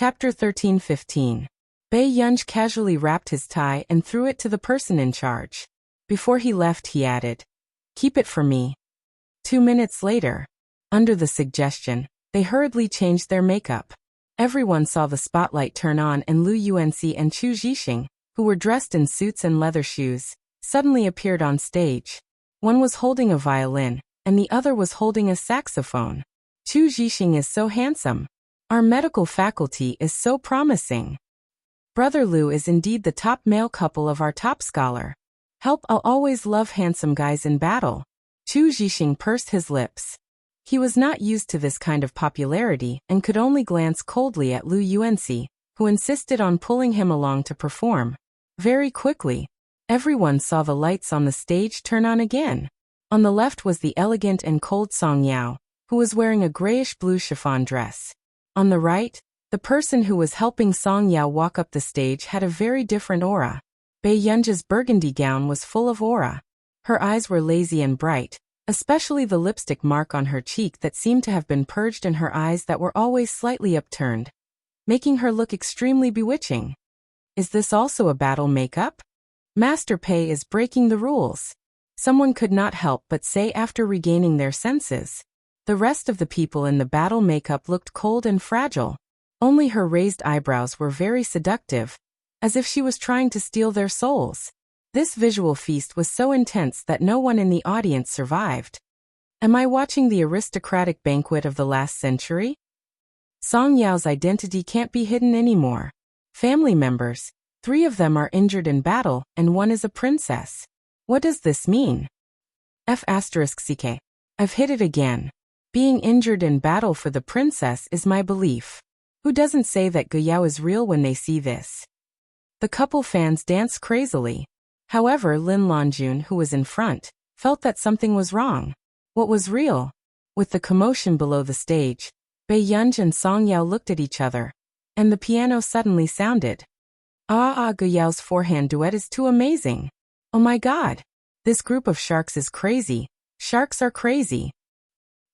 Chapter 13:15. Bei Yunj casually wrapped his tie and threw it to the person in charge. Before he left, he added, "Keep it for me." 2 minutes later, under the suggestion, they hurriedly changed their makeup. Everyone saw the spotlight turn on and Lu Yuanxi and Chu Zhixing, who were dressed in suits and leather shoes, suddenly appeared on stage. One was holding a violin, and the other was holding a saxophone. Chu Zhixing is so handsome. Our medical faculty is so promising. Brother Lu is indeed the top male couple of our top scholar. Help, I'll always love handsome guys in battle. Chu Zhixing pursed his lips. He was not used to this kind of popularity and could only glance coldly at Lu Yuanxi, who insisted on pulling him along to perform. Very quickly, everyone saw the lights on the stage turn on again. On the left was the elegant and cold Song Yao, who was wearing a grayish-blue chiffon dress. On the right, the person who was helping Song Yao walk up the stage had a very different aura. Bei Yunj's burgundy gown was full of aura. Her eyes were lazy and bright, especially the lipstick mark on her cheek that seemed to have been purged and her eyes that were always slightly upturned, making her look extremely bewitching. Is this also a battle makeup? Master Pei is breaking the rules. Someone could not help but say after regaining their senses. The rest of the people in the battle makeup looked cold and fragile. Only her raised eyebrows were very seductive, as if she was trying to steal their souls. This visual feast was so intense that no one in the audience survived. Am I watching the aristocratic banquet of the last century? Song Yao's identity can't be hidden anymore. Family members, 3 of them are injured in battle, and 1 is a princess. What does this mean? F***ck. I've hit it again. Being injured in battle for the princess is my belief. Who doesn't say that Guyao is real when they see this? The couple fans danced crazily. However, Lin Lanjun, who was in front, felt that something was wrong. What was real? With the commotion below the stage, Bei Yunj and Song Yao looked at each other, and the piano suddenly sounded. Guyao's forehand duet is too amazing. Oh my god. This group of sharks is crazy. Sharks are crazy.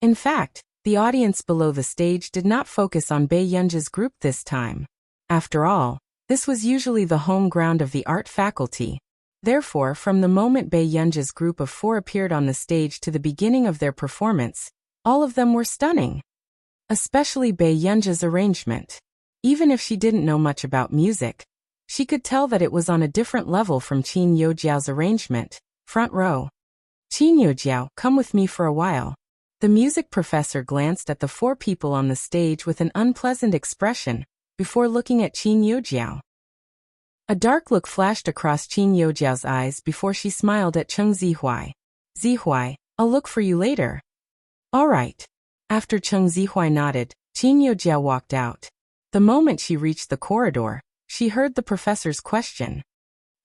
In fact, the audience below the stage did not focus on Bei Yunj's group this time. After all, this was usually the home ground of the art faculty. Therefore, from the moment Bei Yunj's group of 4 appeared on the stage to the beginning of their performance, all of them were stunning. Especially Bei Yunj's arrangement. Even if she didn't know much about music, she could tell that it was on a different level from Qin Youjiao's arrangement, front row. Qin Youjiao, come with me for a while. The music professor glanced at the 4 people on the stage with an unpleasant expression, before looking at Qin Youjiao. A dark look flashed across Qin Youjiao's eyes before she smiled at Cheng Zihuai. Zihuai, I'll look for you later. All right. After Cheng Zihuai nodded, Qin Youjiao walked out. The moment she reached the corridor, she heard the professor's question.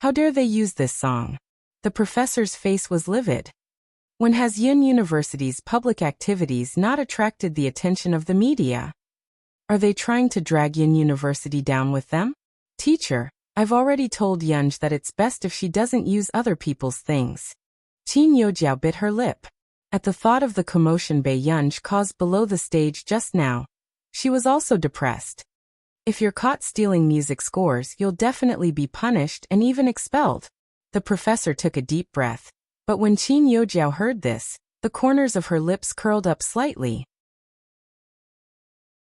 How dare they use this song? The professor's face was livid. When has Yun University's public activities not attracted the attention of the media? Are they trying to drag Yun University down with them? Teacher, I've already told Yunj that it's best if she doesn't use other people's things. Qin Youjiao bit her lip. At the thought of the commotion Bei Yunj caused below the stage just now, she was also depressed. If you're caught stealing music scores, you'll definitely be punished and even expelled. The professor took a deep breath, but when Qin Youjiao heard this, the corners of her lips curled up slightly.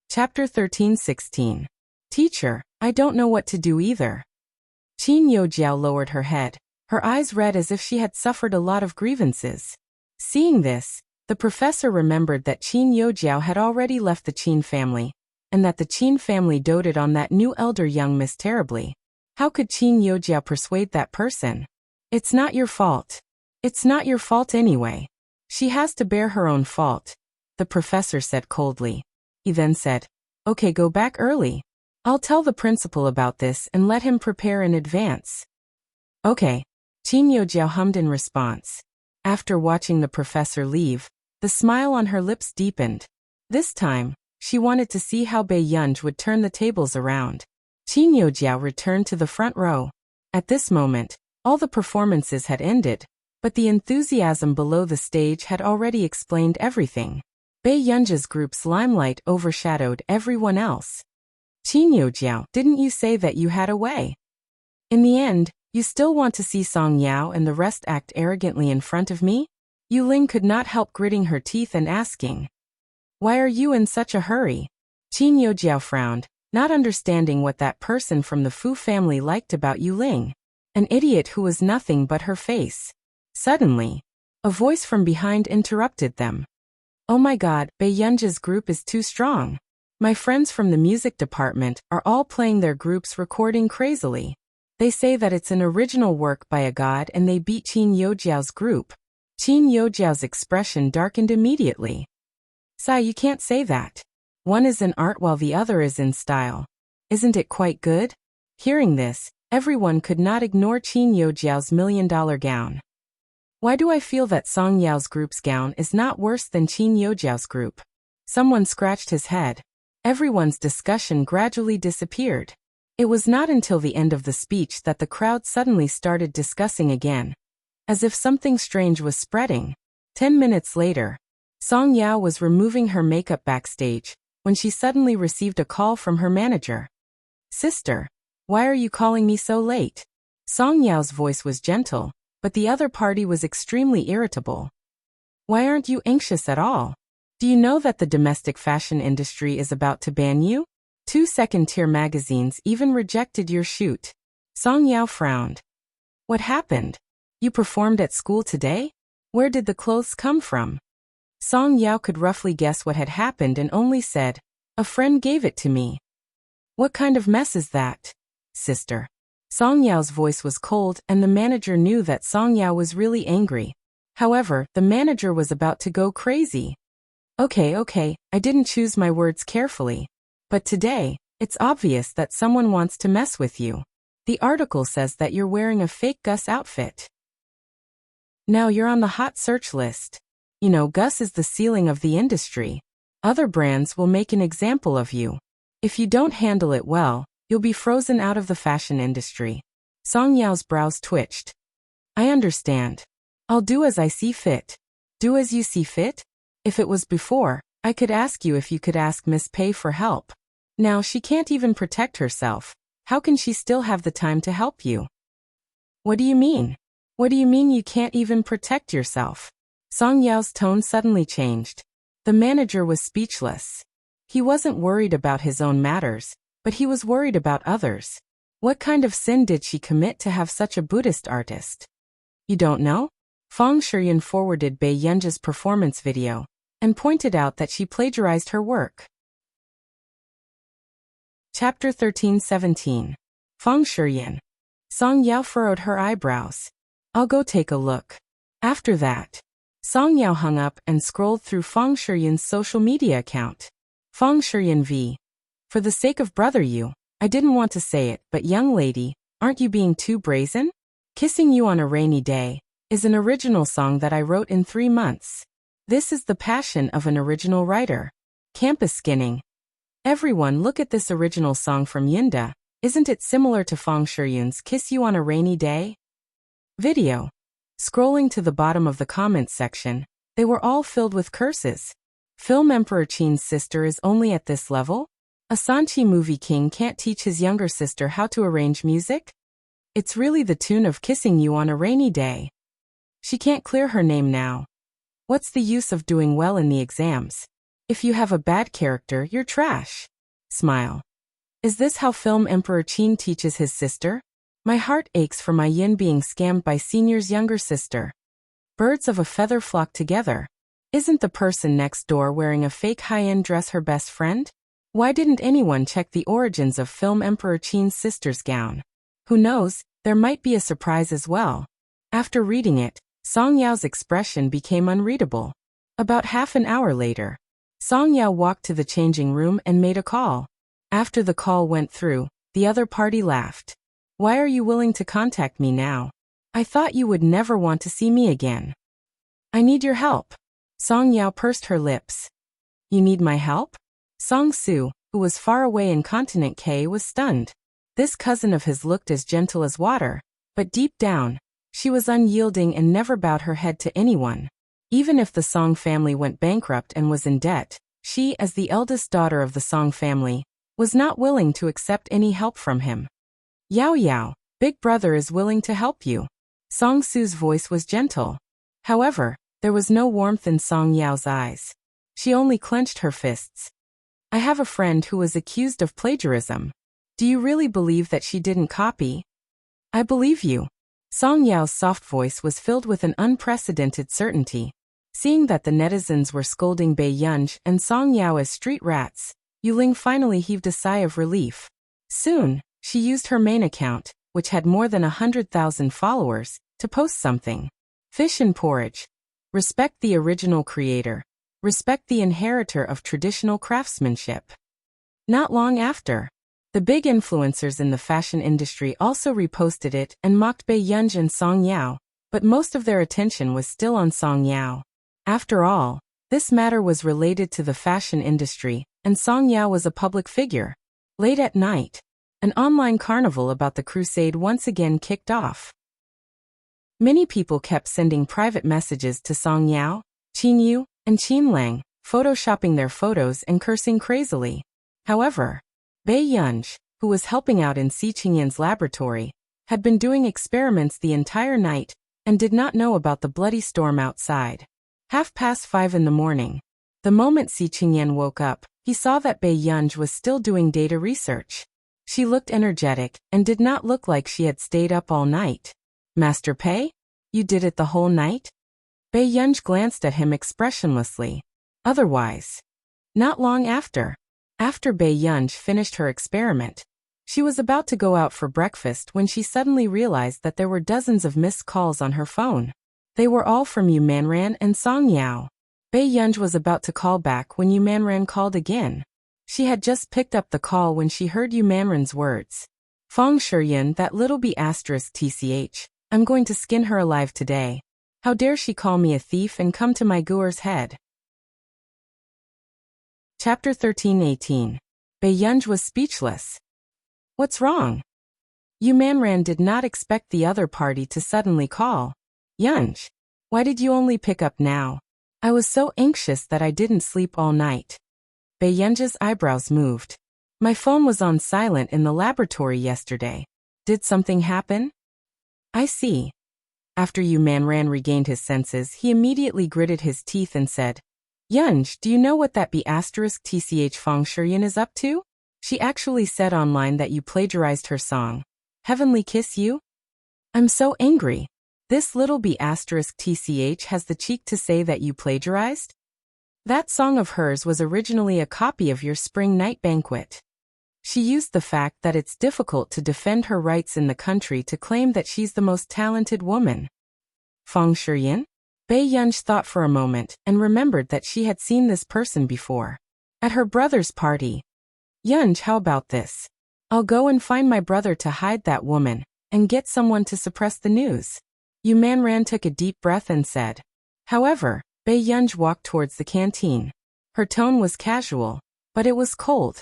Chapter 13:16. Teacher, I don't know what to do either. Qin Youjiao lowered her head, her eyes red as if she had suffered a lot of grievances. Seeing this, the professor remembered that Qin Youjiao had already left the Qin family, and that the Qin family doted on that new elder young miss terribly. How could Qin Youjiao persuade that person? It's not your fault. It's not your fault anyway. She has to bear her own fault, the professor said coldly. He then said, Okay, go back early. I'll tell the principal about this and let him prepare in advance. Okay. Qin Youjiao hummed in response. After watching the professor leave, the smile on her lips deepened. This time, she wanted to see how Bei Yunj would turn the tables around. Qin Youjiao returned to the front row. At this moment, all the performances had ended, but the enthusiasm below the stage had already explained everything. Bei Yunj's group's limelight overshadowed everyone else. Qin Youjiao, didn't you say that you had a way? In the end, you still want to see Song Yao and the rest act arrogantly in front of me? Yu Ling could not help gritting her teeth and asking. Why are you in such a hurry? Qin Youjiao frowned, not understanding what that person from the Fu family liked about Yu Ling. An idiot who was nothing but her face. Suddenly, a voice from behind interrupted them. Oh my god, Bei Yunji's group is too strong. My friends from the music department are all playing their groups recording crazily. They say that it's an original work by a god and they beat Qin Youjiao's group. Qin Youjiao's expression darkened immediately. Sai, you can't say that. One is in art while the other is in style. Isn't it quite good? Hearing this, everyone could not ignore Qin Youjiao's million-dollar gown. Why do I feel that Song Yao's group's gown is not worse than Qin Youjiao's group? Someone scratched his head. Everyone's discussion gradually disappeared. It was not until the end of the speech that the crowd suddenly started discussing again. As if something strange was spreading. 10 minutes later, Song Yao was removing her makeup backstage when she suddenly received a call from her manager. Sister, why are you calling me so late? Song Yao's voice was gentle, but the other party was extremely irritable. Why aren't you anxious at all? Do you know that the domestic fashion industry is about to ban you? 2 second-tier magazines even rejected your shoot. Song Yao frowned. What happened? You performed at school today? Where did the clothes come from? Song Yao could roughly guess what had happened and only said, a friend gave it to me. What kind of mess is that, sister? Song Yao's voice was cold and the manager knew that Song Yao was really angry. However, the manager was about to go crazy. Okay, I didn't choose my words carefully. But today, it's obvious that someone wants to mess with you. The article says that you're wearing a fake Gus outfit. Now you're on the hot search list. You know, Gus is the ceiling of the industry. Other brands will make an example of you. If you don't handle it well, you'll be frozen out of the fashion industry. Song Yao's brows twitched. I understand. I'll do as I see fit. Do as you see fit? If it was before, I could ask you if you could ask Miss Pei for help. Now she can't even protect herself. How can she still have the time to help you? What do you mean? What do you mean you can't even protect yourself? Song Yao's tone suddenly changed. The manager was speechless. He wasn't worried about his own matters, but he was worried about others. What kind of sin did she commit to have such a Buddhist artist? You don't know? Feng Shiyuan forwarded Bei Yunji's performance video and pointed out that she plagiarized her work. Chapter 13-17. Feng Shiyuan. Song Yao furrowed her eyebrows. I'll go take a look. After that, Song Yao hung up and scrolled through Feng Shiyuan's social media account. Feng Shiyuan v. For the sake of brother you, I didn't want to say it, but young lady, aren't you being too brazen? Kissing You on a Rainy Day is an original song that I wrote in 3 months. This is the passion of an original writer. Campus skinning. Everyone look at this original song from Yinda. Isn't it similar to Feng Shiyuan's Kiss You on a Rainy Day? Video. Scrolling to the bottom of the comments section, they were all filled with curses. Film Emperor Qin's sister is only at this level? A Sanchi movie king can't teach his younger sister how to arrange music? It's really the tune of Kissing You on a Rainy Day. She can't clear her name now. What's the use of doing well in the exams? If you have a bad character, you're trash. Smile. Is this how Film Emperor Qin teaches his sister? My heart aches for my yin being scammed by Senior's younger sister. Birds of a feather flock together. Isn't the person next door wearing a fake high-end dress her best friend? Why didn't anyone check the origins of Film Emperor Qin's sister's gown? Who knows, there might be a surprise as well. After reading it, Song Yao's expression became unreadable. About half an hour later, Song Yao walked to the changing room and made a call. After the call went through, the other party laughed. Why are you willing to contact me now? I thought you would never want to see me again. I need your help. Song Yao pursed her lips. You need my help? Song Su, who was far away in continent K, was stunned. This cousin of his looked as gentle as water, but deep down, she was unyielding and never bowed her head to anyone. Even if the Song family went bankrupt and was in debt, she, as the eldest daughter of the Song family, was not willing to accept any help from him. Yao Yao, Big Brother is willing to help you. Song Su's voice was gentle. However, there was no warmth in Song Yao's eyes. She only clenched her fists. I have a friend who was accused of plagiarism. Do you really believe that she didn't copy? I believe you. Song Yao's soft voice was filled with an unprecedented certainty. Seeing that the netizens were scolding Bei Yunj and Song Yao as street rats, Yuling finally heaved a sigh of relief. Soon, she used her main account, which had more than 100,000 followers, to post something. Fish and porridge. Respect the original creator. Respect the inheritor of traditional craftsmanship. Not long after, the big influencers in the fashion industry also reposted it and mocked Bei Yunj and Song Yao, but most of their attention was still on Song Yao. After all, this matter was related to the fashion industry, and Song Yao was a public figure. Late at night, an online carnival about the crusade once again kicked off. Many people kept sending private messages to Song Yao, Qin Yu, and Qin Lang, photoshopping their photos and cursing crazily. However, Bei Yunj, who was helping out in Si Qingyan's laboratory, had been doing experiments the entire night and did not know about the bloody storm outside. 5:30 in the morning. The moment Si Qingyan woke up, he saw that Bei Yunj was still doing data research. She looked energetic and did not look like she had stayed up all night. Master Pei? You did it the whole night? Bei Yunj glanced at him expressionlessly. Otherwise. Not long after Bei Yunj finished her experiment, she was about to go out for breakfast when she suddenly realized that there were dozens of missed calls on her phone. They were all from Yu Manran and Song Yao. Bei Yunj was about to call back when Yu Manran called again. She had just picked up the call when she heard Yu Manran's words. Feng Shiyun, that little b****, I'm going to skin her alive today. How dare she call me a thief and come to my Guer's head. Chapter 13:18. Bei Yunj was speechless. What's wrong? Yu Manran did not expect the other party to suddenly call. Yunj, why did you only pick up now? I was so anxious that I didn't sleep all night. Bei Yunj's eyebrows moved. My phone was on silent in the laboratory yesterday. Did something happen? I see. After Yu Manran regained his senses, he immediately gritted his teeth and said, Yunj, do you know what that B***tch Feng Shiyun is up to? She actually said online that you plagiarized her song. Heavenly Kiss You? I'm so angry. This little B***tch has the cheek to say that you plagiarized? That song of hers was originally a copy of your spring night banquet. She used the fact that it's difficult to defend her rights in the country to claim that she's the most talented woman. Feng Shiyun? Bei Yunj thought for a moment and remembered that she had seen this person before. At her brother's party. Yunj, how about this? I'll go and find my brother to hide that woman, and get someone to suppress the news. Yu Manran took a deep breath and said. However, Bei Yunj walked towards the canteen. Her tone was casual, but it was cold.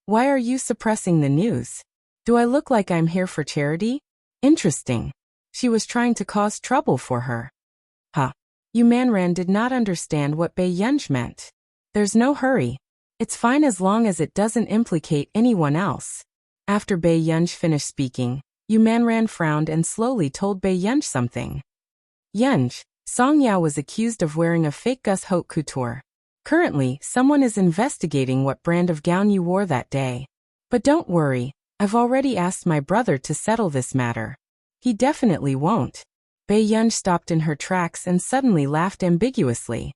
Why are you suppressing the news? Do I look like I'm here for charity? Interesting. She was trying to cause trouble for her. Huh. Yu Manran did not understand what Bei Yunj meant. There's no hurry. It's fine as long as it doesn't implicate anyone else. After Bei Yunj finished speaking, Yu Manran frowned and slowly told Bei Yunj something. Yunj, Song Yao was accused of wearing a fake Gus haute couture. Currently, someone is investigating what brand of gown you wore that day. But don't worry, I've already asked my brother to settle this matter. He definitely won't. Bei Yunj stopped in her tracks and suddenly laughed ambiguously.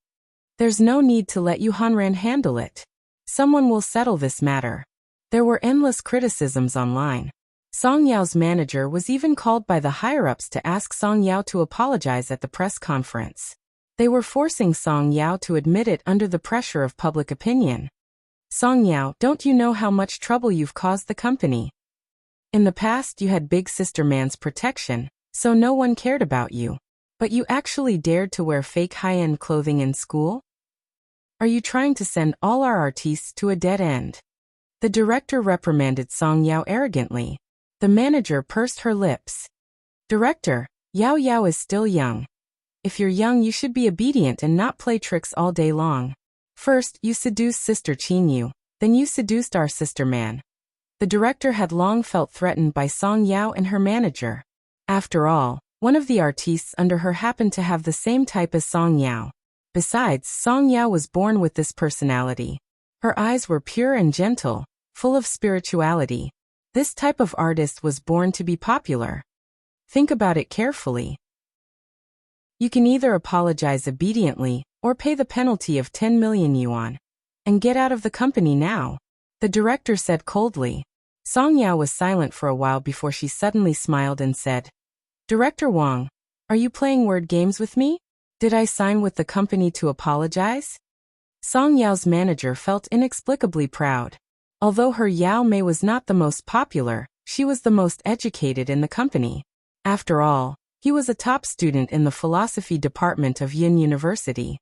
There's no need to let Yu Hanran handle it. Someone will settle this matter. There were endless criticisms online. Song Yao's manager was even called by the higher-ups to ask Song Yao to apologize at the press conference. They were forcing Song Yao to admit it under the pressure of public opinion. Song Yao, don't you know how much trouble you've caused the company? In the past you had Big Sister Man's protection, so no one cared about you. But you actually dared to wear fake high-end clothing in school? Are you trying to send all our artistes to a dead end? The director reprimanded Song Yao arrogantly. The manager pursed her lips. Director, Yao Yao is still young. If you're young you should be obedient and not play tricks all day long. First, you seduced Sister Qin Yu, Then you seduced our sister man. The director had long felt threatened by Song Yao and her manager. After all, one of the artistes under her happened to have the same type as Song Yao. Besides, Song Yao was born with this personality. Her eyes were pure and gentle, full of spirituality. This type of artist was born to be popular. Think about it carefully. You can either apologize obediently, or pay the penalty of 10 million yuan. And get out of the company now, the director said coldly. Song Yao was silent for a while before she suddenly smiled and said, Director Wang, are you playing word games with me? Did I sign with the company to apologize? Song Yao's manager felt inexplicably proud. Although her Yao Mei was not the most popular, she was the most educated in the company. After all, he was a top student in the philosophy department of Yin University.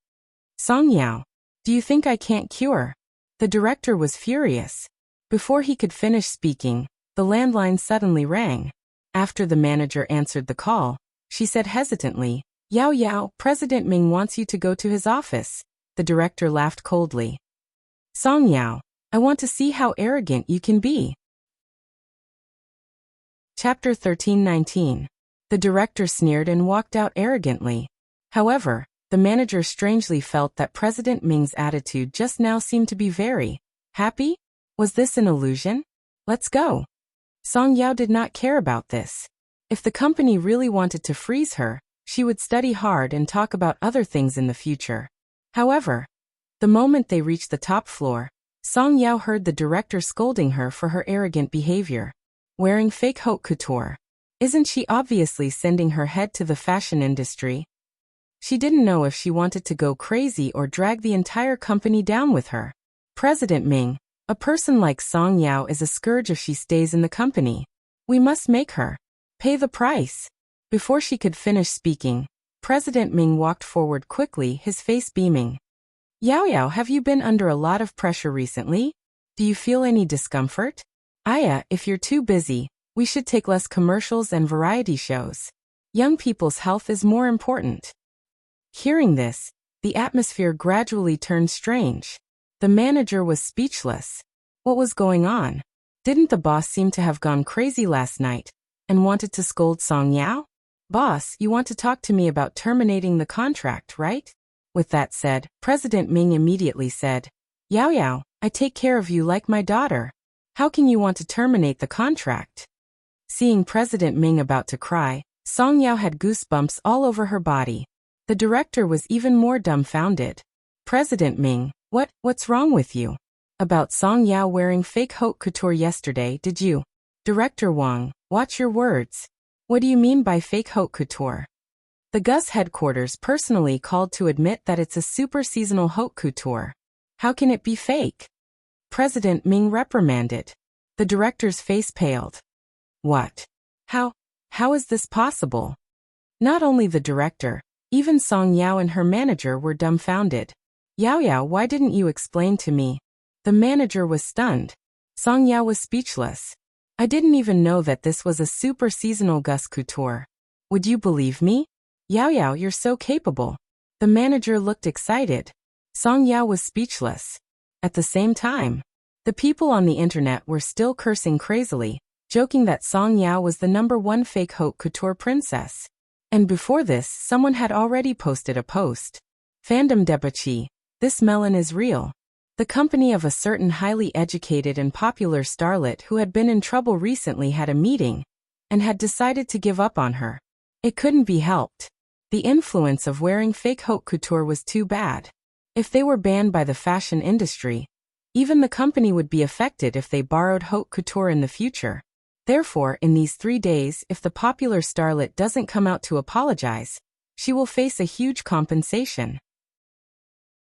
Song Yao, do you think I can't cure? The director was furious. Before he could finish speaking, the landline suddenly rang. After the manager answered the call, she said hesitantly, Yao Yao, President Ming wants you to go to his office. The director laughed coldly. Song Yao, I want to see how arrogant you can be. Chapter 13:19. The director sneered and walked out arrogantly. However, the manager strangely felt that President Ming's attitude just now seemed to be very happy. Was this an illusion? Let's go. Song Yao did not care about this. If the company really wanted to freeze her, she would study hard and talk about other things in the future. However, the moment they reached the top floor, Song Yao heard the director scolding her for her arrogant behavior. Wearing fake haute couture. Isn't she obviously sending her head to the fashion industry? She didn't know if she wanted to go crazy or drag the entire company down with her. President Ming, a person like Song Yao is a scourge if she stays in the company. We must make her pay the price. Before she could finish speaking, President Ming walked forward quickly, his face beaming. Yao Yao, have you been under a lot of pressure recently? Do you feel any discomfort? Aya, if you're too busy, we should take less commercials and variety shows. Young people's health is more important. Hearing this, the atmosphere gradually turned strange. The manager was speechless. What was going on? Didn't the boss seem to have gone crazy last night and wanted to scold Song Yao? Boss, you want to talk to me about terminating the contract, right? With that said, President Ming immediately said, Yao Yao, I take care of you like my daughter. How can you want to terminate the contract? Seeing President Ming about to cry, Song Yao had goosebumps all over her body. The director was even more dumbfounded. President Ming, what's wrong with you? About Song Yao wearing fake haute couture yesterday, did you? Director Wang, watch your words. What do you mean by fake haute couture? The GUS headquarters personally called to admit that it's a super seasonal haute couture. How can it be fake? President Ming reprimanded. The director's face paled. What? How is this possible? Not only the director, even Song Yao and her manager were dumbfounded. Yao Yao, why didn't you explain to me? The manager was stunned. Song Yao was speechless. I didn't even know that this was a super seasonal GUS couture. Would you believe me? Yao Yao, you're so capable. The manager looked excited. Song Yao was speechless. At the same time, the people on the internet were still cursing crazily, joking that Song Yao was the #1 fake haute couture princess. And before this, someone had already posted a post. Fandom debauchee, this melon is real. The company of a certain highly educated and popular starlet who had been in trouble recently had a meeting and had decided to give up on her. It couldn't be helped. The influence of wearing fake haute couture was too bad. If they were banned by the fashion industry, even the company would be affected if they borrowed haute couture in the future. Therefore, in these 3 days, if the popular starlet doesn't come out to apologize, she will face a huge compensation.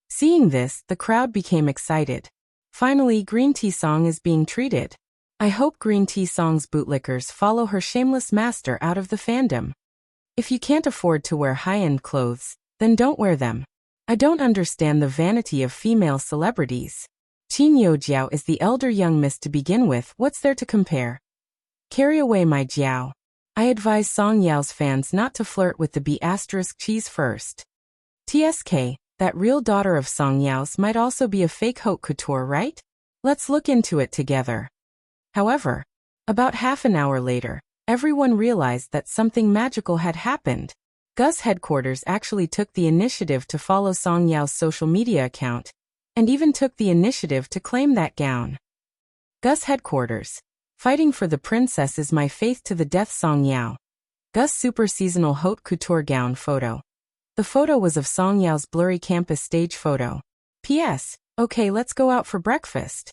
Seeing this, the crowd became excited. Finally, Green Tea Song is being treated. I hope Green Tea Song's bootlickers follow her shameless master out of the fandom. If you can't afford to wear high-end clothes, then don't wear them. I don't understand the vanity of female celebrities. Qin Youjiao is the elder young miss to begin with, what's there to compare? Carry away my Jiao. I advise Song Yao's fans not to flirt with the B** cheese first. TSK, that real daughter of Song Yao's might also be a fake haute couture, right? Let's look into it together. However, about half an hour later, everyone realized that something magical had happened. Gus headquarters actually took the initiative to follow Song Yao's social media account, and even took the initiative to claim that gown. Gus headquarters. Fighting for the princess is my faith to the death. Song Yao. Gus super seasonal haute couture gown photo. The photo was of Song Yao's blurry campus stage photo. P.S. Okay, let's go out for breakfast.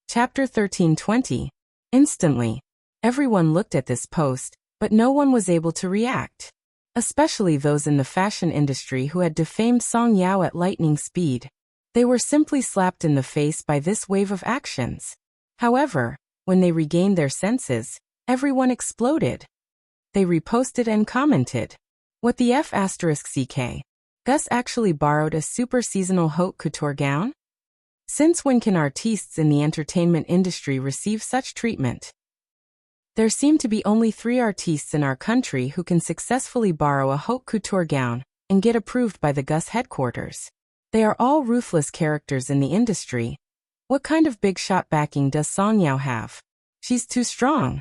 Chapter 13:20. Instantly, everyone looked at this post, but no one was able to react. Especially those in the fashion industry who had defamed Song Yao at lightning speed. They were simply slapped in the face by this wave of actions. However, when they regained their senses, everyone exploded. They reposted and commented. What the F***ck? Gus actually borrowed a super seasonal haute couture gown? Since when can artistes in the entertainment industry receive such treatment? There seem to be only 3 artistes in our country who can successfully borrow a haute couture gown and get approved by the Gus headquarters. They are all ruthless characters in the industry. What kind of big shot backing does Song Yao have? She's too strong.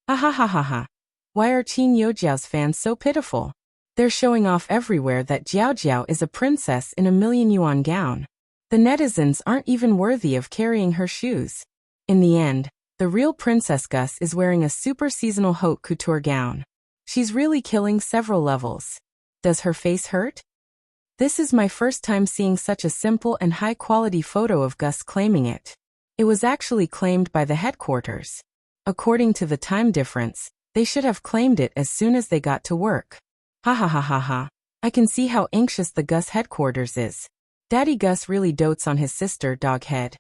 Ha. Why are Qin Youjiao's fans so pitiful? They're showing off everywhere that Jiao Jiao is a princess in a million-yuan gown. The netizens aren't even worthy of carrying her shoes. In the end, the real Princess Gus is wearing a super seasonal haute couture gown. She's really killing several levels. Does her face hurt? This is my first time seeing such a simple and high-quality photo of Gus claiming it. It was actually claimed by the headquarters. According to the time difference, they should have claimed it as soon as they got to work. Ha. I can see how anxious the Gus headquarters is. Daddy Gus really dotes on his sister, Doghead.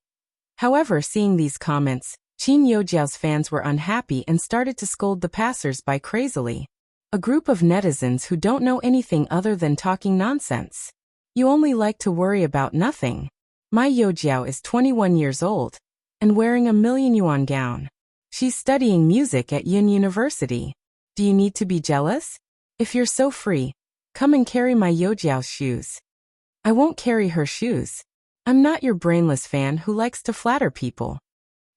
However, seeing these comments, Qin Youjiao's fans were unhappy and started to scold the passers-by crazily. A group of netizens who don't know anything other than talking nonsense. You only like to worry about nothing. My Youjiao is 21 years old and wearing a million-yuan gown. She's studying music at Yin University. Do you need to be jealous? If you're so free, come and carry my Youjiao's shoes. I won't carry her shoes. I'm not your brainless fan who likes to flatter people.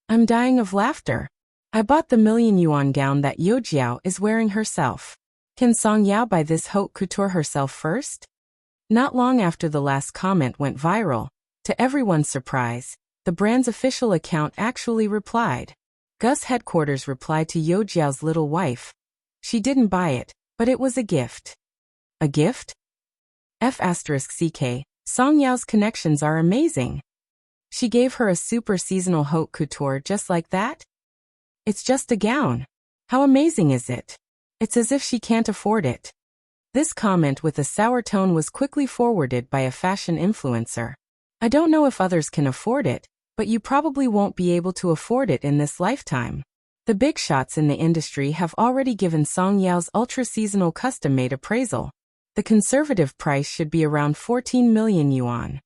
I'm dying of laughter. I bought the million-yuan gown that Youjiao is wearing herself. Can Song Yao buy this haute couture herself first? Not long after the last comment went viral, to everyone's surprise, the brand's official account actually replied. Gus headquarters replied to Youjiao's little wife. She didn't buy it, but it was a gift. A gift? F***ck, Song Yao's connections are amazing. She gave her a super seasonal haute couture just like that? It's just a gown. How amazing is it? It's as if she can't afford it. This comment with a sour tone was quickly forwarded by a fashion influencer. I don't know if others can afford it, but you probably won't be able to afford it in this lifetime. The big shots in the industry have already given Song Yao's ultra-seasonal custom-made appraisal. The conservative price should be around 14 million yuan.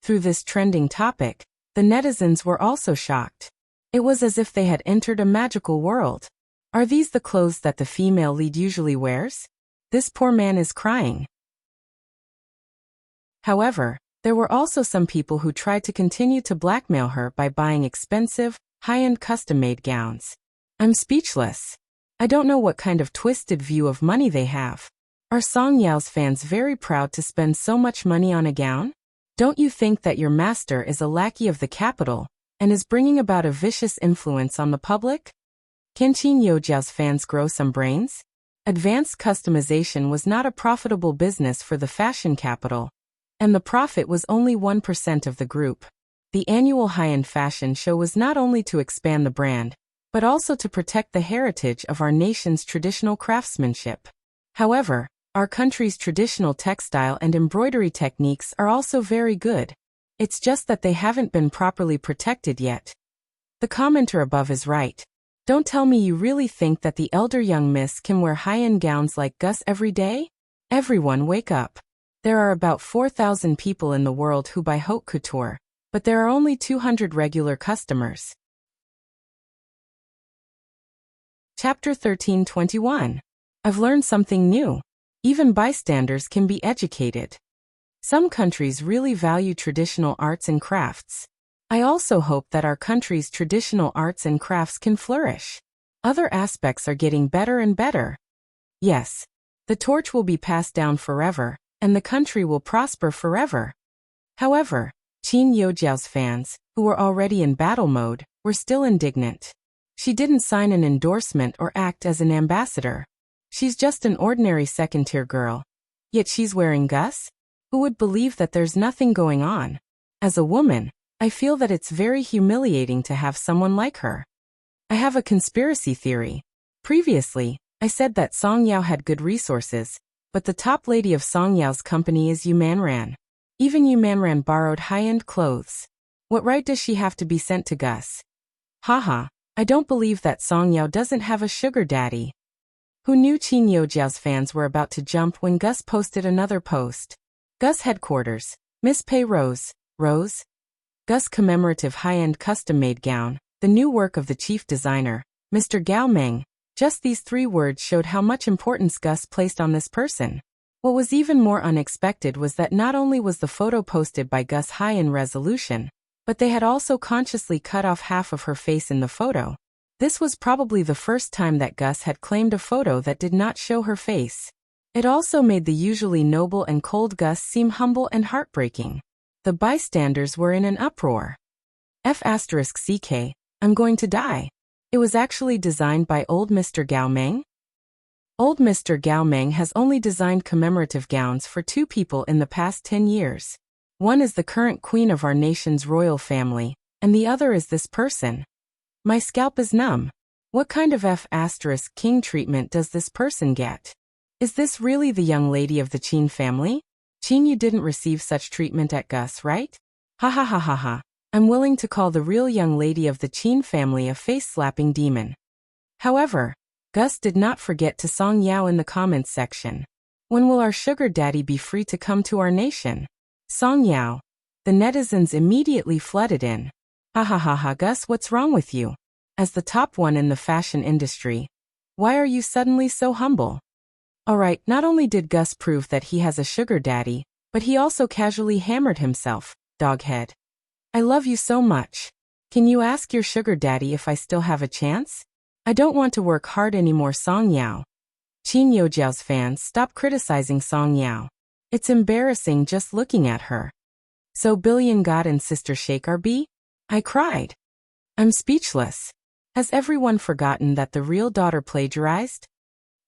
Through this trending topic, the netizens were also shocked. It was as if they had entered a magical world. Are these the clothes that the female lead usually wears? This poor man is crying. However, there were also some people who tried to continue to blackmail her by buying expensive, high-end custom-made gowns. I'm speechless. I don't know what kind of twisted view of money they have. Are Song Yao's fans very proud to spend so much money on a gown? Don't you think that your master is a lackey of the capital and is bringing about a vicious influence on the public? Can Qin Youjiao's fans grow some brains? Advanced customization was not a profitable business for the fashion capital, and the profit was only 1% of the group. The annual high-end fashion show was not only to expand the brand, but also to protect the heritage of our nation's traditional craftsmanship. However, our country's traditional textile and embroidery techniques are also very good. It's just that they haven't been properly protected yet. The commenter above is right. Don't tell me you really think that the elder young miss can wear high-end gowns like Gus every day? Everyone wake up. There are about 4,000 people in the world who buy haute couture, but there are only 200 regular customers. Chapter 13:21. I've learned something new. Even bystanders can be educated. Some countries really value traditional arts and crafts. I also hope that our country's traditional arts and crafts can flourish. Other aspects are getting better and better. Yes, the torch will be passed down forever, and the country will prosper forever. However, Qin Youjiao's fans, who were already in battle mode, were still indignant. She didn't sign an endorsement or act as an ambassador. She's just an ordinary second-tier girl. Yet she's wearing Gus? Who would believe that there's nothing going on? As a woman, I feel that it's very humiliating to have someone like her. I have a conspiracy theory. Previously, I said that Song Yao had good resources, but the top lady of Song Yao's company is Yu Manran. Even Yu Manran borrowed high-end clothes. What right does she have to be sent to Gus? Haha, I don't believe that Song Yao doesn't have a sugar daddy. Who knew Qin Youjiao's fans were about to jump when Gus posted another post? Gus headquarters. Miss Pei Rose. Rose? Gus commemorative high-end custom-made gown, the new work of the chief designer, Mr. Gao Meng. Just these 3 words showed how much importance Gus placed on this person. What was even more unexpected was that not only was the photo posted by Gus high in resolution, but they had also consciously cut off half of her face in the photo. This was probably the first time that Gus had claimed a photo that did not show her face. It also made the usually noble and cold Gus seem humble and heartbreaking. The bystanders were in an uproar. F*CK, I'm going to die. It was actually designed by old Mr. Gao Meng? Old Mr. Gao Meng has only designed commemorative gowns for 2 people in the past 10 years. One is the current queen of our nation's royal family, and the other is this person. My scalp is numb. What kind of F*King treatment does this person get? Is this really the young lady of the Qin family? Qin, you didn't receive such treatment at Gus, right? Ha ha ha ha ha. I'm willing to call the real young lady of the Qin family a face-slapping demon. However, Gus did not forget to Song Yao in the comments section. When will our sugar daddy be free to come to our nation? Song Yao. The netizens immediately flooded in. Ha ha ha ha, Gus, what's wrong with you? As the top one in the fashion industry, why are you suddenly so humble? Alright, not only did Gus prove that he has a sugar daddy, but he also casually hammered himself, doghead. I love you so much. Can you ask your sugar daddy if I still have a chance? I don't want to work hard anymore, Song Yao. Qin Youjiao's fans, stop criticizing Song Yao. It's embarrassing just looking at her. So Billion God and Sister Shake RB? I cried. I'm speechless. Has everyone forgotten that the real daughter plagiarized?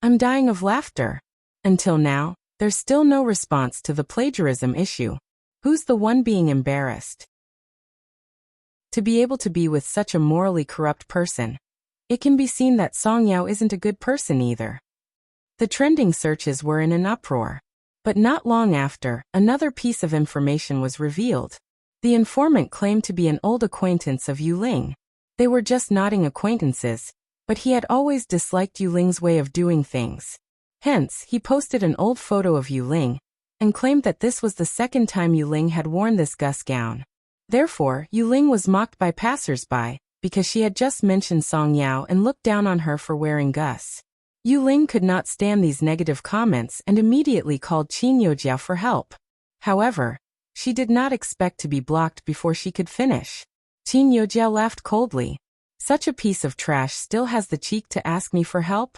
I'm dying of laughter. Until now, there's still no response to the plagiarism issue. Who's the one being embarrassed? To be able to be with such a morally corrupt person, it can be seen that Song Yao isn't a good person either. The trending searches were in an uproar. But not long after, another piece of information was revealed. The informant claimed to be an old acquaintance of Yu Ling. They were just nodding acquaintances, but he had always disliked Yu Ling's way of doing things. Hence, he posted an old photo of Yu Ling, and claimed that this was the second time Yu Ling had worn this Gus gown. Therefore, Yu Ling was mocked by passers-by, because she had just mentioned Song Yao and looked down on her for wearing Gus. Yu Ling could not stand these negative comments and immediately called Qin Youjiao for help. However, she did not expect to be blocked before she could finish. Qin Youjiao laughed coldly. Such a piece of trash still has the cheek to ask me for help?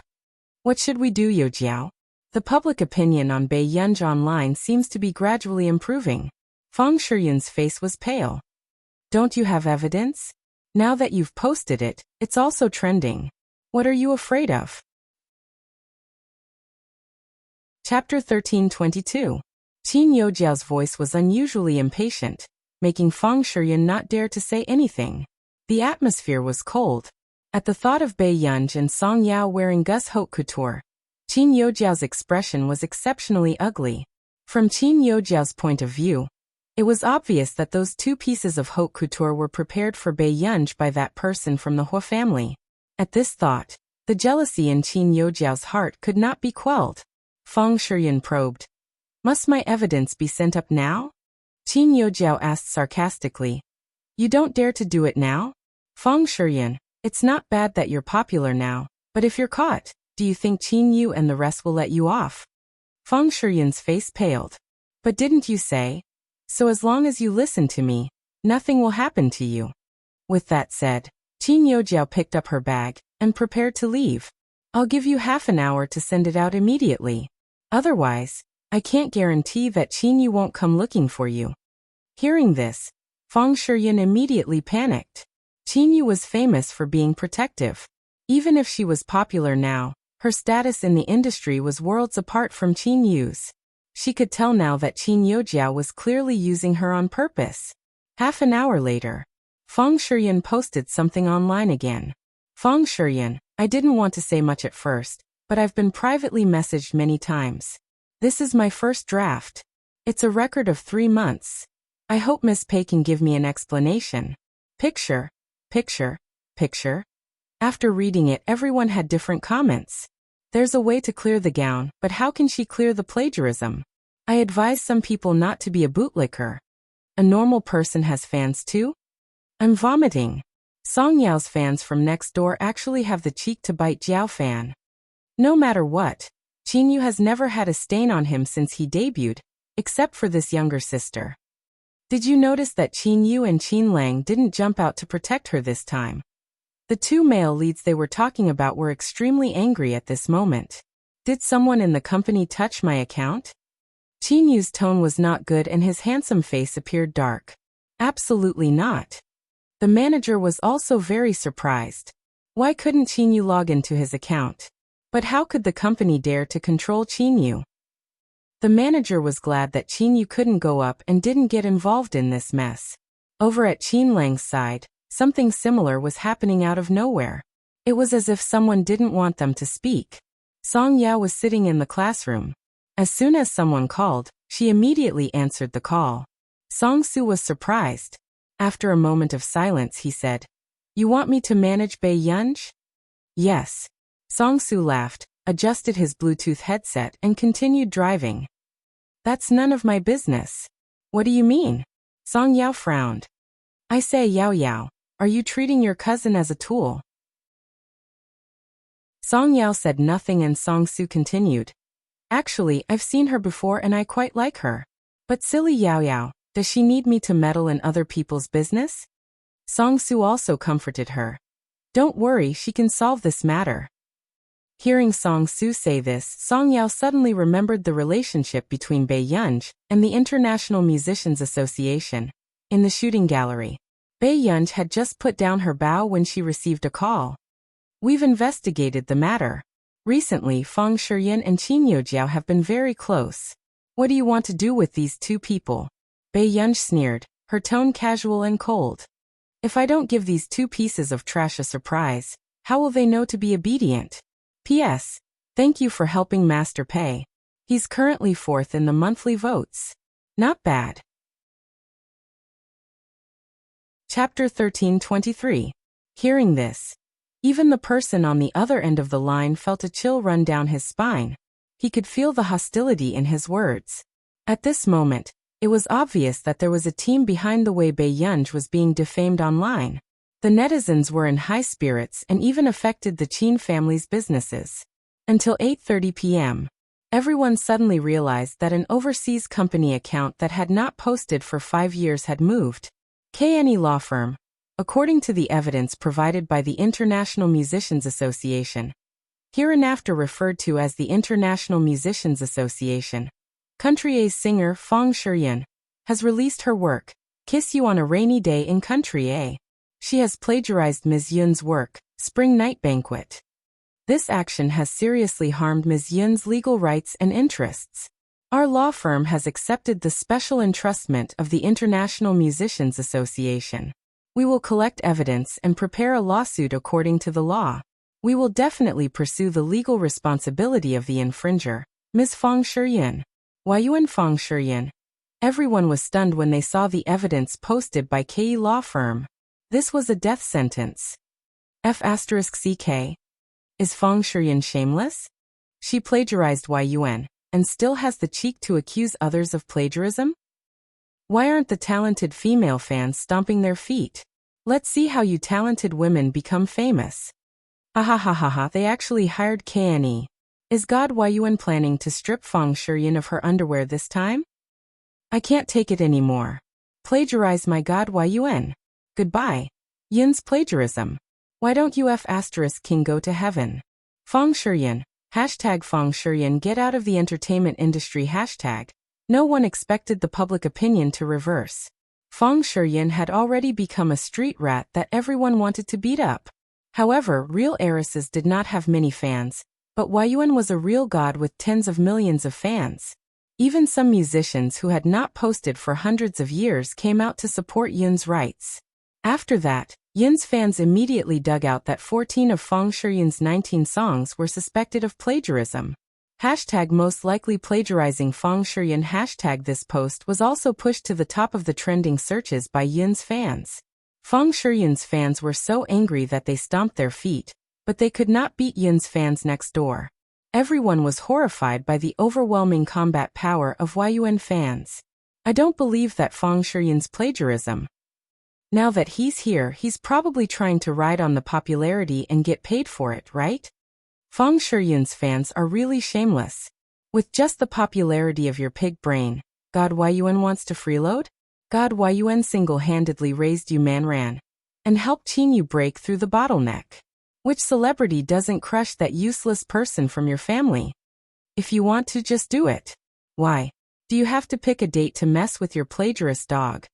What should we do, Youjiao? The public opinion on Bei Yunj online seems to be gradually improving. Fang Shiyun's face was pale. Don't you have evidence? Now that you've posted it, it's also trending. What are you afraid of? Chapter 1322. Qin Youjiao's voice was unusually impatient, making Fang Shiyun not dare to say anything. The atmosphere was cold. At the thought of Bei Yunj and Song Yao wearing Gus haute couture, Qin Youjiao's expression was exceptionally ugly. From Qin Youjiao's point of view, it was obvious that those 2 pieces of haute couture were prepared for Bei Yunj by that person from the Hua family. At this thought, the jealousy in Qin Youjiao's heart could not be quelled. Fang Shiyun probed. Must my evidence be sent up now? Qin Youjiao asked sarcastically. You don't dare to do it now? Fang Shiyun, it's not bad that you're popular now, but if you're caught, do you think Qin Yu and the rest will let you off? Fang Shiyun's face paled. But didn't you say? So as long as you listen to me, nothing will happen to you. With that said, Qin Youjiao picked up her bag and prepared to leave. I'll give you half an hour to send it out immediately. Otherwise, I can't guarantee that Qin Yu won't come looking for you. Hearing this, Feng Shiyan immediately panicked. Qin Yu was famous for being protective. Even if she was popular now, her status in the industry was worlds apart from Qin Yu's. She could tell now that Qin Youjiao was clearly using her on purpose. Half an hour later, Feng Shiyan posted something online again. Feng Shiyan, I didn't want to say much at first, but I've been privately messaged many times. This is my first draft. It's a record of 3 months. I hope Miss Pei can give me an explanation. Picture, picture, picture. After reading it, everyone had different comments. There's a way to clear the gown, but how can she clear the plagiarism? I advise some people not to be a bootlicker. A normal person has fans too? I'm vomiting. Song Yao's fans from next door actually have the cheek to bite Jiao Fan. No matter what, Qin Yu has never had a stain on him since he debuted, except for this younger sister. Did you notice that Qin Yu and Qin Lang didn't jump out to protect her this time? The 2 male leads they were talking about were extremely angry at this moment. Did someone in the company touch my account? Qin Yu's tone was not good and his handsome face appeared dark. Absolutely not. The manager was also very surprised. Why couldn't Qin Yu log into his account? But how could the company dare to control Qin Yu? The manager was glad that Qin Yu couldn't go up and didn't get involved in this mess. Over at Qin Lang's side, something similar was happening out of nowhere. It was as if someone didn't want them to speak. Song Yao was sitting in the classroom. As soon as someone called, she immediately answered the call. Song Su was surprised. After a moment of silence, he said, "You want me to manage Bei Yunj?" "Yes." Song Su laughed, adjusted his Bluetooth headset and continued driving. "That's none of my business." "What do you mean?" Song Yao frowned. "I say, Yao Yao, are you treating your cousin as a tool?" Song Yao said nothing and Song Su continued. "Actually, I've seen her before and I quite like her. But silly Yao Yao, does she need me to meddle in other people's business?" Song Su also comforted her. "Don't worry, she can solve this matter." Hearing Song Su say this, Song Yao suddenly remembered the relationship between Bei Yunj and the International Musicians Association. In the shooting gallery, Bei Yunj had just put down her bow when she received a call. "We've investigated the matter. Recently, Feng Shiyan and Qin Youjiao have been very close. What do you want to do with these 2 people?" Bei Yunj sneered, her tone casual and cold. "If I don't give these 2 pieces of trash a surprise, how will they know to be obedient? P.S. Thank you for helping Master Pei. He's currently 4th in the monthly votes. Not bad." Chapter 13:23. Hearing this, even the person on the other end of the line felt a chill run down his spine. He could feel the hostility in his words. At this moment, it was obvious that there was a team behind the way Bei Yunj was being defamed online. The netizens were in high spirits and even affected the Qin family's businesses. Until 8:30 p.m., everyone suddenly realized that an overseas company account that had not posted for 5 years had moved. KNE law firm. According to the evidence provided by the International Musicians Association, hereinafter referred to as the International Musicians Association, Country A's singer Feng Shiyan has released her work, Kiss You on a Rainy Day in Country A. She has plagiarized Ms. Yun's work, Spring Night Banquet. This action has seriously harmed Ms. Yun's legal rights and interests. Our law firm has accepted the special entrustment of the International Musicians Association. We will collect evidence and prepare a lawsuit according to the law. We will definitely pursue the legal responsibility of the infringer, Ms. Feng Shiyan. Yuan Feng Shiyan. Everyone was stunned when they saw the evidence posted by KE law firm. This was a death sentence. F*CK. Is Feng Shiyan shameless? She plagiarized Yuan, and still has the cheek to accuse others of plagiarism? Why aren't the talented female fans stomping their feet? Let's see how you talented women become famous. Ha, they actually hired KNE. Is God Yuan planning to strip Feng Shiyan of her underwear this time? I can't take it anymore. Plagiarize my god Yun. Goodbye. Yun's plagiarism. Why don't you King go to heaven? Feng Shiyun. Hashtag Feng Shiyun get out of the entertainment industry hashtag. No one expected the public opinion to reverse. Feng Shiyun had already become a street rat that everyone wanted to beat up. However, real heiresses did not have many fans, but Yun was a real god with tens of millions of fans. Even some musicians who had not posted for hundreds of years came out to support Yun's rights. After that, Yun's fans immediately dug out that 14 of Feng Shiyun's 19 songs were suspected of plagiarism. Hashtag most likely plagiarizing Feng Shiyun hashtag this post was also pushed to the top of the trending searches by Yun's fans. Feng Shiyun's fans were so angry that they stomped their feet, but they could not beat Yun's fans next door. Everyone was horrified by the overwhelming combat power of Yun fans. I don't believe that Feng Shiyun's plagiarism. Now that he's here, he's probably trying to ride on the popularity and get paid for it, right? Feng Shiyun's fans are really shameless. With just the popularity of your pig brain, God Yun wants to freeload? God Yun single-handedly raised you Manran and helped Qin Yu break through the bottleneck. Which celebrity doesn't crush that useless person from your family? If you want to, just do it. Why? Do you have to pick a date to mess with your plagiarist dog?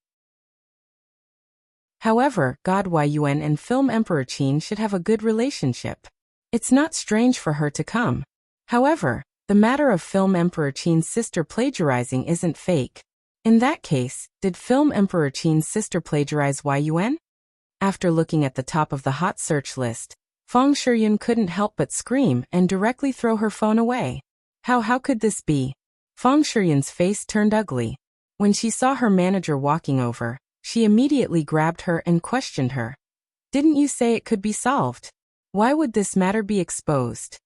However, God Yun and film Emperor Qin should have a good relationship. It's not strange for her to come. However, the matter of film Emperor Qin's sister plagiarizing isn't fake. In that case, did film Emperor Qin's sister plagiarize Yun? After looking at the top of the hot search list, Feng Shiyun couldn't help but scream and directly throw her phone away. How could this be? Feng Shiyun's face turned ugly. When she saw her manager walking over, she immediately grabbed her and questioned her. Didn't you say it could be solved? Why would this matter be exposed?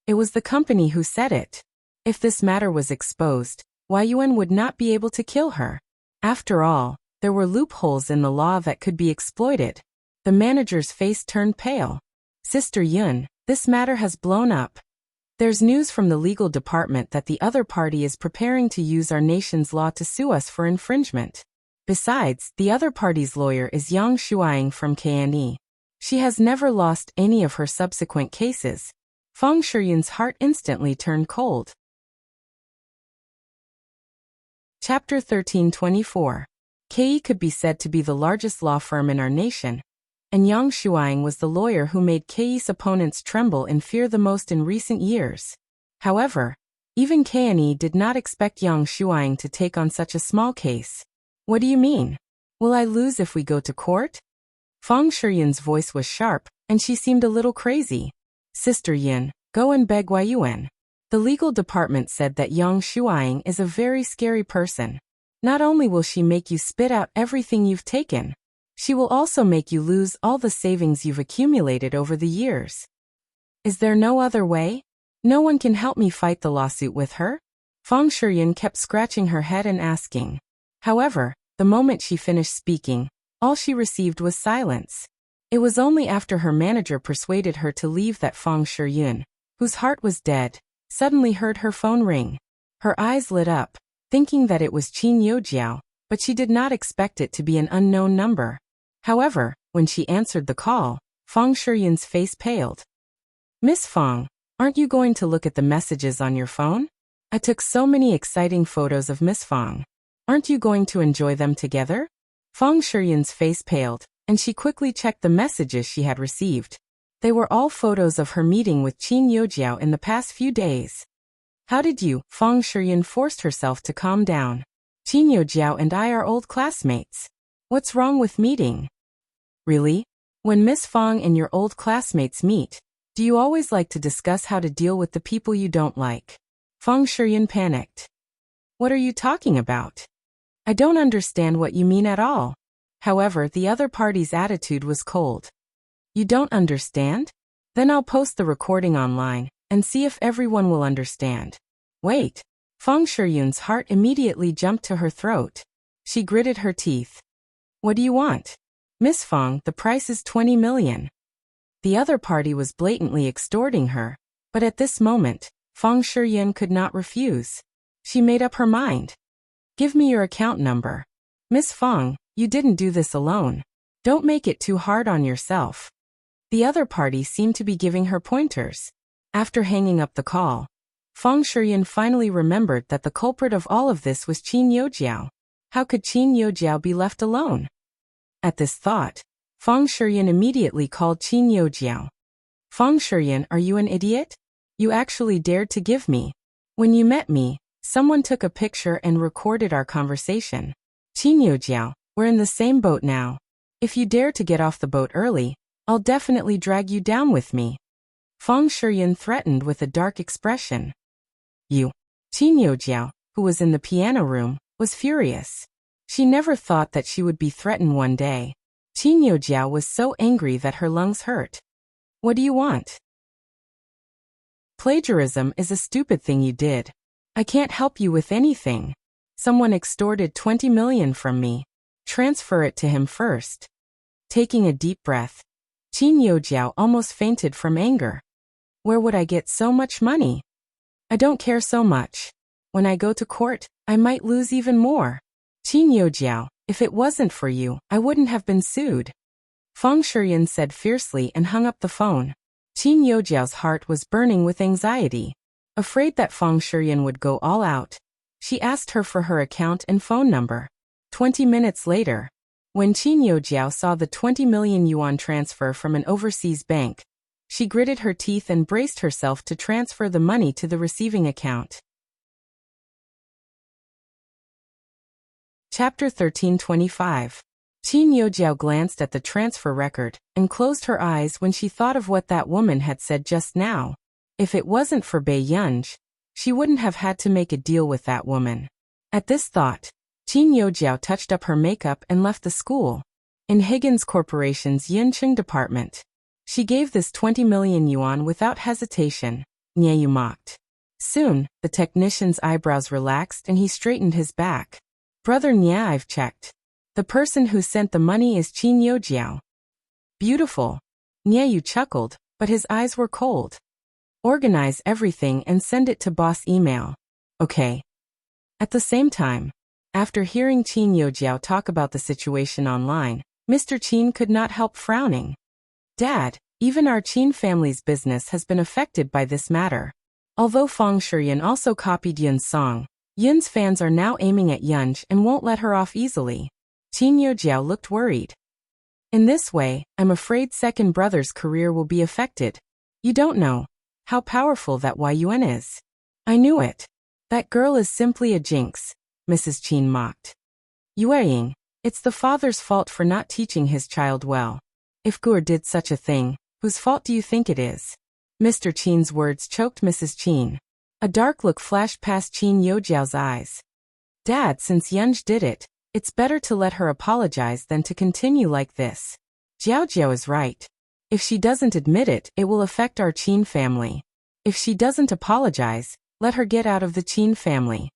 It was the company who said it. If this matter was exposed, Yun would not be able to kill her. After all, there were loopholes in the law that could be exploited. The manager's face turned pale. Sister Yun, this matter has blown up. There's news from the legal department that the other party is preparing to use our nation's law to sue us for infringement. Besides, the other party's lawyer is Yang Shuang from KNE. She has never lost any of her subsequent cases. Feng Shiyun's heart instantly turned cold. Chapter 1324. KE could be said to be the largest law firm in our nation, and Yang Shuang was the lawyer who made KE's opponents tremble in fear the most in recent years. However, even KNE did not expect Yang Shuang to take on such a small case. What do you mean? Will I lose if we go to court? Feng Shiyun's voice was sharp, and she seemed a little crazy. Sister Yin, go and beg Yun. The legal department said that Yang Shuang is a very scary person. Not only will she make you spit out everything you've taken, she will also make you lose all the savings you've accumulated over the years. Is there no other way? No one can help me fight the lawsuit with her? Feng Shiyun kept scratching her head and asking. However, the moment she finished speaking, all she received was silence. It was only after her manager persuaded her to leave that Feng Shiyun, whose heart was dead, suddenly heard her phone ring. Her eyes lit up, thinking that it was Qin Yojiao, but she did not expect it to be an unknown number. However, when she answered the call, Feng Shiyun's face paled. Miss Feng, aren't you going to look at the messages on your phone? I took so many exciting photos of Miss Feng. Aren't you going to enjoy them together? Feng Shiyun's face paled, and she quickly checked the messages she had received. They were all photos of her meeting with Qin Yojiao in the past few days. How did you? Feng Shiyun forced herself to calm down. Qin Yojiao and I are old classmates. What's wrong with meeting? Really? When Miss Feng and your old classmates meet, do you always like to discuss how to deal with the people you don't like? Feng Shiyun panicked. What are you talking about? I don't understand what you mean at all. However, the other party's attitude was cold. You don't understand? Then I'll post the recording online and see if everyone will understand. Wait. Feng Shiyun's heart immediately jumped to her throat. She gritted her teeth. What do you want? Miss Feng, the price is 20 million. The other party was blatantly extorting her, but at this moment, Feng Shiyun could not refuse. She made up her mind. Give me your account number. Miss Fong, you didn't do this alone. Don't make it too hard on yourself. The other party seemed to be giving her pointers. After hanging up the call, Fong Shiyan finally remembered that the culprit of all of this was Qin Yojiao. How could Qin Yojiao be left alone? At this thought, Fong Shiyan immediately called Qin Yojiao. Fong Shiyan, are you an idiot? You actually dared to give me. When you met me, someone took a picture and recorded our conversation. Qin Yojiao, we're in the same boat now. If you dare to get off the boat early, I'll definitely drag you down with me. Fong Shiyan threatened with a dark expression. You. Qin Yojiao, who was in the piano room, was furious. She never thought that she would be threatened one day. Qin Yojiao was so angry that her lungs hurt. What do you want? Plagiarism is a stupid thing you did. I can't help you with anything. Someone extorted 20 million from me. Transfer it to him first. Taking a deep breath, Qin Yojiao almost fainted from anger. Where would I get so much money? I don't care so much. When I go to court, I might lose even more. Qin Yojiao, if it wasn't for you, I wouldn't have been sued. Fong Shiyan said fiercely and hung up the phone. Qin Yojiao's heart was burning with anxiety. Afraid that Fong Shiyan would go all out, she asked her for her account and phone number. 20 minutes later, when Qin Yojiao saw the 20 million yuan transfer from an overseas bank, she gritted her teeth and braced herself to transfer the money to the receiving account. Chapter 1325. Qin Yojiao glanced at the transfer record and closed her eyes when she thought of what that woman had said just now. If it wasn't for Bei Yunj, she wouldn't have had to make a deal with that woman. At this thought, Qin Yojiao touched up her makeup and left the school. In Higgins Corporation's Yincheng department, she gave this 20 million yuan without hesitation. Niayu mocked. Soon, the technician's eyebrows relaxed and he straightened his back. Brother Nia, I've checked. The person who sent the money is Qin Yojiao. Beautiful. Niayu chuckled, but his eyes were cold. Organize everything and send it to boss email. Okay. At the same time, after hearing Qin Yojiao talk about the situation online, Mr. Qin could not help frowning. Dad, even our Qin family's business has been affected by this matter. Although Fong Shiyan also copied Yun's song, Yun's fans are now aiming at Yunj and won't let her off easily. Qin Yojiao looked worried. In this way, I'm afraid second brother's career will be affected. You don't know how powerful that Yun is. I knew it. That girl is simply a jinx, Mrs. Qin mocked. Yueying, it's the father's fault for not teaching his child well. If Gur did such a thing, whose fault do you think it is? Mr. Qin's words choked Mrs. Qin. A dark look flashed past Qin Yojiao's eyes. Dad, since Yunj did it, it's better to let her apologize than to continue like this. Jiao is right. If she doesn't admit it, it will affect our Qin family. If she doesn't apologize, let her get out of the Qin family.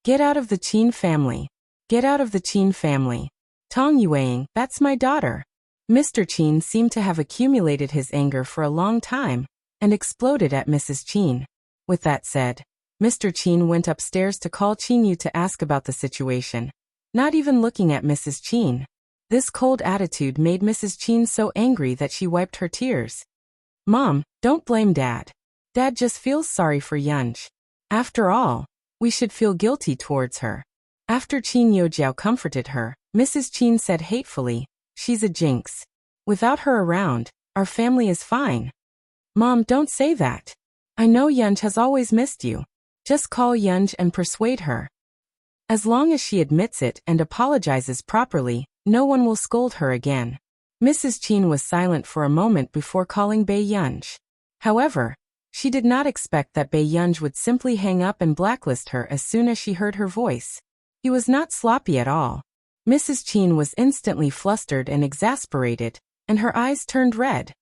Get out of the Qin family. Get out of the Qin family. Tong Yueying, that's my daughter. Mr. Qin seemed to have accumulated his anger for a long time, and exploded at Mrs. Qin. With that said, Mr. Qin went upstairs to call Qin Yu to ask about the situation, not even looking at Mrs. Qin. This cold attitude made Mrs. Qin so angry that she wiped her tears. Mom, don't blame Dad. Dad just feels sorry for Yunj. After all, we should feel guilty towards her. After Qin Yojiao comforted her, Mrs. Qin said hatefully, she's a jinx. Without her around, our family is fine. Mom, don't say that. I know Yunj has always missed you. Just call Yunj and persuade her. As long as she admits it and apologizes properly, no one will scold her again. Mrs. Qin was silent for a moment before calling Bei Yunj. However, she did not expect that Bei Yunj would simply hang up and blacklist her as soon as she heard her voice. He was not sloppy at all. Mrs. Qin was instantly flustered and exasperated, and her eyes turned red.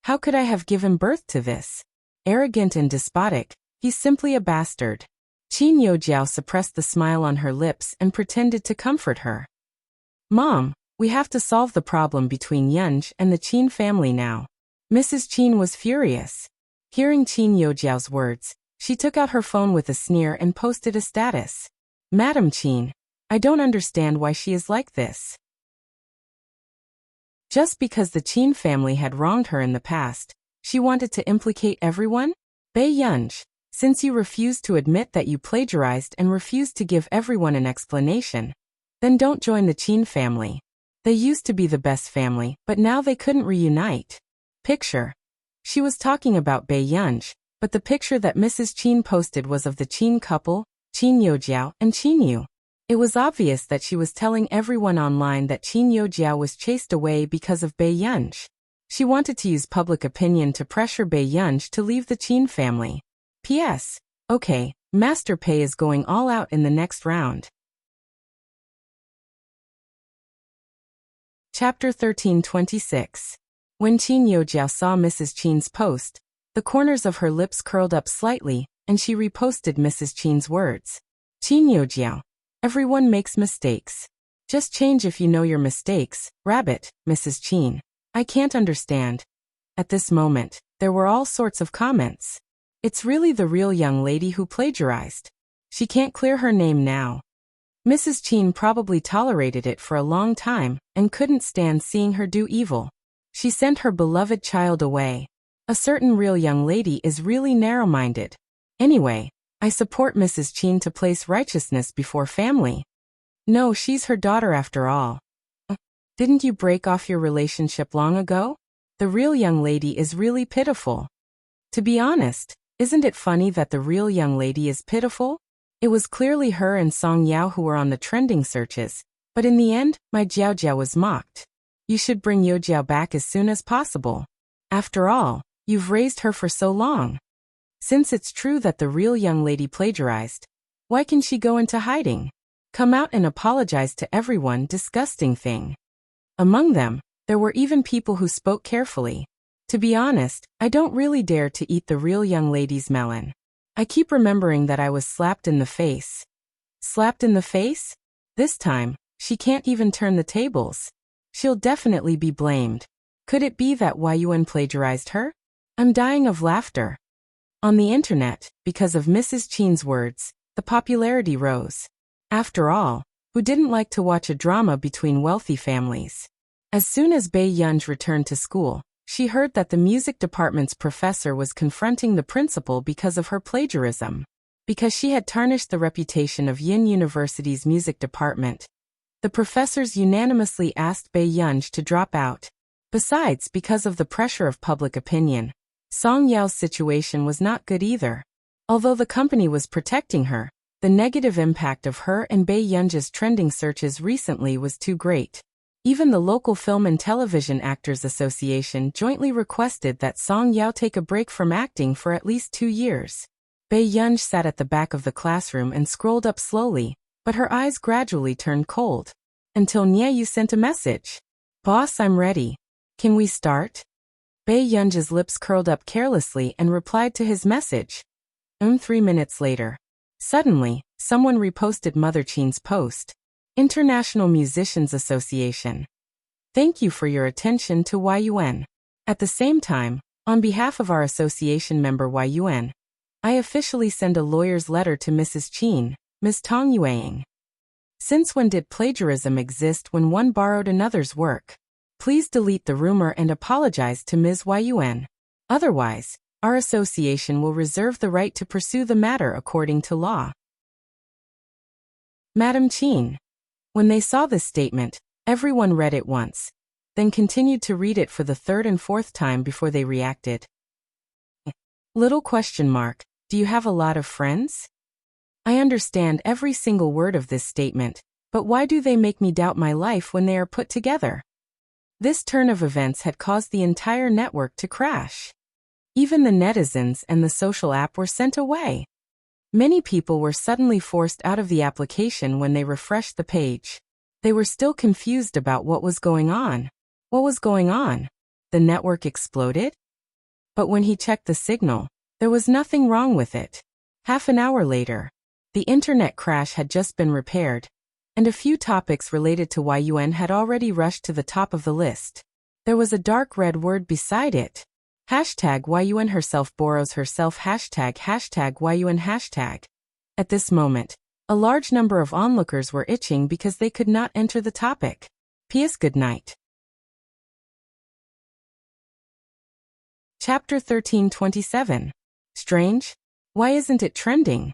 How could I have given birth to this? Arrogant and despotic, he's simply a bastard. Qin Yojiao suppressed the smile on her lips and pretended to comfort her. Mom, we have to solve the problem between Yunj and the Qin family now. Mrs. Qin was furious. Hearing Qin Yojiao's words, she took out her phone with a sneer and posted a status. Madam Qin, I don't understand why she is like this. Just because the Qin family had wronged her in the past, she wanted to implicate everyone? Bei Yunj, since you refused to admit that you plagiarized and refused to give everyone an explanation, then don't join the Qin family. They used to be the best family, but now they couldn't reunite. Picture. She was talking about Bei Yunj, but the picture that Mrs. Qin posted was of the Qin couple, Qin Youjiao and Qin Yu. It was obvious that she was telling everyone online that Qin Youjiao was chased away because of Bei Yunj. She wanted to use public opinion to pressure Bei Yunj to leave the Qin family. P.S. Okay, Master Pei is going all out in the next round. Chapter 13:26. When Qin Youjiao saw Mrs. Qin's post, the corners of her lips curled up slightly, and she reposted Mrs. Qin's words. Qin Youjiao. Everyone makes mistakes. Just change if you know your mistakes, rabbit, Mrs. Qin. I can't understand. At this moment, there were all sorts of comments. It's really the real young lady who plagiarized. She can't clear her name now. Mrs. Qin probably tolerated it for a long time and couldn't stand seeing her do evil. She sent her beloved child away. A certain real young lady is really narrow-minded. Anyway, I support Mrs. Qin to place righteousness before family. No, she's her daughter after all. Didn't you break off your relationship long ago? The real young lady is really pitiful. To be honest, isn't it funny that the real young lady is pitiful? It was clearly her and Song Yao who were on the trending searches, but in the end, my Jiao Jiao was mocked. You should bring Yo Jiao back as soon as possible. After all, you've raised her for so long. Since it's true that the real young lady plagiarized, why can she go into hiding? Come out and apologize to everyone, disgusting thing. Among them, there were even people who spoke carefully. To be honest, I don't really dare to eat the real young lady's melon. I keep remembering that I was slapped in the face. Slapped in the face? This time, she can't even turn the tables. She'll definitely be blamed. Could it be that Yuan plagiarized her? I'm dying of laughter. On the internet, because of Mrs. Qin's words, the popularity rose. After all, who didn't like to watch a drama between wealthy families? As soon as Bei Yunj returned to school, she heard that the music department's professor was confronting the principal because of her plagiarism. Because she had tarnished the reputation of Yin University's music department, the professors unanimously asked Bei Yunj to drop out. Besides, because of the pressure of public opinion, Song Yao's situation was not good either. Although the company was protecting her, the negative impact of her and Bei Yunj's trending searches recently was too great. Even the local Film and Television Actors Association jointly requested that Song Yao take a break from acting for at least 2 years. Bei Yunj sat at the back of the classroom and scrolled up slowly, but her eyes gradually turned cold. Until Nye Yu sent a message. Boss, I'm ready. Can we start? Bei Yunj's lips curled up carelessly and replied to his message. 3 minutes later. Suddenly, someone reposted Mother Qin's post. International Musicians Association. Thank you for your attention to Yuan. At the same time, on behalf of our association member Yuan, I officially send a lawyer's letter to Mrs. Qin, Ms. Tong Yueying. Since when did plagiarism exist when one borrowed another's work? Please delete the rumor and apologize to Ms. Yuan. Otherwise, our association will reserve the right to pursue the matter according to law. Madam Qin. When they saw this statement, everyone read it once, then continued to read it for the 3rd and 4th time before they reacted. Little question mark, do you have a lot of friends? I understand every single word of this statement, but why do they make me doubt my life when they are put together? This turn of events had caused the entire network to crash. Even the netizens and the social app were sent away. Many people were suddenly forced out of the application when they refreshed the page. They were still confused about what was going on. What was going on? The network exploded? But when he checked the signal, there was nothing wrong with it. Half an hour later, the internet crash had just been repaired, and a few topics related to Yuan had already rushed to the top of the list. There was a dark red word beside it. Hashtag Yuan herself borrows herself hashtag Yuan hashtag. At this moment, A large number of onlookers were itching because they could not enter the topic. P.S. Good night. Chapter 1327. Strange? Why isn't it trending?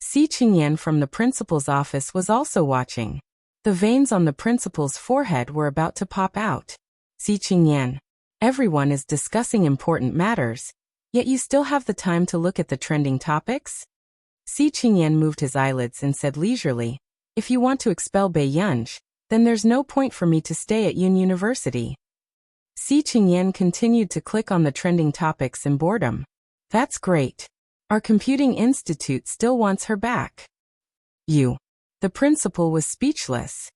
Si Qingyan from the principal's office was also watching. The veins on the principal's forehead were about to pop out. Si Qingyan, everyone is discussing important matters, yet you still have the time to look at the trending topics? Si Qingyan moved his eyelids and said leisurely, if you want to expel Bei Yunj, then there's no point for me to stay at Yun University. Si Qingyan continued to click on the trending topics in boredom. That's great. Our computing institute still wants her back. You. The principal was speechless.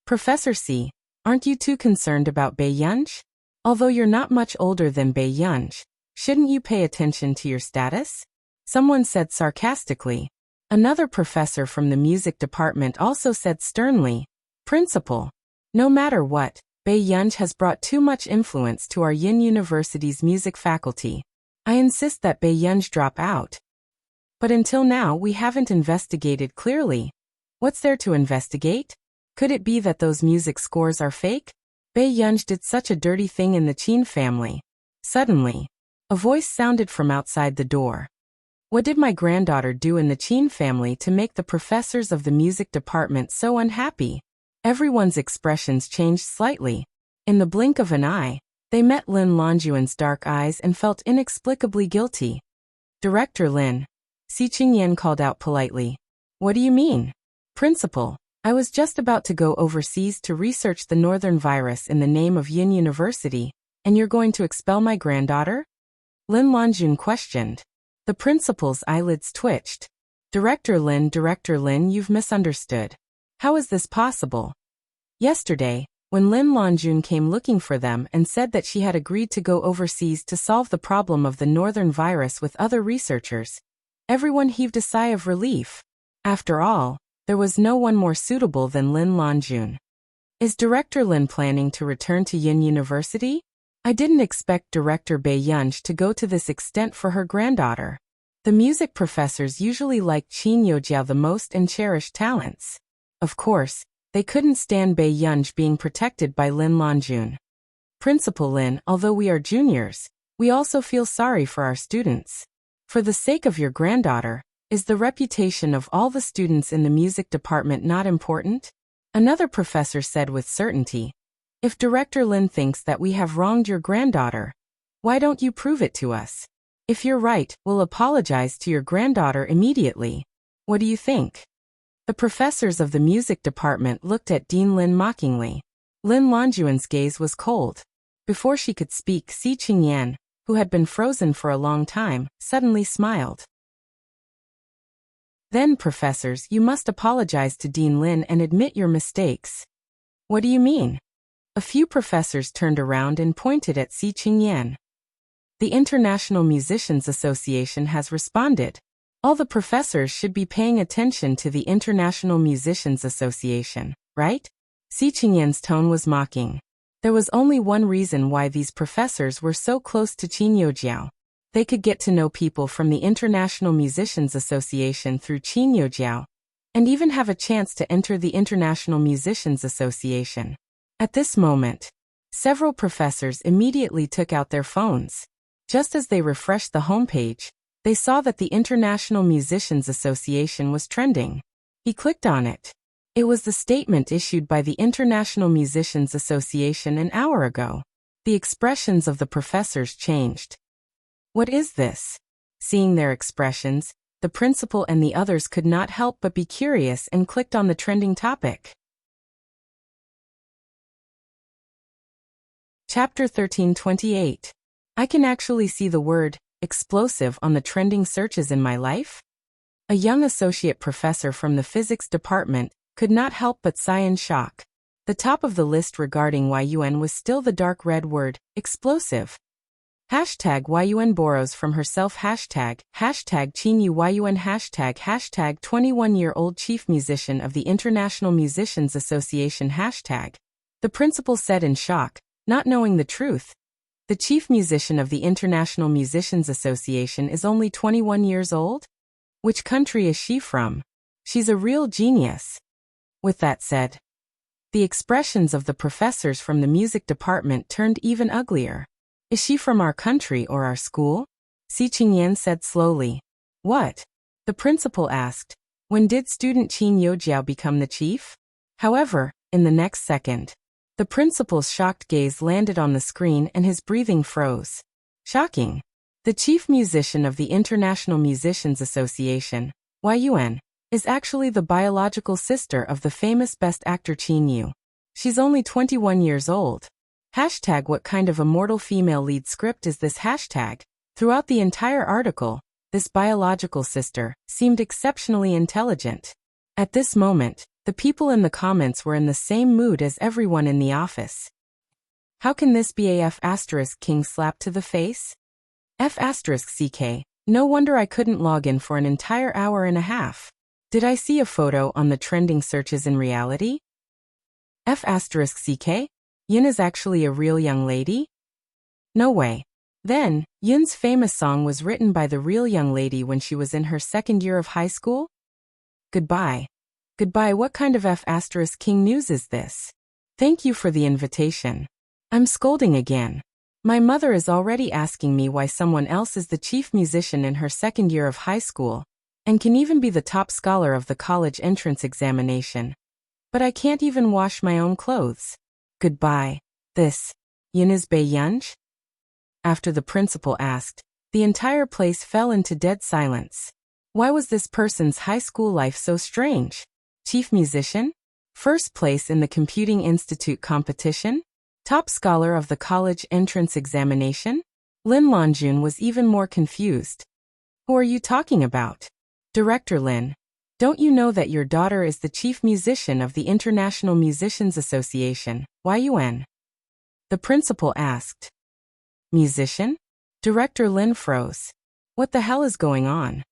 Professor C, aren't you too concerned about Bei Yunj? Although you're not much older than Bei Yunj, shouldn't you pay attention to your status? Someone said sarcastically. Another professor from the music department also said sternly, Principal, no matter what, Bei Yunj has brought too much influence to our Yin University's music faculty. I insist that Bei Yunj drop out. But until now we haven't investigated clearly. What's there to investigate? Could it be that those music scores are fake? Bei Yunj did such a dirty thing in the Qin family. Suddenly, a voice sounded from outside the door. What did my granddaughter do in the Qin family to make the professors of the music department so unhappy? Everyone's expressions changed slightly. In the blink of an eye, they met Lin Longyuan's dark eyes and felt inexplicably guilty. Director Lin, Si Qingyan called out politely. What do you mean? Principal, I was just about to go overseas to research the northern virus in the name of Yin University, and you're going to expel my granddaughter? Lin Longyun questioned. The principal's eyelids twitched. Director Lin, you've misunderstood. How is this possible? Yesterday, when Lin Longjun came looking for them and said that she had agreed to go overseas to solve the problem of the northern virus with other researchers, everyone heaved a sigh of relief. After all, there was no one more suitable than Lin Longjun. Is Director Lin planning to return to Yin University? I didn't expect Director Bei Yunj to go to this extent for her granddaughter. The music professors usually liked Qin Youjiao the most and cherished talents. Of course, they couldn't stand Bei Yunj being protected by Lin Longjun. Principal Lin, although we are juniors, we also feel sorry for our students. For the sake of your granddaughter, is the reputation of all the students in the music department not important? Another professor said with certainty. If Director Lin thinks that we have wronged your granddaughter, why don't you prove it to us? If you're right, we'll apologize to your granddaughter immediately. What do you think? The professors of the music department looked at Dean Lin mockingly. Lin Longyuan's gaze was cold. Before she could speak, Si Qingyan, who had been frozen for a long time, suddenly smiled. Then, professors, you must apologize to Dean Lin and admit your mistakes. What do you mean? A few professors turned around and pointed at Si Qingyan. The International Musicians Association has responded. All the professors should be paying attention to the International Musicians Association, right? Si Qingyan's tone was mocking. There was only one reason why these professors were so close to Qin Youjiao. They could get to know people from the International Musicians Association through Qin Youjiao, and even have a chance to enter the International Musicians Association. At this moment, several professors immediately took out their phones. Just as they refreshed the homepage, they saw that the International Musicians Association was trending. He clicked on it. It was the statement issued by the International Musicians Association an hour ago. The expressions of the professors changed. What is this? Seeing their expressions, the principal and the others could not help but be curious and clicked on the trending topic. Chapter 1328. I can actually see the word explosive on the trending searches in my life? A young associate professor from the physics department could not help but sigh in shock. The top of the list regarding YUN was still the dark red word, explosive. Hashtag YUN borrows from herself hashtag Qin YUN hashtag 21-year-old chief musician of the International Musicians Association hashtag. The principal said in shock, not knowing the truth. The chief musician of the International Musicians Association is only 21 years old? Which country is she from? She's a real genius. With that said, the expressions of the professors from the music department turned even uglier. Is she from our country or our school? Si Qingyan said slowly. What? The principal asked. When did student Qin Youjiao become the chief? However, in the next second, the principal's shocked gaze landed on the screen and his breathing froze. Shocking. The chief musician of the International Musicians Association, Yuan, is actually the biological sister of the famous Best Actor Qin Yu. She's only 21 years old. Hashtag what kind of immortal female lead script is this hashtag? Throughout the entire article, this biological sister seemed exceptionally intelligent. At this moment, the people in the comments were in the same mood as everyone in the office. How can this be a F** king slap to the face? F***ck, no wonder I couldn't log in for an entire hour and a half. Did I see a photo on the trending searches in reality? F***ck? Yun is actually a real young lady? No way. Then, Yun's famous song was written by the real young lady when she was in her second year of high school? Goodbye. Goodbye, what kind of F***king news is this? Thank you for the invitation. I'm scolding again. My mother is already asking me why someone else is the chief musician in her second year of high school, and can even be the top scholar of the college entrance examination. But I can't even wash my own clothes. Goodbye. This, Yun is Bei Yunj? After the principal asked, the entire place fell into dead silence. Why was this person's high school life so strange? Chief musician? First place in the Computing Institute competition? Top scholar of the college entrance examination? Lin Longjun was even more confused. Who are you talking about? Director Lin, don't you know that your daughter is the chief musician of the International Musicians Association, Yuan? The principal asked. Musician? Director Lin froze. What the hell is going on?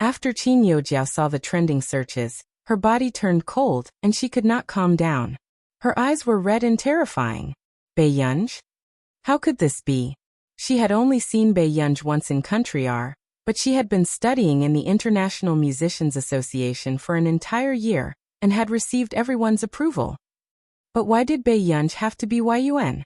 After Qin Youjiao saw the trending searches, her body turned cold and she could not calm down. Her eyes were red and terrifying. Bei Yunj? How could this be? She had only seen Bei Yunj once in Country R, but she had been studying in the International Musicians Association for an entire year and had received everyone's approval. But why did Bei Yunj have to be Yuan?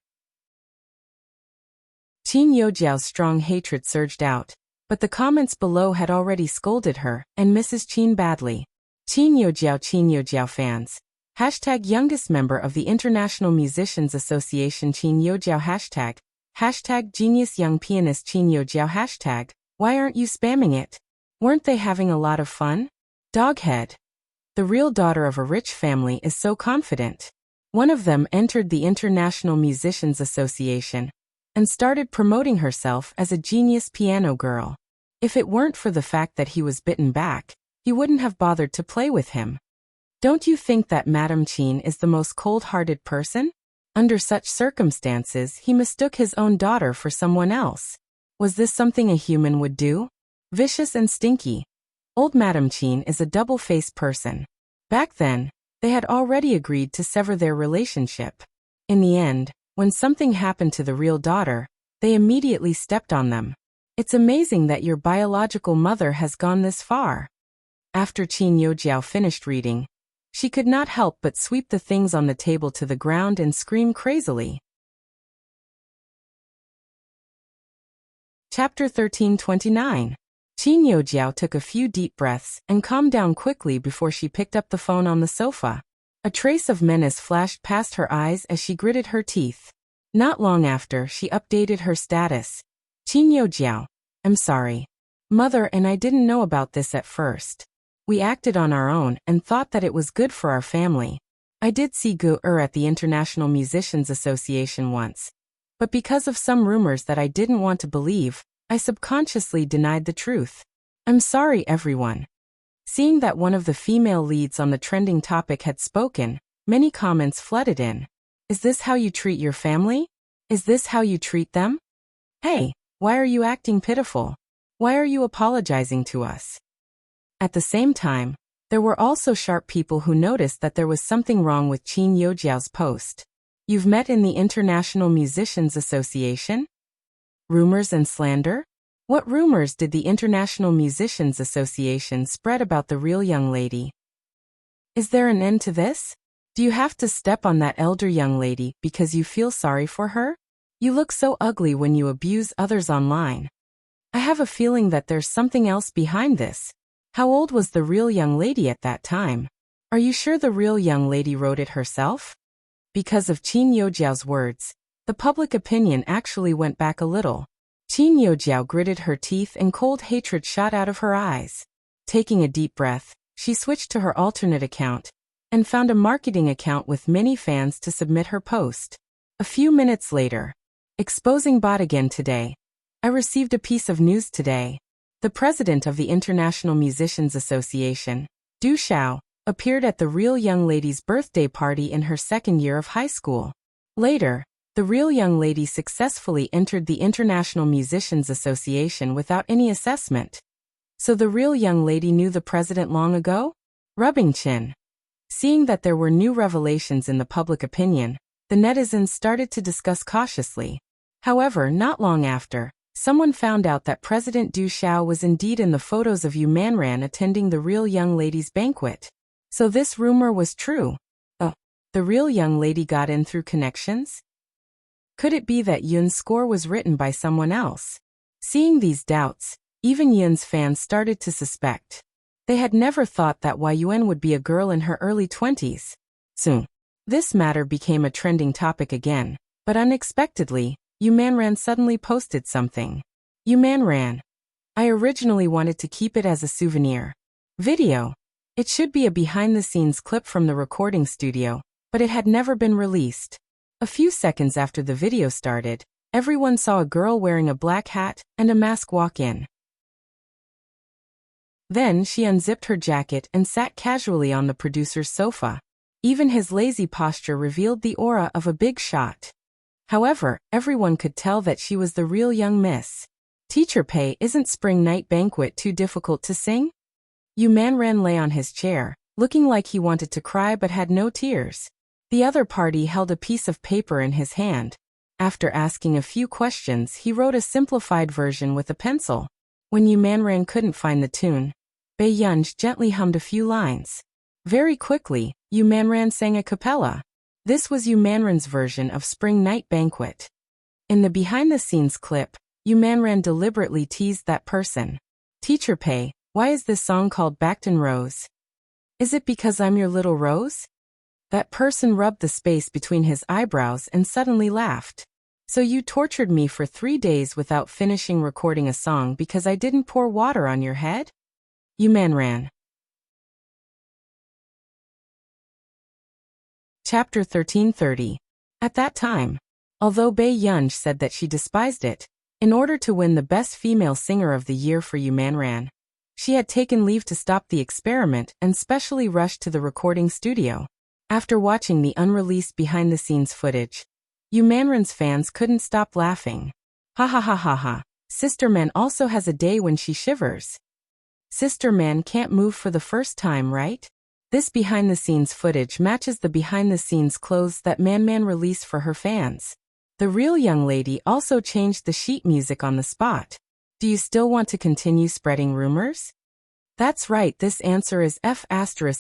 Qin Youjiao's strong hatred surged out, but the comments below had already scolded her and Mrs. Qin badly. Qin Youjiao fans. Hashtag youngest member of the International Musicians Association Qin Youjiao hashtag. Hashtag genius young pianist Qin Youjiao hashtag. Why aren't you spamming it? Weren't they having a lot of fun? Doghead. The real daughter of a rich family is so confident. One of them entered the International Musicians Association and started promoting herself as a genius piano girl. If it weren't for the fact that he was bitten back, he wouldn't have bothered to play with him. Don't you think that Madame Qin is the most cold-hearted person? Under such circumstances, he mistook his own daughter for someone else. Was this something a human would do? Vicious and stinky. Old Madame Qin is a double-faced person. Back then, they had already agreed to sever their relationship. In the end, when something happened to the real daughter, they immediately stepped on them. It's amazing that your biological mother has gone this far. After Qin Youjiao finished reading, she could not help but sweep the things on the table to the ground and scream crazily. Chapter 1329. Qin Youjiao took a few deep breaths and calmed down quickly before she picked up the phone on the sofa. A trace of menace flashed past her eyes as she gritted her teeth. Not long after, she updated her status. Qin Youjiao, I'm sorry. Mother and I didn't know about this at first. We acted on our own and thought that it was good for our family. I did see Gu at the International Musicians Association once. But because of some rumors that I didn't want to believe, I subconsciously denied the truth. I'm sorry, everyone. Seeing that one of the female leads on the trending topic had spoken, many comments flooded in. Is this how you treat your family? Is this how you treat them? Hey, why are you acting pitiful? Why are you apologizing to us? At the same time, there were also sharp people who noticed that there was something wrong with Qin Youjiao's post. You've met in the International Musicians Association? Rumors and slander? What rumors did the International Musicians Association spread about the real young lady? Is there an end to this? Do you have to step on that elder young lady because you feel sorry for her? You look so ugly when you abuse others online. I have a feeling that there's something else behind this. How old was the real young lady at that time? Are you sure the real young lady wrote it herself? Because of Qin Youjiao's words, the public opinion actually went back a little. Qin Youjiao gritted her teeth and cold hatred shot out of her eyes. Taking a deep breath, she switched to her alternate account and found a marketing account with many fans to submit her post. A few minutes later, exposing bot again today. I received a piece of news today. The president of the International Musicians Association, Du Xiao, appeared at the real young lady's birthday party in her second year of high school. Later, the real young lady successfully entered the International Musicians Association without any assessment. So the real young lady knew the president long ago? Rubbing chin. Seeing that there were new revelations in the public opinion, the netizens started to discuss cautiously. However, not long after, someone found out that President Du Xiao was indeed in the photos of Yu Manran attending the real young lady's banquet. So this rumor was true. The real young lady got in through connections? Could it be that Yun's score was written by someone else? Seeing these doubts, even Yun's fans started to suspect. They had never thought that Yun would be a girl in her early 20s. Soon, this matter became a trending topic again, but unexpectedly, Yu Manran suddenly posted something. Yu Manran. I originally wanted to keep it as a souvenir video. It should be a behind-the-scenes clip from the recording studio, but it had never been released. A few seconds after the video started, everyone saw a girl wearing a black hat and a mask walk in. Then she unzipped her jacket and sat casually on the producer's sofa. Even his lazy posture revealed the aura of a big shot. However, everyone could tell that she was the real young miss. Teacher Pei, isn't Spring Night Banquet too difficult to sing? Yu Manran lay on his chair, looking like he wanted to cry but had no tears. The other party held a piece of paper in his hand. After asking a few questions, he wrote a simplified version with a pencil. When Yu Manran couldn't find the tune, Bei Yunj gently hummed a few lines. Very quickly, Yu Manran sang a cappella. This was Yu Manran's version of Spring Night Banquet. In the behind-the-scenes clip, Yu Manran deliberately teased that person. Teacher Pei, why is this song called Bacton Rose? Is it because I'm your little rose? That person rubbed the space between his eyebrows and suddenly laughed. So you tortured me for 3 days without finishing recording a song because I didn't pour water on your head? Yu Manran. Chapter 1330. At that time, although Bei Yunj said that she despised it, in order to win the Best Female Singer of the Year for Yu Manran, she had taken leave to stop the experiment and specially rushed to the recording studio. After watching the unreleased behind-the-scenes footage, Yu Manran's fans couldn't stop laughing. Ha ha ha ha ha. Sister Man also has a day when she shivers. Sister Man can't move for the first time, right? This behind-the-scenes footage matches the behind-the-scenes clothes that Man released for her fans. The real young lady also changed the sheet music on the spot. Do you still want to continue spreading rumors? That's right, this answer is F**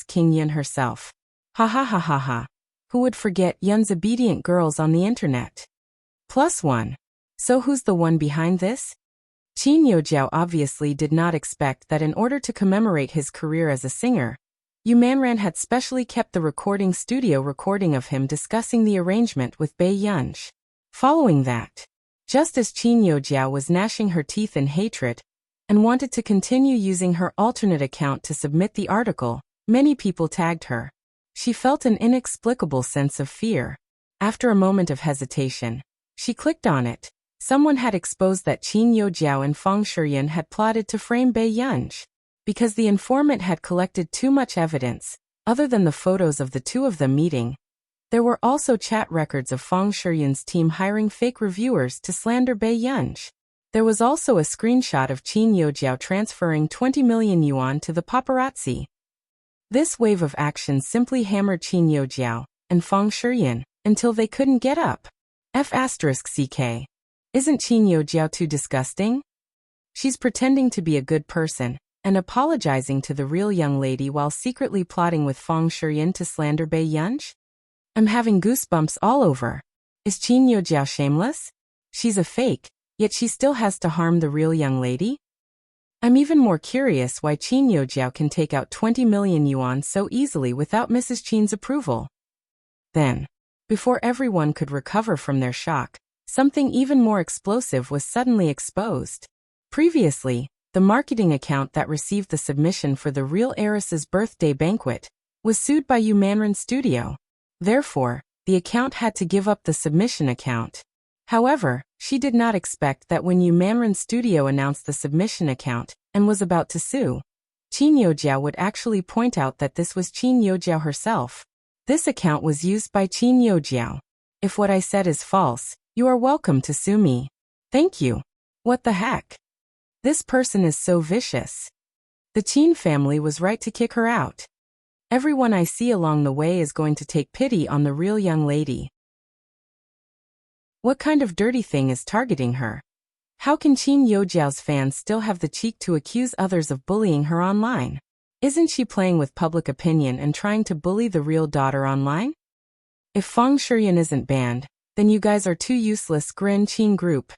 King Yun herself. Ha ha ha ha ha. Who would forget Yun's obedient girls on the internet? +1. So who's the one behind this? Qin Youjiao obviously did not expect that in order to commemorate his career as a singer, Yu Manran had specially kept the recording studio recording of him discussing the arrangement with Bei Yunj. Following that, just as Qin Youjiao was gnashing her teeth in hatred and wanted to continue using her alternate account to submit the article, many people tagged her. She felt an inexplicable sense of fear. After a moment of hesitation, she clicked on it. Someone had exposed that Qin Youjiao and Fang Shiyun had plotted to frame Bei Yunj. Because the informant had collected too much evidence, other than the photos of the two of them meeting, there were also chat records of Fang Shiyun's team hiring fake reviewers to slander Bei Yunj. There was also a screenshot of Qin Youjiao transferring 20 million yuan to the paparazzi. This wave of action simply hammered Qin Youjiao and Fang Shiyun until they couldn't get up. F***ck. Isn't Qin Youjiao too disgusting? She's pretending to be a good person and apologizing to the real young lady while secretly plotting with Feng Shuyan to slander Bei Yunj? I'm having goosebumps all over. Is Qin Youjiao shameless? She's a fake, yet she still has to harm the real young lady? I'm even more curious why Qin Youjiao can take out 20 million yuan so easily without Mrs. Qin's approval. Then, before everyone could recover from their shock, something even more explosive was suddenly exposed. Previously, the marketing account that received the submission for the real heiress's birthday banquet was sued by Yu Manran Studio. Therefore, the account had to give up the submission account. However, she did not expect that when Yu Manran Studio announced the submission account and was about to sue, Qin Youjiao would actually point out that this was Qin Youjiao herself. This account was used by Qin Youjiao. If what I said is false, you are welcome to sue me. Thank you. What the heck? This person is so vicious. The Qin family was right to kick her out. Everyone I see along the way is going to take pity on the real young lady. What kind of dirty thing is targeting her? How can Qin Youjiao's fans still have the cheek to accuse others of bullying her online? Isn't she playing with public opinion and trying to bully the real daughter online? If Feng Shuyan isn't banned, then you guys are too useless. Grin Qin group.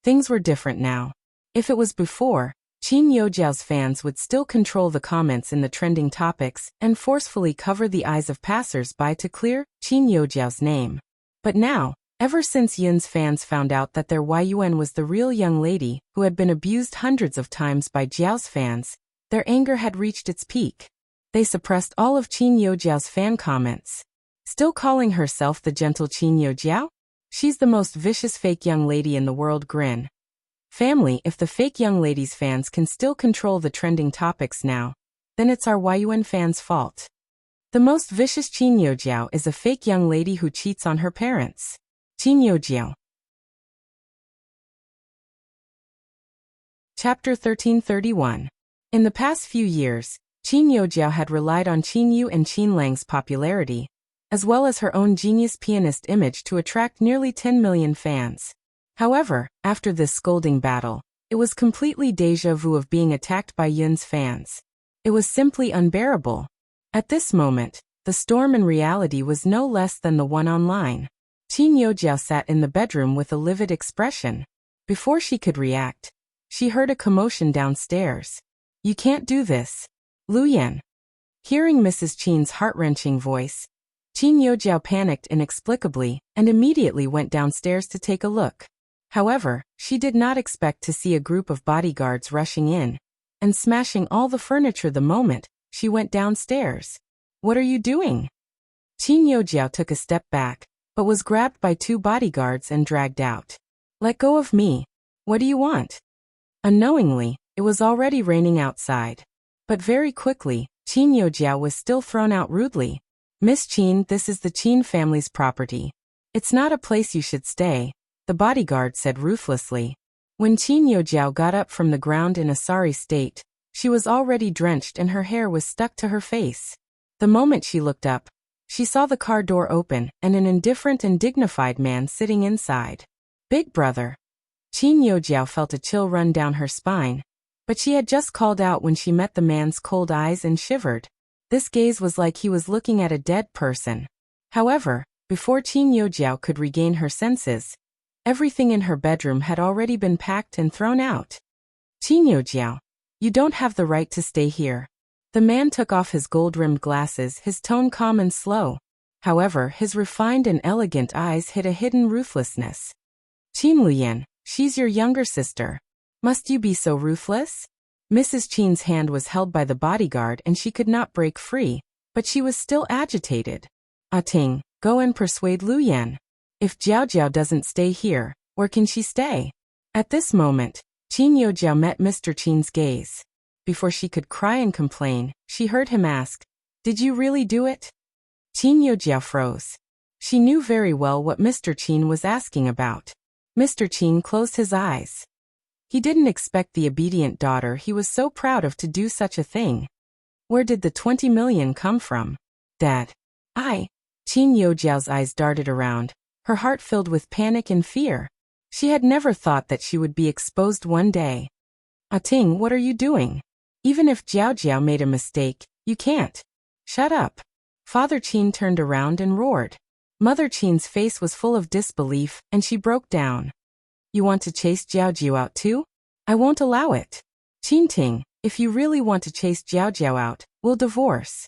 Things were different now. If it was before, Qin Youjiao's fans would still control the comments in the trending topics and forcefully cover the eyes of passers-by to clear Qin Youjiao's name. But now, ever since Yun's fans found out that their Yuan was the real young lady who had been abused hundreds of times by Jiao's fans, their anger had reached its peak. They suppressed all of Qin Youjiao's fan comments. Still calling herself the gentle Qin Youjiao? She's the most vicious fake young lady in the world. Grin. Family, if the fake young lady's fans can still control the trending topics now, then it's our Yuan fans' fault. The most vicious Qin Youjiao is a fake young lady who cheats on her parents. Qin Youjiao. Chapter 1331. In the past few years, Qin Youjiao had relied on Qin Yu and Qin Lang's popularity, as well as her own genius pianist image to attract nearly 10 million fans. However, after this scolding battle, it was completely déjà vu of being attacked by Yun's fans. It was simply unbearable. At this moment, the storm in reality was no less than the one online. Qin Youjiao sat in the bedroom with a livid expression. Before she could react, she heard a commotion downstairs. You can't do this. Lu Yan. Hearing Mrs. Qin's heart-wrenching voice, Qin Youjiao panicked inexplicably and immediately went downstairs to take a look. However, she did not expect to see a group of bodyguards rushing in and smashing all the furniture the moment she went downstairs. What are you doing? Qin Youjiao took a step back, but was grabbed by two bodyguards and dragged out. Let go of me. What do you want? Unknowingly, it was already raining outside. But very quickly, Qin Youjiao was still thrown out rudely. Miss Qin, this is the Qin family's property. It's not a place you should stay, the bodyguard said ruthlessly. When Qin Youjiao got up from the ground in a sorry state, she was already drenched and her hair was stuck to her face. The moment she looked up, she saw the car door open and an indifferent and dignified man sitting inside. Big brother. Qin Youjiao felt a chill run down her spine, but she had just called out when she met the man's cold eyes and shivered. This gaze was like he was looking at a dead person. However, before Qin Youjiao could regain her senses, everything in her bedroom had already been packed and thrown out. Qin Youjiao, you don't have the right to stay here. The man took off his gold-rimmed glasses, his tone calm and slow. However, his refined and elegant eyes hid a hidden ruthlessness. Qin Luyan, she's your younger sister. Must you be so ruthless? Mrs. Qin's hand was held by the bodyguard and she could not break free, but she was still agitated. Ting, go and persuade Lu Yan. If Jiao Jiao doesn't stay here, where can she stay? At this moment, Qin Youjiao met Mr. Qin's gaze. Before she could cry and complain, she heard him ask, Did you really do it? Qin Youjiao froze. She knew very well what Mr. Qin was asking about. Mr. Qin closed his eyes. He didn't expect the obedient daughter he was so proud of to do such a thing. Where did the 20 million come from? Dad. Qin Youjiao's eyes darted around, her heart filled with panic and fear. She had never thought that she would be exposed one day. Ting, what are you doing? Even if Jiao Jiao made a mistake, you can't. Shut up. Father Qin turned around and roared. Mother Qin's face was full of disbelief, and she broke down. You want to chase Jiao Jiao out too? I won't allow it. Qin Ting, if you really want to chase Jiao Jiao out, we'll divorce.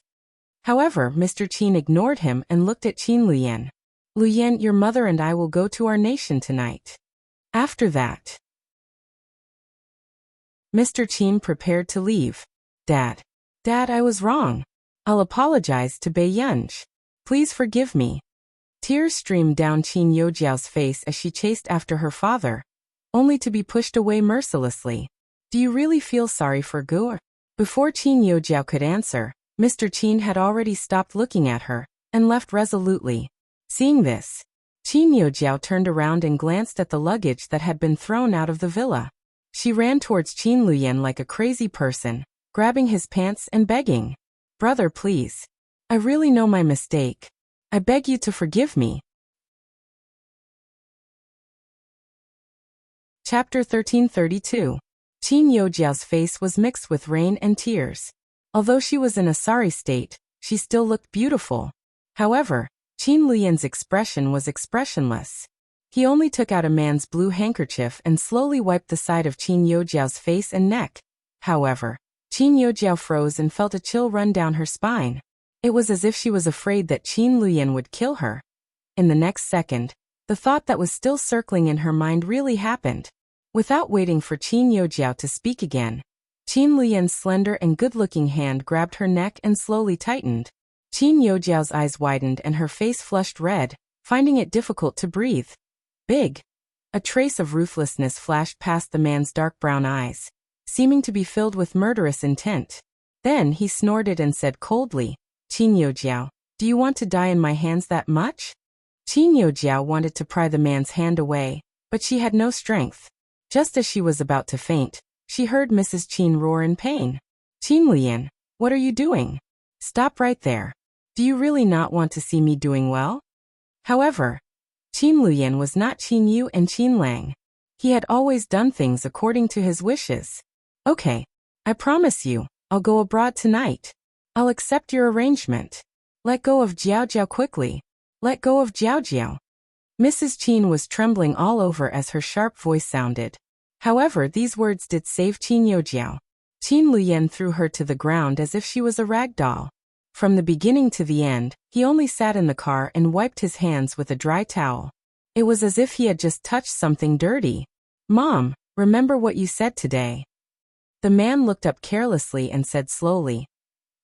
However, Mr. Qin ignored him and looked at Qin Luyan. Luyan, your mother and I will go to our nation tonight. After that, Mr. Qin prepared to leave. Dad, I was wrong. I'll apologize to Bei Yunj. Please forgive me. Tears streamed down Qin Youjiao's face as she chased after her father, only to be pushed away mercilessly. Do you really feel sorry for Gu? Before Qin Youjiao could answer, Mr. Qin had already stopped looking at her and left resolutely. Seeing this, Qin Youjiao turned around and glanced at the luggage that had been thrown out of the villa. She ran towards Qin Luyan like a crazy person, grabbing his pants and begging, "Brother, please. I really know my mistake. I beg you to forgive me." Chapter 1332. Qin Youjiao's face was mixed with rain and tears. Although she was in a sorry state, she still looked beautiful. However, Qin Luyan's expression was expressionless. He only took out a man's blue handkerchief and slowly wiped the side of Qin Youjiao's face and neck. However, Qin Youjiao froze and felt a chill run down her spine. It was as if she was afraid that Qin Luyan would kill her. In the next second, the thought that was still circling in her mind really happened. Without waiting for Qin Youjiao to speak again, Qin Luyan's slender and good-looking hand grabbed her neck and slowly tightened. Qin Youjiao's eyes widened and her face flushed red, finding it difficult to breathe. Big. A trace of ruthlessness flashed past the man's dark brown eyes, seeming to be filled with murderous intent. Then he snorted and said coldly, "Qin Youjiao, do you want to die in my hands that much?" Qin Youjiao wanted to pry the man's hand away, but she had no strength. Just as she was about to faint, she heard Mrs. Qin roar in pain. "Qin Luyan, what are you doing? Stop right there. Do you really not want to see me doing well?" However, Qin Luyan was not Qin Yu and Qin Lang. He had always done things according to his wishes. "Okay, I promise you, I'll go abroad tonight. I'll accept your arrangement. Let go of Jiao Jiao quickly. Let go of Jiao Jiao." Mrs. Qin was trembling all over as her sharp voice sounded. However, these words did save Qin Youjiao. Qin Luyan threw her to the ground as if she was a rag doll. From the beginning to the end, he only sat in the car and wiped his hands with a dry towel. It was as if he had just touched something dirty. "Mom, remember what you said today." The man looked up carelessly and said slowly,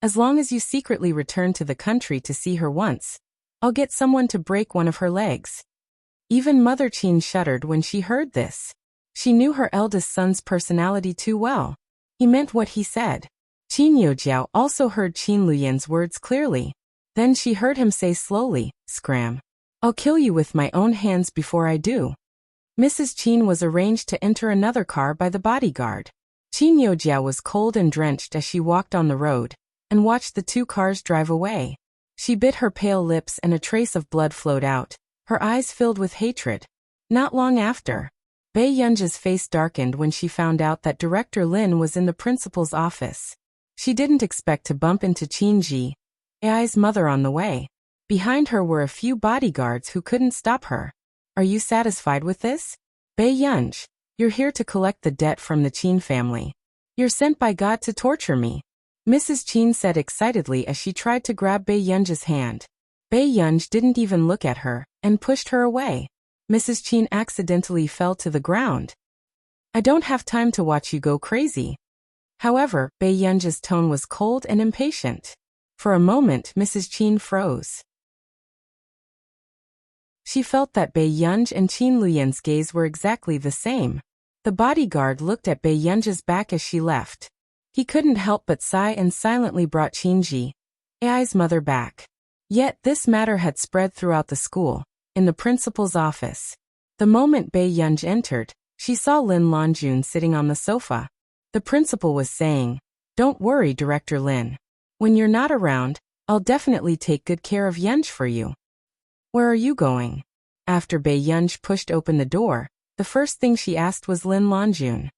"As long as you secretly return to the country to see her once, I'll get someone to break one of her legs." Even Mother Qin shuddered when she heard this. She knew her eldest son's personality too well. He meant what he said. Qin Youjiao also heard Qin Luyan's words clearly. Then she heard him say slowly, "Scram. I'll kill you with my own hands before I do." Mrs. Qin was arranged to enter another car by the bodyguard. Qin Youjiao was cold and drenched as she walked on the road and watched the two cars drive away. She bit her pale lips and a trace of blood flowed out, her eyes filled with hatred. Not long after, Bei Yunj's face darkened when she found out that Director Lin was in the principal's office. She didn't expect to bump into Qin Ji, Ai's mother, on the way. Behind her were a few bodyguards who couldn't stop her. "Are you satisfied with this? Bei Yunj, you're here to collect the debt from the Qin family. You're sent by God to torture me," Mrs. Qin said excitedly as she tried to grab Bei Yunj's hand. Bei Yunj didn't even look at her and pushed her away. Mrs. Qin accidentally fell to the ground. "I don't have time to watch you go crazy." However, Bei Yunj's tone was cold and impatient. For a moment, Mrs. Qin froze. She felt that Bei Yunj and Qin Luyan's gaze were exactly the same. The bodyguard looked at Bei Yunj's back as she left. He couldn't help but sigh and silently brought Qin Ji, Ai's mother, back. Yet this matter had spread throughout the school, in the principal's office. The moment Bei Yunj entered, she saw Lin Lanjun sitting on the sofa. The principal was saying, "Don't worry, Director Lin. When you're not around, I'll definitely take good care of Yunj for you." "Where are you going?" After Bei Yunj pushed open the door, the first thing she asked was Lin Lanjun.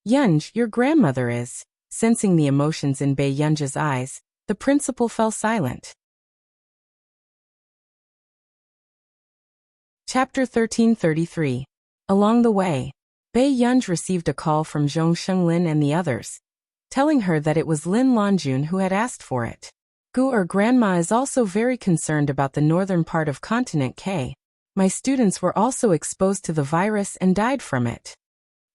Yunj, your grandmother is. Sensing the emotions in Bei Yunj's eyes, the principal fell silent. Chapter 1333. Along the way, Bei Yunj received a call from Zhong Shenglin and the others, telling her that it was Lin Lanjun who had asked for it. Grandma is also very concerned about the northern part of continent K. My students were also exposed to the virus and died from it.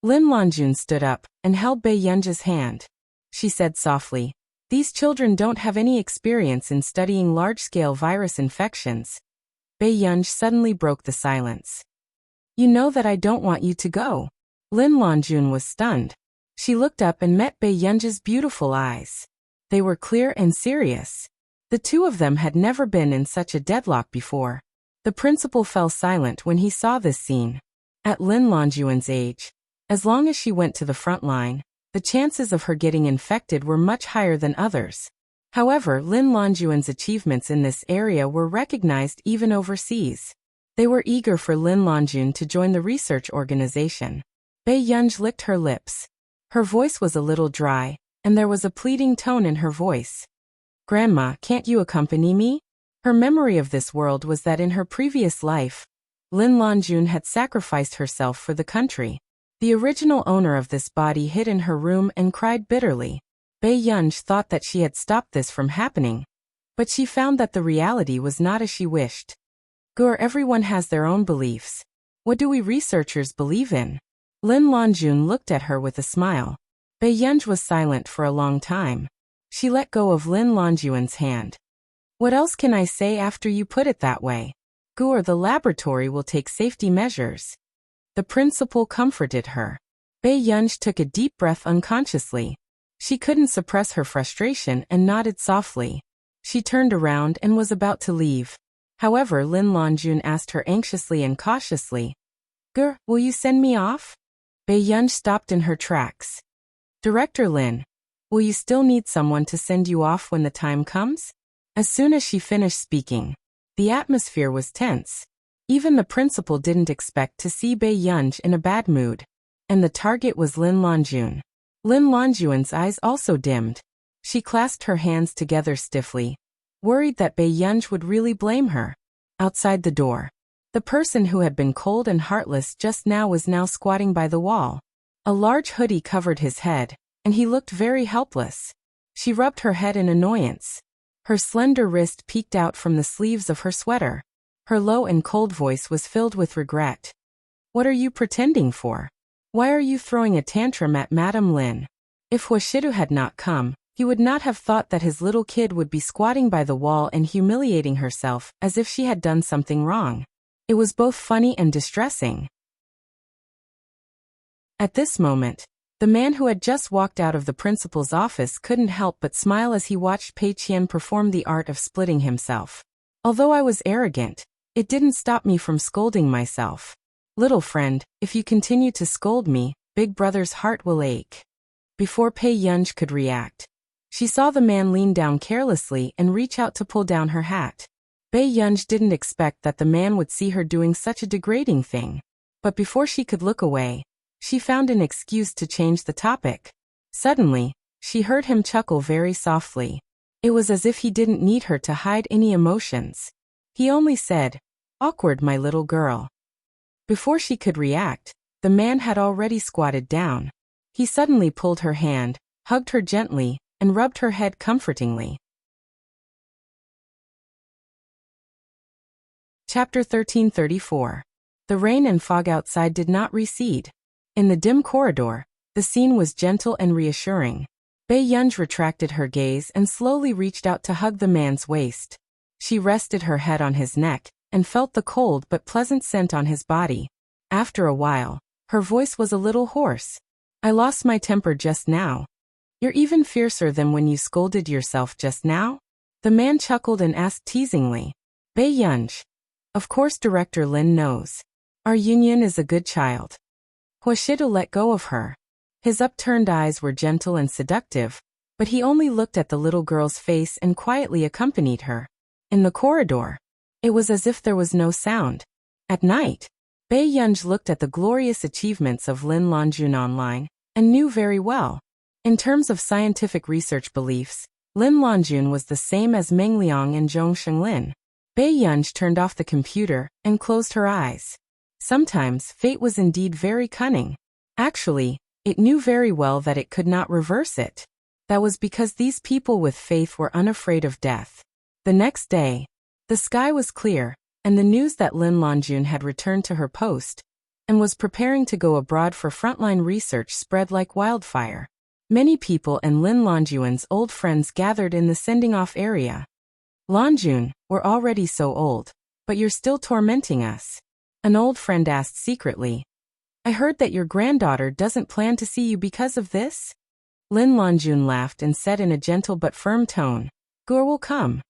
Lin Lanjun stood up and held Bei Yunj's hand. She said softly, "These children don't have any experience in studying large-scale virus infections." Bei Yunj suddenly broke the silence. "You know that I don't want you to go." Lin Lanjun was stunned. She looked up and met Bei Yunj's beautiful eyes. They were clear and serious. The two of them had never been in such a deadlock before. The principal fell silent when he saw this scene. At Lin Lanjun's age, as long as she went to the front line, the chances of her getting infected were much higher than others. However, Lin Lanjun's achievements in this area were recognized even overseas. They were eager for Lin Lanjun to join the research organization. Bei Yunj licked her lips. Her voice was a little dry, and there was a pleading tone in her voice. "Grandma, can't you accompany me?" Her memory of this world was that in her previous life, Lin Lanjun had sacrificed herself for the country. The original owner of this body hid in her room and cried bitterly. Bei Yunj thought that she had stopped this from happening, but she found that the reality was not as she wished. Everyone has their own beliefs. What do we researchers believe in? Lin Lanjun looked at her with a smile. Bei Yunj was silent for a long time. She let go of Lin Lanjun's hand. "What else can I say after you put it that way? The laboratory will take safety measures." The principal comforted her. Bei Yunj took a deep breath unconsciously. She couldn't suppress her frustration and nodded softly. She turned around and was about to leave. However, Lin Lanjun asked her anxiously and cautiously, "Will you send me off?" Bei Yunj stopped in her tracks. "Director Lin, will you still need someone to send you off when the time comes?" As soon as she finished speaking, the atmosphere was tense. Even the principal didn't expect to see Bei Yunj in a bad mood. And the target was Lin Lanjun. Lin Lanjun's eyes also dimmed. She clasped her hands together stiffly, worried that Bei Yunj would really blame her. Outside the door, the person who had been cold and heartless just now was now squatting by the wall. A large hoodie covered his head, and he looked very helpless. She rubbed her head in annoyance. Her slender wrist peeked out from the sleeves of her sweater. Her low and cold voice was filled with regret. "What are you pretending for? Why are you throwing a tantrum at Madame Lin?" If Huashidu had not come, he would not have thought that his little kid would be squatting by the wall and humiliating herself as if she had done something wrong. It was both funny and distressing. At this moment, the man who had just walked out of the principal's office couldn't help but smile as he watched Pei Qian perform the art of splitting himself. "Although I was arrogant, it didn't stop me from scolding myself. Little friend, if you continue to scold me, Big Brother's heart will ache." Before Pei Yunj could react, she saw the man lean down carelessly and reach out to pull down her hat. Bei Yunj didn't expect that the man would see her doing such a degrading thing. But before she could look away, she found an excuse to change the topic. Suddenly, she heard him chuckle very softly. It was as if he didn't need her to hide any emotions. He only said, "Awkward, my little girl." Before she could react, the man had already squatted down. He suddenly pulled her hand, hugged her gently, and rubbed her head comfortingly. Chapter 1334. The rain and fog outside did not recede. In the dim corridor, the scene was gentle and reassuring. Bei Yunj retracted her gaze and slowly reached out to hug the man's waist. She rested her head on his neck and felt the cold but pleasant scent on his body. After a while, her voice was a little hoarse. "I lost my temper just now." "You're even fiercer than when you scolded yourself just now?" The man chuckled and asked teasingly. "Bei Yunj, of course Director Lin knows. Our union is a good child." Huashidu let go of her. His upturned eyes were gentle and seductive, but he only looked at the little girl's face and quietly accompanied her. In the corridor, it was as if there was no sound. At night, Bei Yunj looked at the glorious achievements of Lin Lanjun online, and knew very well. In terms of scientific research beliefs, Lin Longjun was the same as Meng Liang and Zhong Shenglin. Bei Yunj turned off the computer and closed her eyes. Sometimes fate was indeed very cunning. Actually, it knew very well that it could not reverse it. That was because these people with faith were unafraid of death. The next day, the sky was clear, and the news that Lin Longjun had returned to her post and was preparing to go abroad for frontline research spread like wildfire. Many people and Lin Longjun's old friends gathered in the sending-off area. Longjun, we're already so old, but you're still tormenting us. An old friend asked secretly. I heard that your granddaughter doesn't plan to see you because of this? Lin Longjun laughed and said in a gentle but firm tone, Gur will come.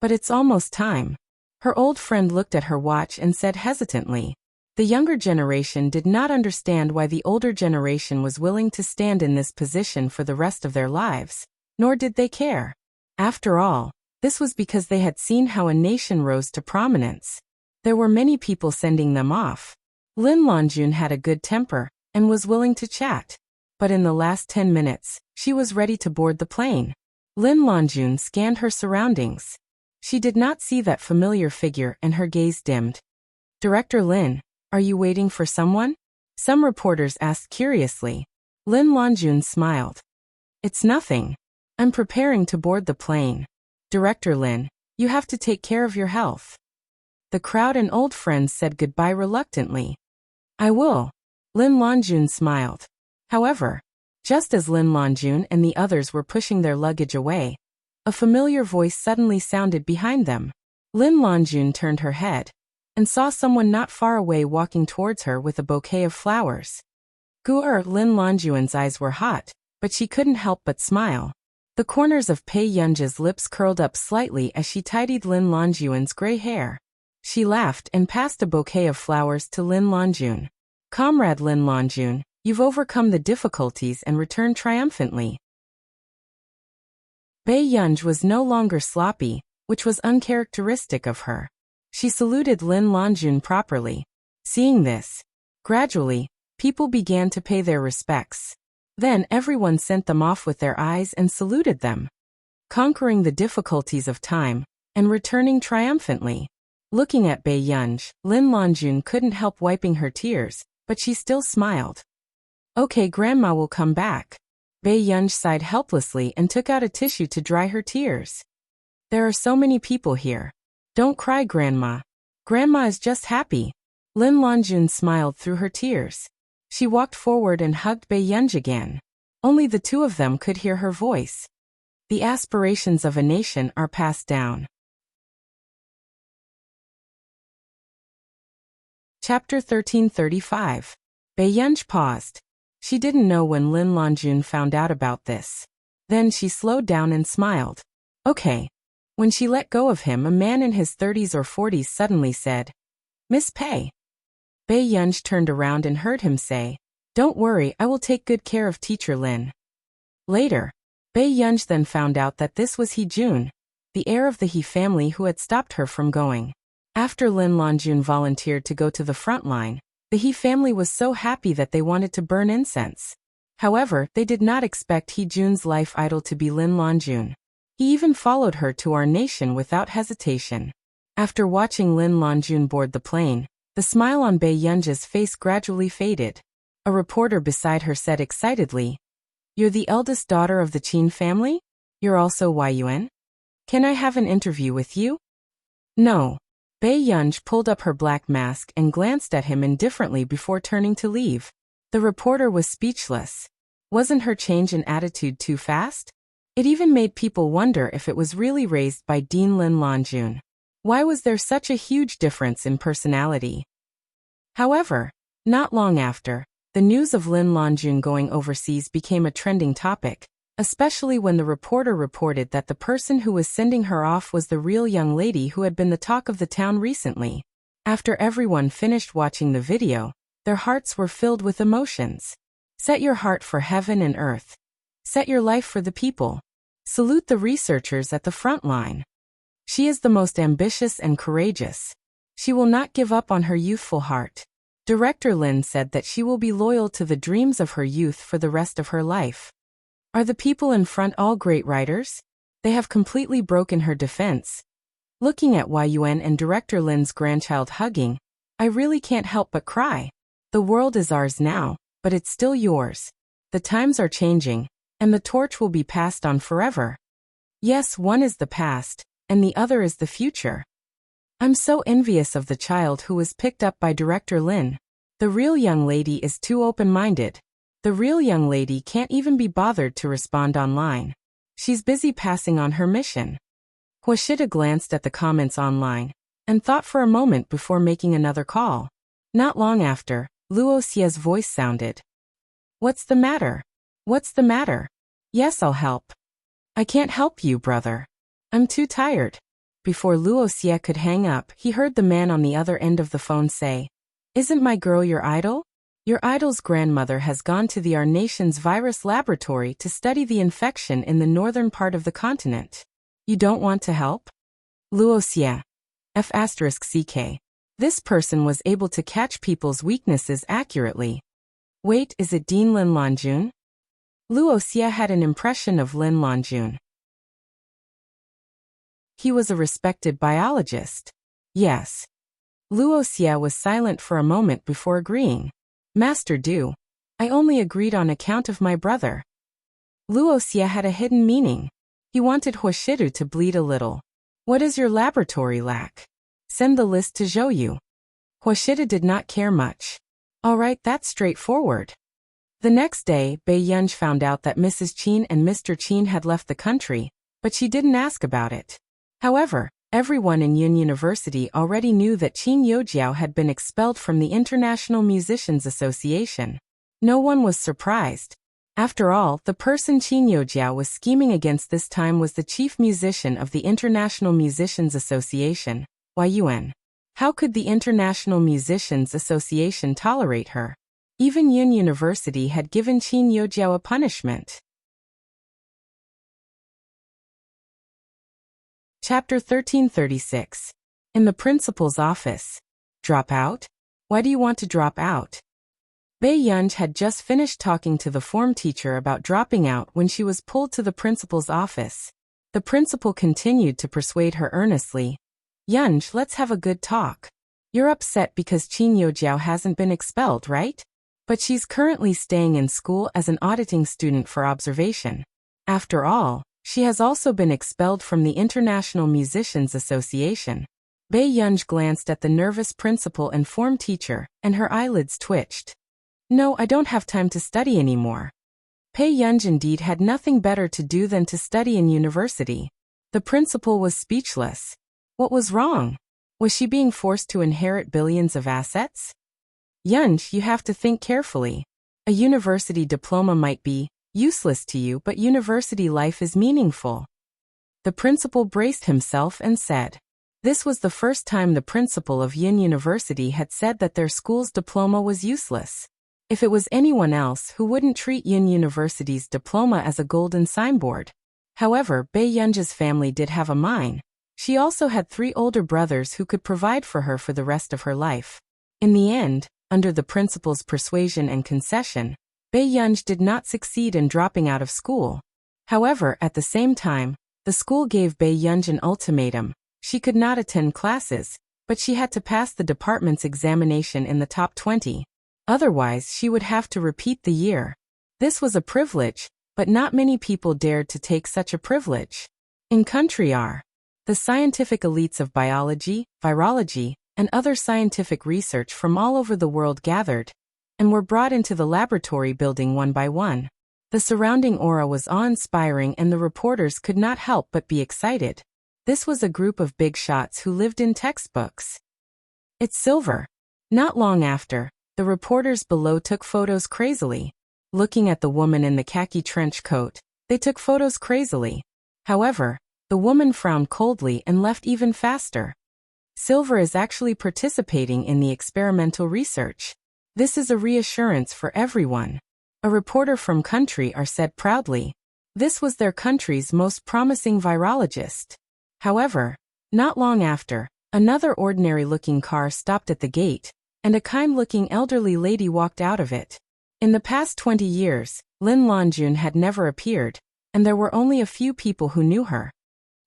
But it's almost time. Her old friend looked at her watch and said hesitantly. The younger generation did not understand why the older generation was willing to stand in this position for the rest of their lives, nor did they care. After all, this was because they had seen how a nation rose to prominence. There were many people sending them off. Lin Longjun had a good temper and was willing to chat. But in the last 10 minutes, she was ready to board the plane. Lin Longjun scanned her surroundings. She did not see that familiar figure and her gaze dimmed. Director Lin, are you waiting for someone? Some reporters asked curiously. Lin Longjun smiled. It's nothing. I'm preparing to board the plane. Director Lin, you have to take care of your health. The crowd and old friends said goodbye reluctantly. I will. Lin Longjun smiled. However, just as Lin Longjun and the others were pushing their luggage away, a familiar voice suddenly sounded behind them. Lin Longjun turned her head and saw someone not far away walking towards her with a bouquet of flowers. Lin Longjun's eyes were hot, but she couldn't help but smile. The corners of Bei Yunj's lips curled up slightly as she tidied Lin Longjun's gray hair. She laughed and passed a bouquet of flowers to Lin Longjun. Comrade Lin Longjun, you've overcome the difficulties and returned triumphantly. Bei Yunj was no longer sloppy, which was uncharacteristic of her. She saluted Lin Longjun properly. Seeing this, gradually, people began to pay their respects. Then everyone sent them off with their eyes and saluted them, conquering the difficulties of time and returning triumphantly. Looking at Bei Yunj, Lin Longjun couldn't help wiping her tears, but she still smiled. Okay, Grandma will come back. Bei Yunj sighed helplessly and took out a tissue to dry her tears. There are so many people here. Don't cry, Grandma. Grandma is just happy. Lin Longjun smiled through her tears. She walked forward and hugged Bei Yunj again. Only the two of them could hear her voice. The aspirations of a nation are passed down. Chapter 1335. Bei Yunj paused. She didn't know when Lin Longjun found out about this. Then she slowed down and smiled. Okay. When she let go of him, a man in his 30s or 40s suddenly said, Miss Bei. Bei Yunj turned around and heard him say, Don't worry, I will take good care of Teacher Lin. Later, Bei Yunj then found out that this was He Jun, the heir of the He family who had stopped her from going. After Lin Longjun volunteered to go to the front line, the He family was so happy that they wanted to burn incense. However, they did not expect He Jun's life idol to be Lin Longjun. He even followed her to our nation without hesitation. After watching Lin Longjun board the plane, the smile on Bei Yunj's face gradually faded. A reporter beside her said excitedly, You're the eldest daughter of the Qin family? You're also Yun? Can I have an interview with you? No. Bei Yunj pulled up her black mask and glanced at him indifferently before turning to leave. The reporter was speechless. Wasn't her change in attitude too fast? It even made people wonder if it was really raised by Dean Lin Longjun. Why was there such a huge difference in personality? However, not long after, the news of Lin Longjun going overseas became a trending topic, especially when the reporter reported that the person who was sending her off was the real young lady who had been the talk of the town recently. After everyone finished watching the video, their hearts were filled with emotions. Set your heart for heaven and earth. Set your life for the people. Salute the researchers at the front line. She is the most ambitious and courageous. She will not give up on her youthful heart. Director Lin said that she will be loyal to the dreams of her youth for the rest of her life. Are the people in front all great writers? They have completely broken her defense. Looking at Yun and Director Lin's grandchild hugging, I really can't help but cry. The world is ours now, but it's still yours. The times are changing, and the torch will be passed on forever. Yes, one is the past, and the other is the future. I'm so envious of the child who was picked up by Director Lin. The real young lady is too open-minded. The real young lady can't even be bothered to respond online. She's busy passing on her mission. Huashida glanced at the comments online and thought for a moment before making another call. Not long after, Luo Xie's voice sounded. What's the matter? What's the matter? Yes, I'll help. I can't help you, brother. I'm too tired. Before Luo Xie could hang up, he heard the man on the other end of the phone say, Isn't my girl your idol? Your idol's grandmother has gone to the our nation's virus laboratory to study the infection in the northern part of the continent. You don't want to help? Luo Xie. F***CK. This person was able to catch people's weaknesses accurately. Wait, is it Dean Lin Lanjun? Luo Xie had an impression of Lin Lanjun. He was a respected biologist. Yes. Luo Xie was silent for a moment before agreeing. Master Du. I only agreed on account of my brother. Luo Xie had a hidden meaning. He wanted Huashida to bleed a little. What does your laboratory lack? Send the list to Zhou. Huashida did not care much. All right, that's straightforward. The next day, Bai Yunj found out that Mrs. Qin and Mr. Qin had left the country, but she didn't ask about it. However, everyone in Yun University already knew that Qin Youjiao had been expelled from the International Musicians Association. No one was surprised. After all, the person Qin Youjiao was scheming against this time was the chief musician of the International Musicians Association, Yun. How could the International Musicians Association tolerate her? Even Yun University had given Qin Youjiao a punishment. Chapter 1336. In the principal's office. Drop out? Why do you want to drop out? Bai Yunj had just finished talking to the form teacher about dropping out when she was pulled to the principal's office. The principal continued to persuade her earnestly. Yunj, let's have a good talk. You're upset because Qin Youjiao hasn't been expelled, right? But she's currently staying in school as an auditing student for observation. After all, she has also been expelled from the International Musicians Association. Bai Yunj glanced at the nervous principal and form teacher, and her eyelids twitched. No, I don't have time to study anymore. Bai Yunj indeed had nothing better to do than to study in university. The principal was speechless. What was wrong? Was she being forced to inherit billions of assets? Yunj, you have to think carefully. A university diploma might be useless to you, but university life is meaningful. The principal braced himself and said. This was the first time the principal of Yin University had said that their school's diploma was useless. If it was anyone else who wouldn't treat Yin University's diploma as a golden signboard. However, Bai Yunj's family did have a mine. She also had 3 older brothers who could provide for her for the rest of her life. In the end, under the principal's persuasion and concession, Bai Yunj did not succeed in dropping out of school. However, at the same time, the school gave Bai Yunj an ultimatum. She could not attend classes, but she had to pass the department's examination in the top 20. Otherwise, she would have to repeat the year. This was a privilege, but not many people dared to take such a privilege. In country are the scientific elites of biology, virology, and other scientific research from all over the world gathered, and were brought into the laboratory building one by one. The surrounding aura was awe-inspiring and the reporters could not help but be excited. This was a group of big shots who lived in textbooks. It's silver. Not long after, the reporters below took photos crazily. Looking at the woman in the khaki trench coat, they took photos crazily. However, the woman frowned coldly and left even faster. Silver is actually participating in the experimental research. This is a reassurance for everyone. A reporter from country are said proudly. This was their country's most promising virologist. However, not long after, another ordinary-looking car stopped at the gate. and a kind-looking elderly lady walked out of it. In the past 20 years, Lin Longjun had never appeared, and there were only a few people who knew her.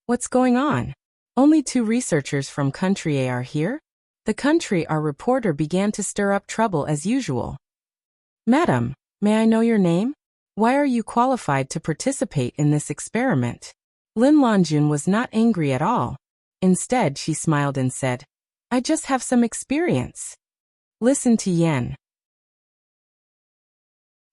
What's going on? Only 2 researchers from Country A are here? The Country R reporter began to stir up trouble as usual. Madam, may I know your name? Why are you qualified to participate in this experiment? Lin Longjun was not angry at all. Instead, she smiled and said, I just have some experience. Listen to Yen.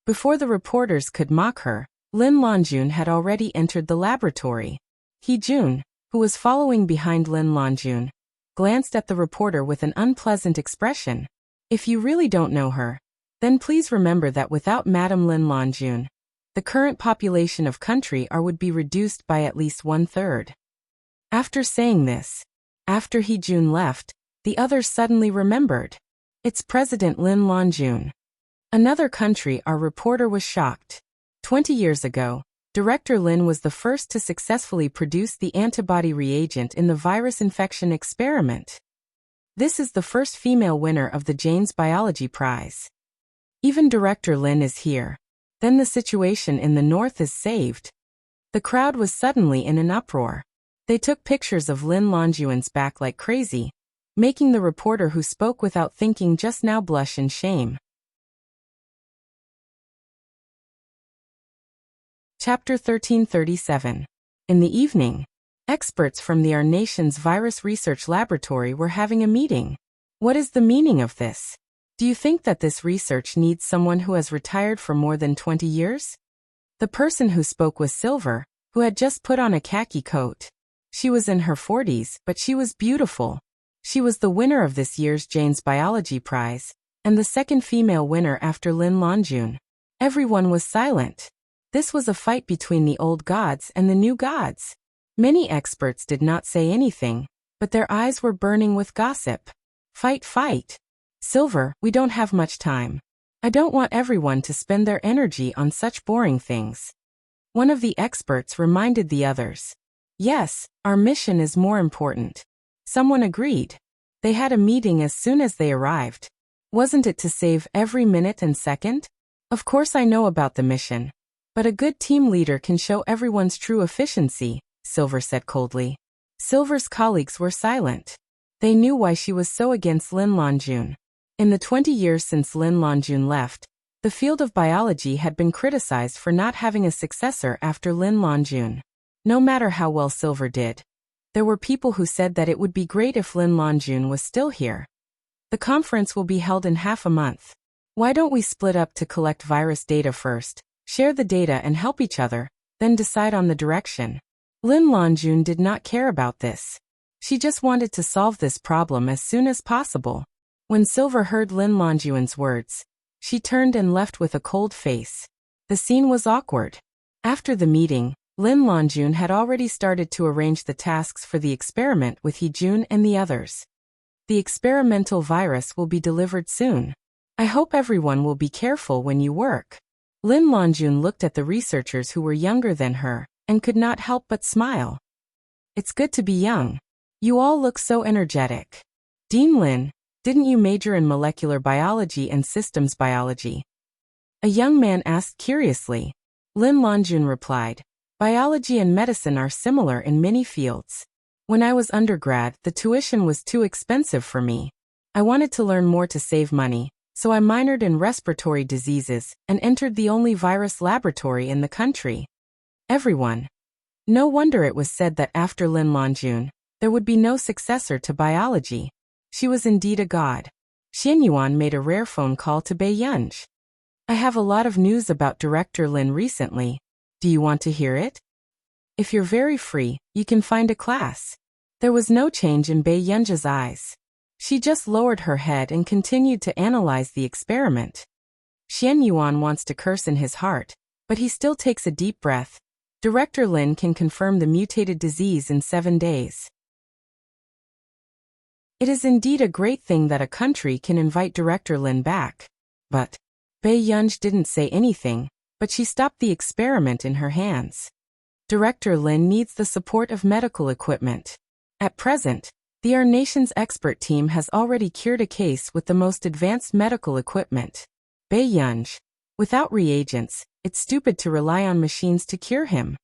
Before the reporters could mock her, Lin Longjun had already entered the laboratory. Jun, who was following behind Lin Longjun, glanced at the reporter with an unpleasant expression. If you really don't know her, then please remember that without Madame Lin Longjun, the current population of Country R would be reduced by at least 1/3. After saying this, after Jun left, the others suddenly remembered. It's President Lin Longjun. Another Country R reporter was shocked. 20 years ago, Director Lin was the first to successfully produce the antibody reagent in the virus infection experiment. This is the first female winner of the Jane's Biology Prize. Even Director Lin is here. Then the situation in the north is saved. The crowd was suddenly in an uproar. They took pictures of Lin Longjun's back like crazy, making the reporter who spoke without thinking just now blush in shame. Chapter 1337. In the evening, experts from our nation's virus research laboratory were having a meeting. What is the meaning of this? Do you think that this research needs someone who has retired for more than 20 years? The person who spoke was Silver, who had just put on a khaki coat. She was in her 40s, but she was beautiful. She was the winner of this year's Jane's Biology Prize, and the second female winner after Lin Longjun. Everyone was silent. This was a fight between the old gods and the new gods. Many experts did not say anything, but their eyes were burning with gossip. Fight, fight. Silver, we don't have much time. I don't want everyone to spend their energy on such boring things. One of the experts reminded the others. Yes, our mission is more important. Someone agreed. They had a meeting as soon as they arrived. Wasn't it to save every minute and second? Of course I know about the mission. But a good team leader can show everyone's true efficiency, Silver said coldly. Silver's colleagues were silent. They knew why she was so against Lin Longjun. In the 20 years since Lin Longjun left, the field of biology had been criticized for not having a successor after Lin Longjun. No matter how well Silver did, there were people who said that it would be great if Lin Longjun was still here. The conference will be held in half a month. Why don't we split up to collect virus data first? Share the data and help each other, then decide on the direction. Lin Longjun did not care about this. She just wanted to solve this problem as soon as possible. When Silver heard Lin Longjun's words, she turned and left with a cold face. The scene was awkward. After the meeting, Lin Longjun had already started to arrange the tasks for the experiment with Jun and the others. The experimental virus will be delivered soon. I hope everyone will be careful when you work. Lin Longjun looked at the researchers who were younger than her, and could not help but smile. It's good to be young. You all look so energetic. Dean Lin, didn't you major in molecular biology and systems biology? A young man asked curiously. Lin Longjun replied, biology and medicine are similar in many fields. When I was undergrad, the tuition was too expensive for me. I wanted to learn more to save money. So I minored in respiratory diseases and entered the only virus laboratory in the country. Everyone. No wonder it was said that after Lin Longjun, there would be no successor to biology. She was indeed a god. Xianyuan made a rare phone call to Bai Yunj. I have a lot of news about Director Lin recently. Do you want to hear it? If you're very free, you can find a class. There was no change in Bai Yunj's eyes. She just lowered her head and continued to analyze the experiment. Xianyuan wants to curse in his heart, but he still takes a deep breath. Director Lin can confirm the mutated disease in 7 days. It is indeed a great thing that a country can invite Director Lin back. But Bai Yunj didn't say anything, but she stopped the experiment in her hands. Director Lin needs the support of medical equipment. At present, Our nation's expert team has already cured a case with the most advanced medical equipment. Bei Yunj. Without reagents, it's stupid to rely on machines to cure him.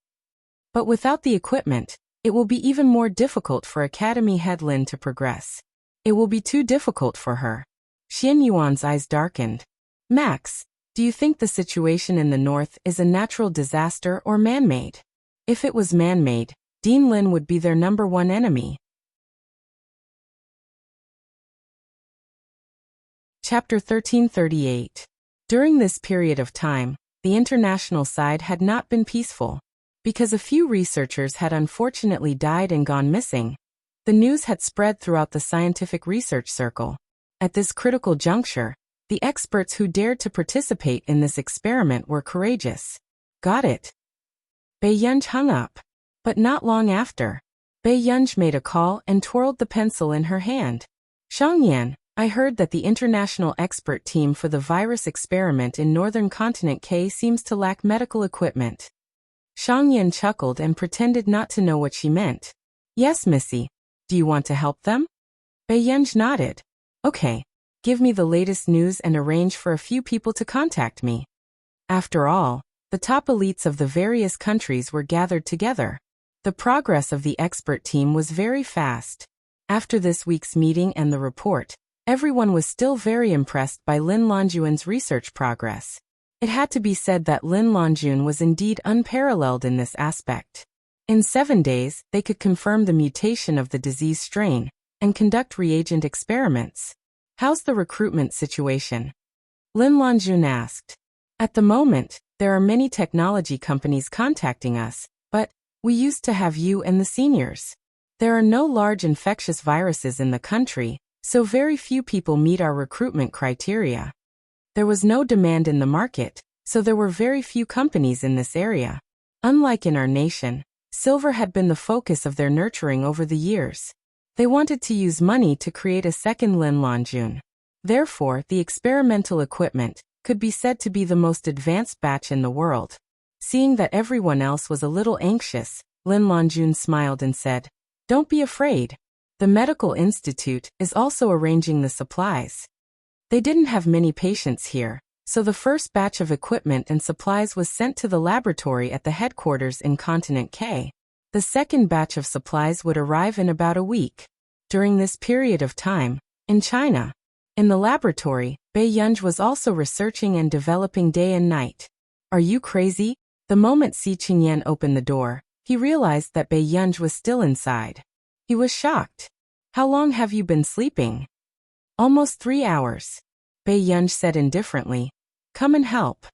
But without the equipment, it will be even more difficult for Academy head Lin to progress. It will be too difficult for her. Xian Yuan's eyes darkened. Max, do you think the situation in the north is a natural disaster or man-made? If it was man-made, Dean Lin would be their #1 enemy. Chapter 1338. During this period of time, the international side had not been peaceful. Because a few researchers had unfortunately died and gone missing, the news had spread throughout the scientific research circle. At this critical juncture, the experts who dared to participate in this experiment were courageous. Got it. Bei Yunj hung up. But not long after, Bei Yunj made a call and twirled the pencil in her hand. Shangyan, I heard that the international expert team for the virus experiment in northern continent K seems to lack medical equipment. Shangyan chuckled and pretended not to know what she meant. Yes, Missy. Do you want to help them? Bei Yunj nodded. Okay. Give me the latest news and arrange for a few people to contact me. After all, the top elites of the various countries were gathered together. The progress of the expert team was very fast. After this week's meeting and the report, everyone was still very impressed by Lin Longjun's research progress. It had to be said that Lin Longjun was indeed unparalleled in this aspect. In 7 days, they could confirm the mutation of the disease strain and conduct reagent experiments. How's the recruitment situation? Lin Longjun asked. At the moment, there are many technology companies contacting us, but we used to have you and the seniors. There are no large infectious viruses in the country, so very few people meet our recruitment criteria. There was no demand in the market, so there were very few companies in this area. Unlike in our nation, silver had been the focus of their nurturing over the years. They wanted to use money to create a second Lin Longjun. Therefore, the experimental equipment could be said to be the most advanced batch in the world. Seeing that everyone else was a little anxious, Lin Longjun smiled and said, "Don't be afraid. The medical institute is also arranging the supplies." They didn't have many patients here, so the first batch of equipment and supplies was sent to the laboratory at the headquarters in Continent K. The second batch of supplies would arrive in about a week. During this period of time, in China, in the laboratory, Bei Yunj was also researching and developing day and night. Are you crazy? The moment Si Qingyan opened the door, he realized that Bei Yunj was still inside. He was shocked. How long have you been sleeping? Almost 3 hours. Bei Yunj said indifferently. Come and help.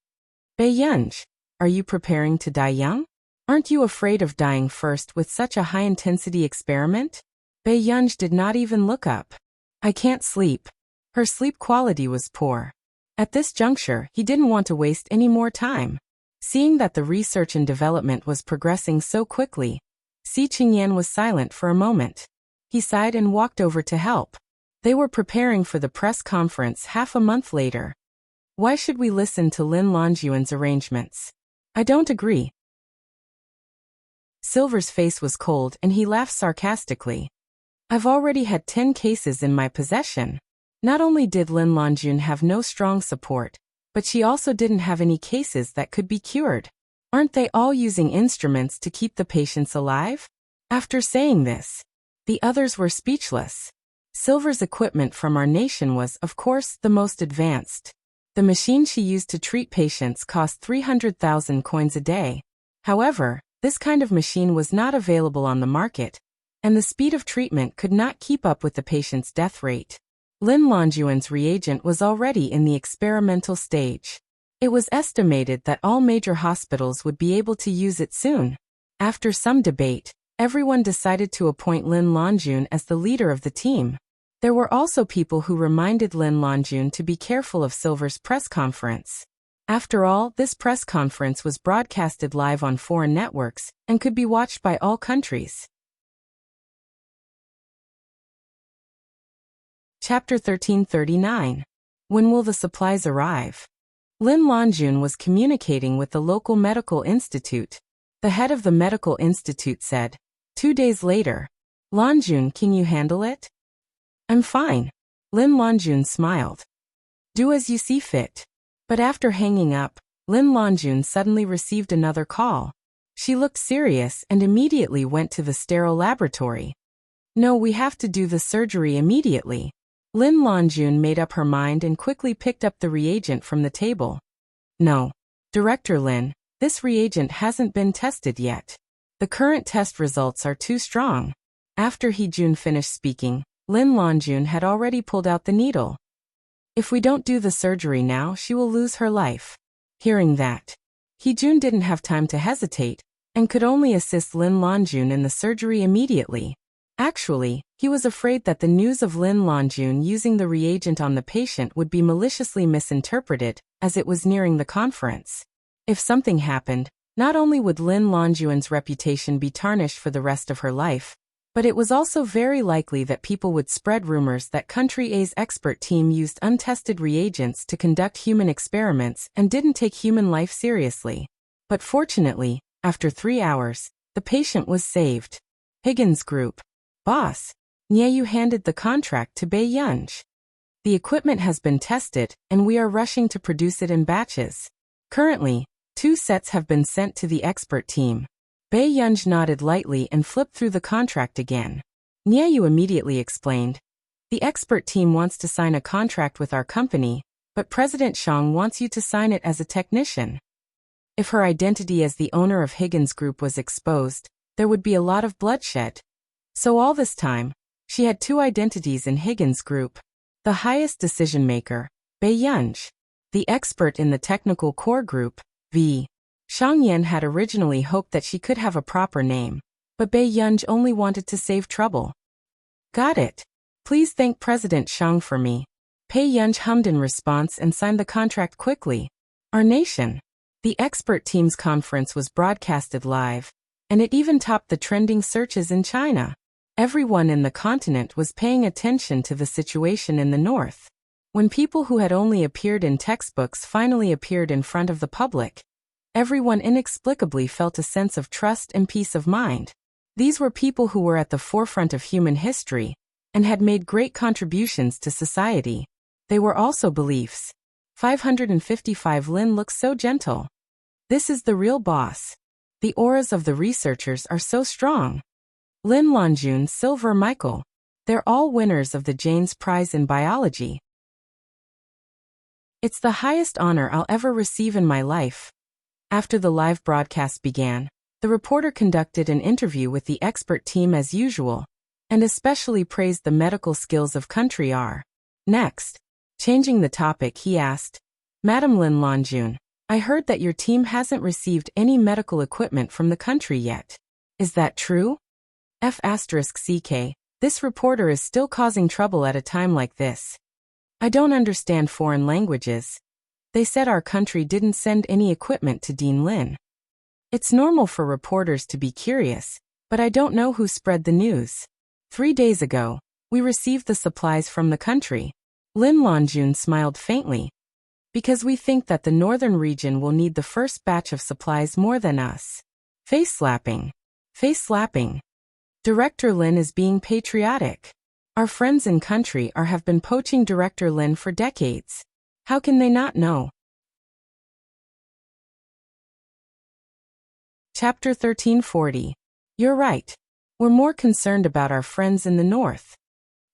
Bei Yunj, are you preparing to die young? Aren't you afraid of dying first with such a high-intensity experiment? Bei Yunj did not even look up. I can't sleep. Her sleep quality was poor. At this juncture, he didn't want to waste any more time. Seeing that the research and development was progressing so quickly, Si Qingyan was silent for a moment. He sighed and walked over to help. They were preparing for the press conference half a month later. Why should we listen to Lin Longjun's arrangements? I don't agree. Silver's face was cold and he laughed sarcastically. I've already had 10 cases in my possession. Not only did Lin Longjun have no strong support, but she also didn't have any cases that could be cured. Aren't they all using instruments to keep the patients alive? After saying this, the others were speechless. Silver's equipment from our nation was, of course, the most advanced. The machine she used to treat patients cost 300,000 coins a day. However, this kind of machine was not available on the market, and the speed of treatment could not keep up with the patient's death rate. Lin Longjun's reagent was already in the experimental stage. It was estimated that all major hospitals would be able to use it soon. After some debate, everyone decided to appoint Lin Longjun as the leader of the team. There were also people who reminded Lin Longjun to be careful of Silver's press conference. After all, this press conference was broadcasted live on foreign networks and could be watched by all countries. Chapter 1339. When will the supplies arrive? Lin Longjun was communicating with the local medical institute. The head of the medical institute said, 2 days later. Lanjun, can you handle it? I'm fine. Lin Lanjun smiled. Do as you see fit. But after hanging up, Lin Lanjun suddenly received another call. She looked serious and immediately went to the sterile laboratory. No, we have to do the surgery immediately. Lin Lanjun made up her mind and quickly picked up the reagent from the table. No. Director Lin, this reagent hasn't been tested yet. The current test results are too strong. After Hee-jun finished speaking, Lin Lanjun had already pulled out the needle. If we don't do the surgery now, she will lose her life. Hearing that, Hee-jun didn't have time to hesitate and could only assist Lin Lanjun in the surgery immediately. Actually, he was afraid that the news of Lin Lanjun using the reagent on the patient would be maliciously misinterpreted, as it was nearing the conference. If something happened, not only would Lin Lanjun's reputation be tarnished for the rest of her life, but it was also very likely that people would spread rumors that Country A's expert team used untested reagents to conduct human experiments and didn't take human life seriously. But fortunately, after 3 hours, the patient was saved. Higgins Group. Boss, Nyeyu handed the contract to Bei Yunj. The equipment has been tested, and we are rushing to produce it in batches. Currently, 2 sets have been sent to the expert team. Bei Yunj nodded lightly and flipped through the contract again. Nyeyu immediately explained, the expert team wants to sign a contract with our company, but President Shang wants you to sign it as a technician. If her identity as the owner of Higgins Group was exposed, there would be a lot of bloodshed. So all this time, she had 2 identities in Higgins Group. The highest decision-maker, Bei Yunj. The expert in the technical core group, V. Shang Yan had originally hoped that she could have a proper name, but Bei Yunj only wanted to save trouble. Got it. Please thank President Shang for me. Bei Yunj hummed in response and signed the contract quickly. Our nation. The expert team's conference was broadcasted live, and it even topped the trending searches in China. Everyone in the continent was paying attention to the situation in the north. When people who had only appeared in textbooks finally appeared in front of the public, everyone inexplicably felt a sense of trust and peace of mind. These were people who were at the forefront of human history and had made great contributions to society. They were also beliefs. 555 Lin looks so gentle. This is the real boss. The auras of the researchers are so strong. Lin Lanjun, Silver Michael. They're all winners of the Janes Prize in Biology. It's the highest honor I'll ever receive in my life. After the live broadcast began, the reporter conducted an interview with the expert team as usual, and especially praised the medical skills of Country R. Next, changing the topic, he asked, Madam Lin Lanjun, I heard that your team hasn't received any medical equipment from the country yet. Is that true? F***CK, this reporter is still causing trouble at a time like this. I don't understand foreign languages. They said our country didn't send any equipment to Dean Lin. It's normal for reporters to be curious, but I don't know who spread the news. 3 days ago, we received the supplies from the country. Lin Lanjun smiled faintly. Because we think that the northern region will need the first batch of supplies more than us. Face slapping. Face slapping. Director Lin is being patriotic. Our friends in country have been poaching Director Lin for decades. How can they not know? Chapter 1340. You're right. We're more concerned about our friends in the north.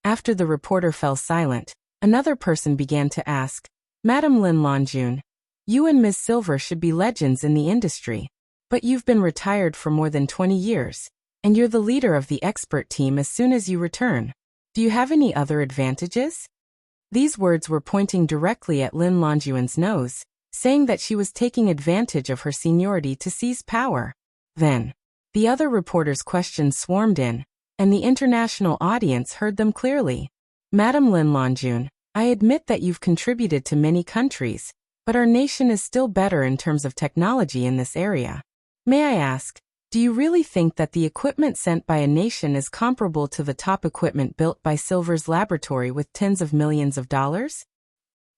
After the reporter fell silent, another person began to ask, Madam Lin Lanjun, you and Ms. Silver should be legends in the industry, but you've been retired for more than 20 years. And you're the leader of the expert team as soon as you return. Do you have any other advantages? These words were pointing directly at Lin Lanjun's nose, saying that she was taking advantage of her seniority to seize power. Then, the other reporters' questions swarmed in, and the international audience heard them clearly. Madam Lin Lanjun, I admit that you've contributed to many countries, but our nation is still better in terms of technology in this area. May I ask, do you really think that the equipment sent by a nation is comparable to the top equipment built by Silver's laboratory with tens of millions of dollars?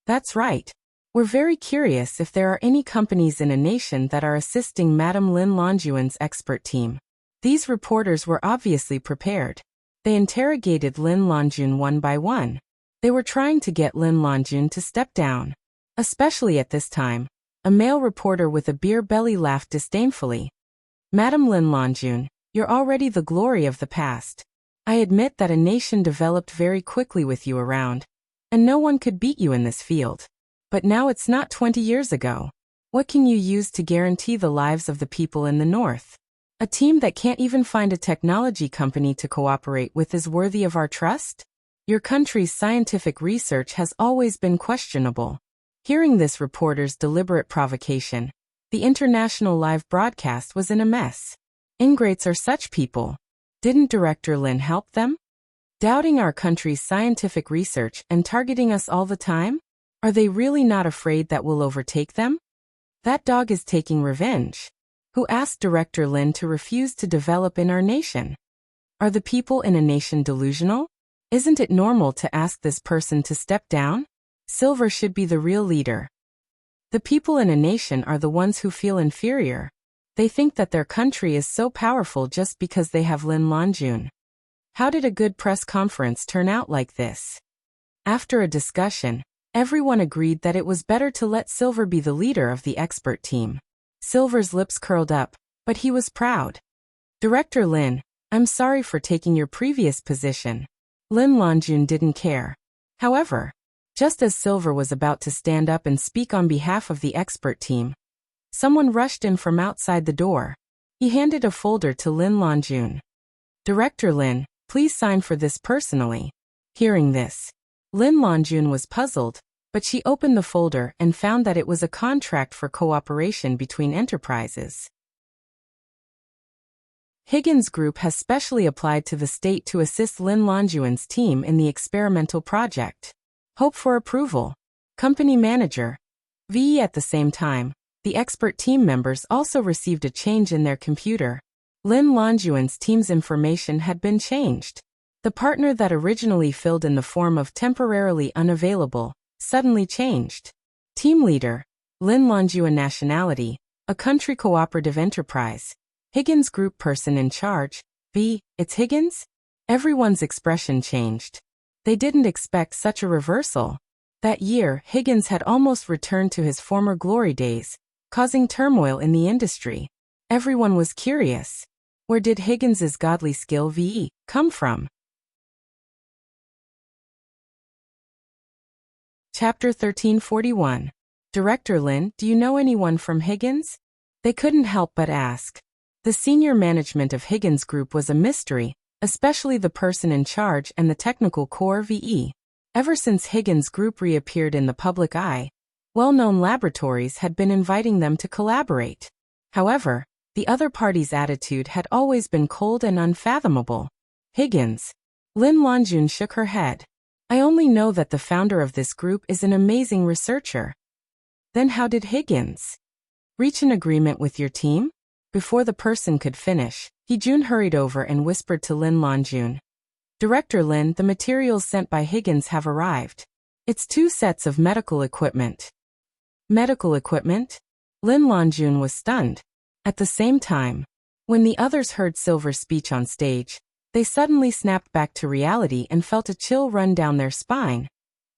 That's right. We're very curious if there are any companies in a nation that are assisting Madam Lin Lanjun's expert team. These reporters were obviously prepared. They interrogated Lin Longjun one by one. They were trying to get Lin Longjun to step down. Especially at this time, a male reporter with a beer belly laughed disdainfully. Madam Lin Longjun, you're already the glory of the past. I admit that a nation developed very quickly with you around, and no one could beat you in this field. But now it's not 20 years ago. What can you use to guarantee the lives of the people in the north? A team that can't even find a technology company to cooperate with is worthy of our trust? Your country's scientific research has always been questionable. Hearing this reporter's deliberate provocation, the international live broadcast was in a mess. Ingrates are such people. Didn't Director Lin help them? Doubting our country's scientific research and targeting us all the time? Are they really not afraid that we'll overtake them? That dog is taking revenge. Who asked Director Lin to refuse to develop in our nation? Are the people in a nation delusional? Isn't it normal to ask this person to step down? Silver should be the real leader. The people in a nation are the ones who feel inferior. They think that their country is so powerful just because they have Lin Longjun. How did a good press conference turn out like this? After a discussion, everyone agreed that it was better to let Silver be the leader of the expert team. Silver's lips curled up, but he was proud. Director Lin, I'm sorry for taking your previous position. Lin Longjun didn't care. However, just as Silver was about to stand up and speak on behalf of the expert team, someone rushed in from outside the door. He handed a folder to Lin Longjun. Director Lin, please sign for this personally. Hearing this, Lin Longjun was puzzled, but she opened the folder and found that it was a contract for cooperation between enterprises. Higgins Group has specially applied to the state to assist Lin Longjun's team in the experimental project. Hope for approval. Company manager. VE. At the same time, the expert team members also received a change in their computer. Lin Longjun's team's information had been changed. The partner that originally filled in the form of temporarily unavailable suddenly changed. Team leader, Lin Longjun. Nationality, a country cooperative enterprise. Higgins Group. Person in charge, V. It's Higgins? Everyone's expression changed. They didn't expect such a reversal. That year, Higgins had almost returned to his former glory days, causing turmoil in the industry. Everyone was curious. Where did Higgins's godly skill VE come from? Chapter 1341. Director Lin, do you know anyone from Higgins? They couldn't help but ask. The senior management of Higgins Group was a mystery, especially the person in charge and the technical core VE. Ever since Higgins Group reappeared in the public eye, well-known laboratories had been inviting them to collaborate. However, the other party's attitude had always been cold and unfathomable. Higgins. Lin Longjun shook her head. I only know that the founder of this group is an amazing researcher. Then how did Higgins reach an agreement with your team? Before the person could finish, Hee-jun hurried over and whispered to Lin Longjun. Director Lin, the materials sent by Higgins have arrived. It's 2 sets of medical equipment. Medical equipment? Lin Longjun was stunned. At the same time, when the others heard Silver's speech on stage, they suddenly snapped back to reality and felt a chill run down their spine.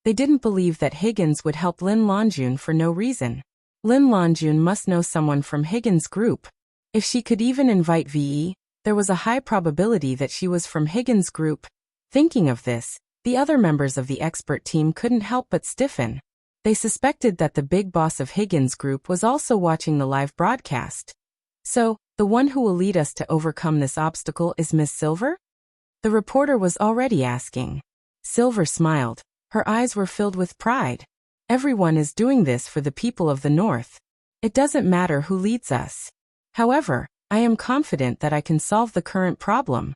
They didn't believe that Higgins would help Lin Longjun for no reason. Lin Longjun must know someone from Higgins Group. If she could even invite VE, there was a high probability that she was from Higgins Group. Thinking of this, the other members of the expert team couldn't help but stiffen. They suspected that the big boss of Higgins Group was also watching the live broadcast. So, the one who will lead us to overcome this obstacle is Miss Silver? The reporter was already asking. Silver smiled. Her eyes were filled with pride. Everyone is doing this for the people of the North. It doesn't matter who leads us. However, I am confident that I can solve the current problem.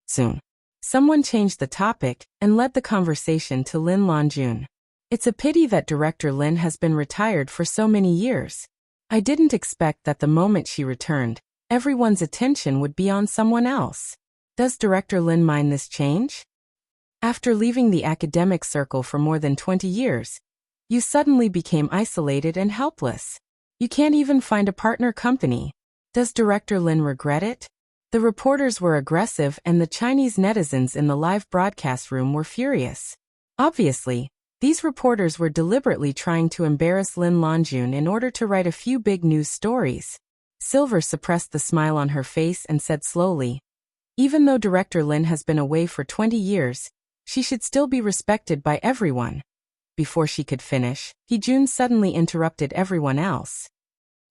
Soon. Someone changed the topic and led the conversation to Lin Longjun. It's a pity that Director Lin has been retired for so many years. I didn't expect that the moment she returned, everyone's attention would be on someone else. Does Director Lin mind this change? After leaving the academic circle for more than 20 years, you suddenly became isolated and helpless. You can't even find a partner company. Does Director Lin regret it? The reporters were aggressive and the Chinese netizens in the live broadcast room were furious. Obviously, these reporters were deliberately trying to embarrass Lin Longjun in order to write a few big news stories. Silver suppressed the smile on her face and said slowly, "Even though Director Lin has been away for 20 years, she should still be respected by everyone." Before she could finish, Hee-jun suddenly interrupted everyone else.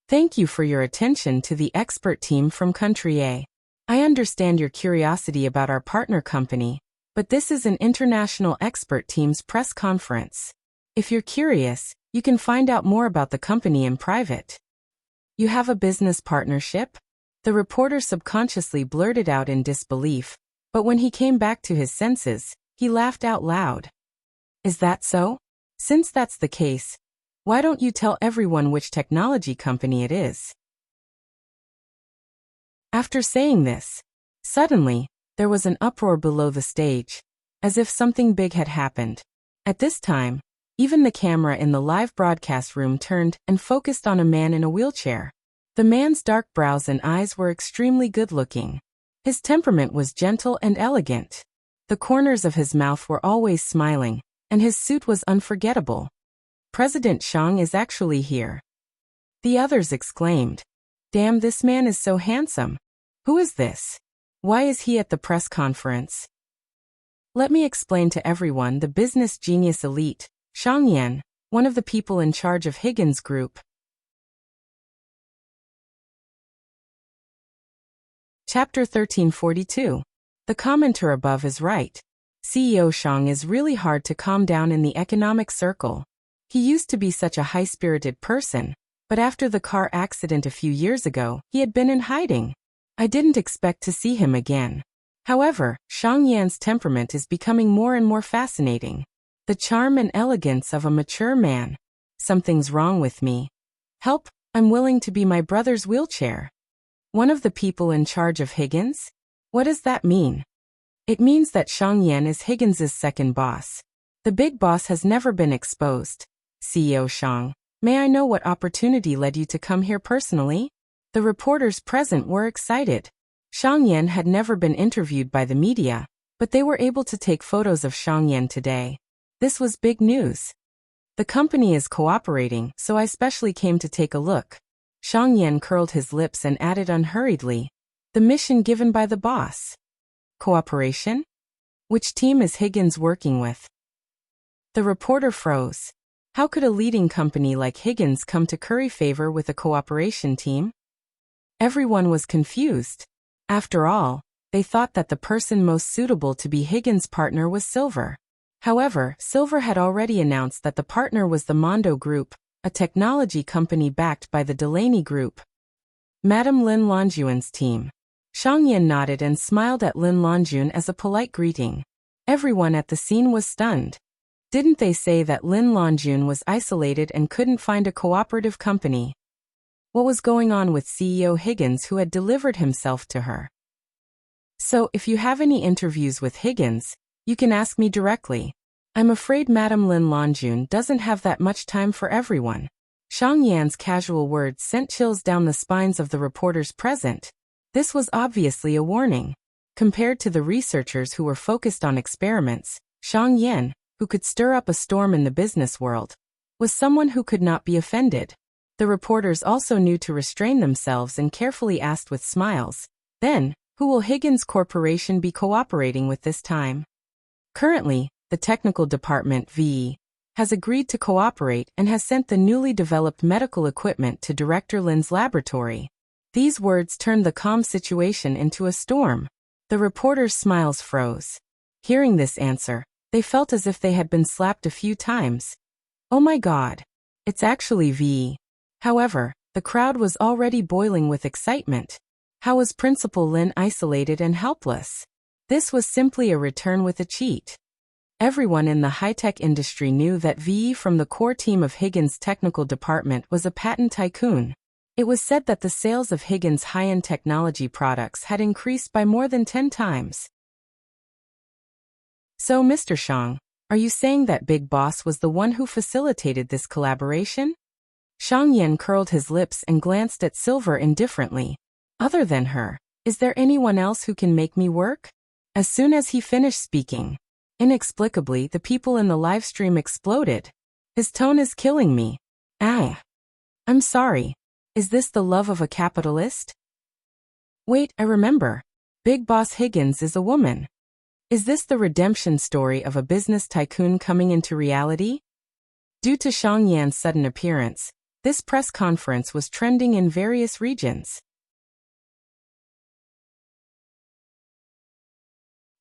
"Thank you for your attention to the expert team from Country A. I understand your curiosity about our partner company, but this is an international expert team's press conference. If you're curious, you can find out more about the company in private." "You have a business partnership?" The reporter subconsciously blurted out in disbelief, but when he came back to his senses, he laughed out loud. "Is that so? Since that's the case, why don't you tell everyone which technology company it is?" After saying this, suddenly, there was an uproar below the stage, as if something big had happened. At this time, even the camera in the live broadcast room turned and focused on a man in a wheelchair. The man's dark brows and eyes were extremely good-looking. His temperament was gentle and elegant. The corners of his mouth were always smiling, and his suit was unforgettable. "President Shang is actually here," the others exclaimed. "Damn, this man is so handsome. Who is this? Why is he at the press conference?" Let me explain to everyone the business genius elite, Shang Yan, one of the people in charge of Higgins Group. Chapter 1342. The commenter above is right. CEO Shang is really hard to calm down in the economic circle. He used to be such a high-spirited person, but after the car accident a few years ago, he had been in hiding. I didn't expect to see him again. However, Shang Yan's temperament is becoming more and more fascinating. The charm and elegance of a mature man. Something's wrong with me. Help, I'm willing to be my brother's wheelchair. One of the people in charge of Higgins? What does that mean? It means that Shang Yan is Higgins's second boss. The big boss has never been exposed. CEO Shang, may I know what opportunity led you to come here personally? The reporters present were excited. Shang Yan had never been interviewed by the media, but they were able to take photos of Shang Yan today. This was big news. The company is cooperating, so I specially came to take a look. Shang Yan curled his lips and added unhurriedly, "The mission given by the boss." Cooperation? Which team is Higgins working with? The reporter froze. How could a leading company like Higgins come to curry favor with a cooperation team? Everyone was confused. After all, they thought that the person most suitable to be Higgins' partner was Silver. However, Silver had already announced that the partner was the Mondo Group, a technology company backed by the Delaney Group. Madame Lin Longjun's team. Shang Yan nodded and smiled at Lin Longjun as a polite greeting. Everyone at the scene was stunned. Didn't they say that Lin Longjun was isolated and couldn't find a cooperative company? What was going on with CEO Higgins, who had delivered himself to her? "So, if you have any interviews with Higgins, you can ask me directly. I'm afraid Madame Lin Longjun doesn't have that much time for everyone." Shang Yan's casual words sent chills down the spines of the reporters present. This was obviously a warning. Compared to the researchers who were focused on experiments, Shang Yan, who could stir up a storm in the business world, was someone who could not be offended. The reporters also knew to restrain themselves and carefully asked with smiles, "Then, who will Higgins Corporation be cooperating with this time?" Currently, the technical department VE has agreed to cooperate and has sent the newly developed medical equipment to Director Lin's laboratory. These words turned the calm situation into a storm. The reporters' smiles froze. Hearing this answer, they felt as if they had been slapped a few times. Oh my God! It's actually VE. However, the crowd was already boiling with excitement. How was Principal Lin isolated and helpless? This was simply a return with a cheat. Everyone in the high-tech industry knew that VE from the core team of Higgins' technical department was a patent tycoon. It was said that the sales of Higgins' high-end technology products had increased by more than 10 times. So, Mr. Shang, are you saying that Big Boss was the one who facilitated this collaboration? Shang Yan curled his lips and glanced at Silver indifferently. Other than her, Is there anyone else who can make me work? As soon as he finished speaking, inexplicably the people in the live stream exploded. His tone is killing me. Ah. I'm sorry. Is this the love of a capitalist? Wait, I remember. Big Boss Higgins is a woman. Is this the redemption story of a business tycoon coming into reality? Due to Xiang Yan's sudden appearance, this press conference was trending in various regions.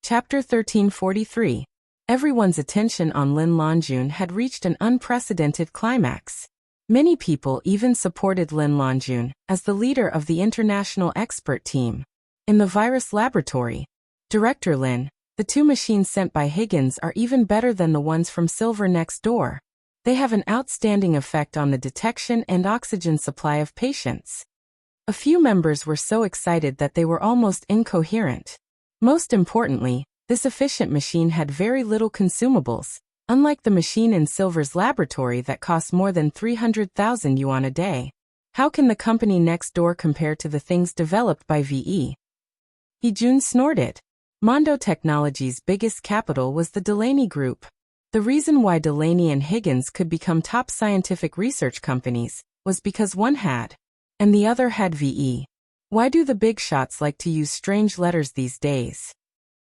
Chapter 1343. Everyone's attention on Lin Lanjun had reached an unprecedented climax. Many people even supported Lin Lanjun as the leader of the international expert team. In the virus laboratory, Director Lin, the two machines sent by Higgins are even better than the ones from Silver next door. They have an outstanding effect on the detection and oxygen supply of patients. A few members were so excited that they were almost incoherent. Most importantly, this efficient machine had very little consumables, unlike the machine in Silver's laboratory that costs more than 300,000 yuan a day. How can the company next door compare to the things developed by VE? Hee-jun snorted. Mondo Technology's biggest capital was the Delaney Group. The reason why Delaney and Higgins could become top scientific research companies was because one had, and the other had VE. Why do the big shots like to use strange letters these days?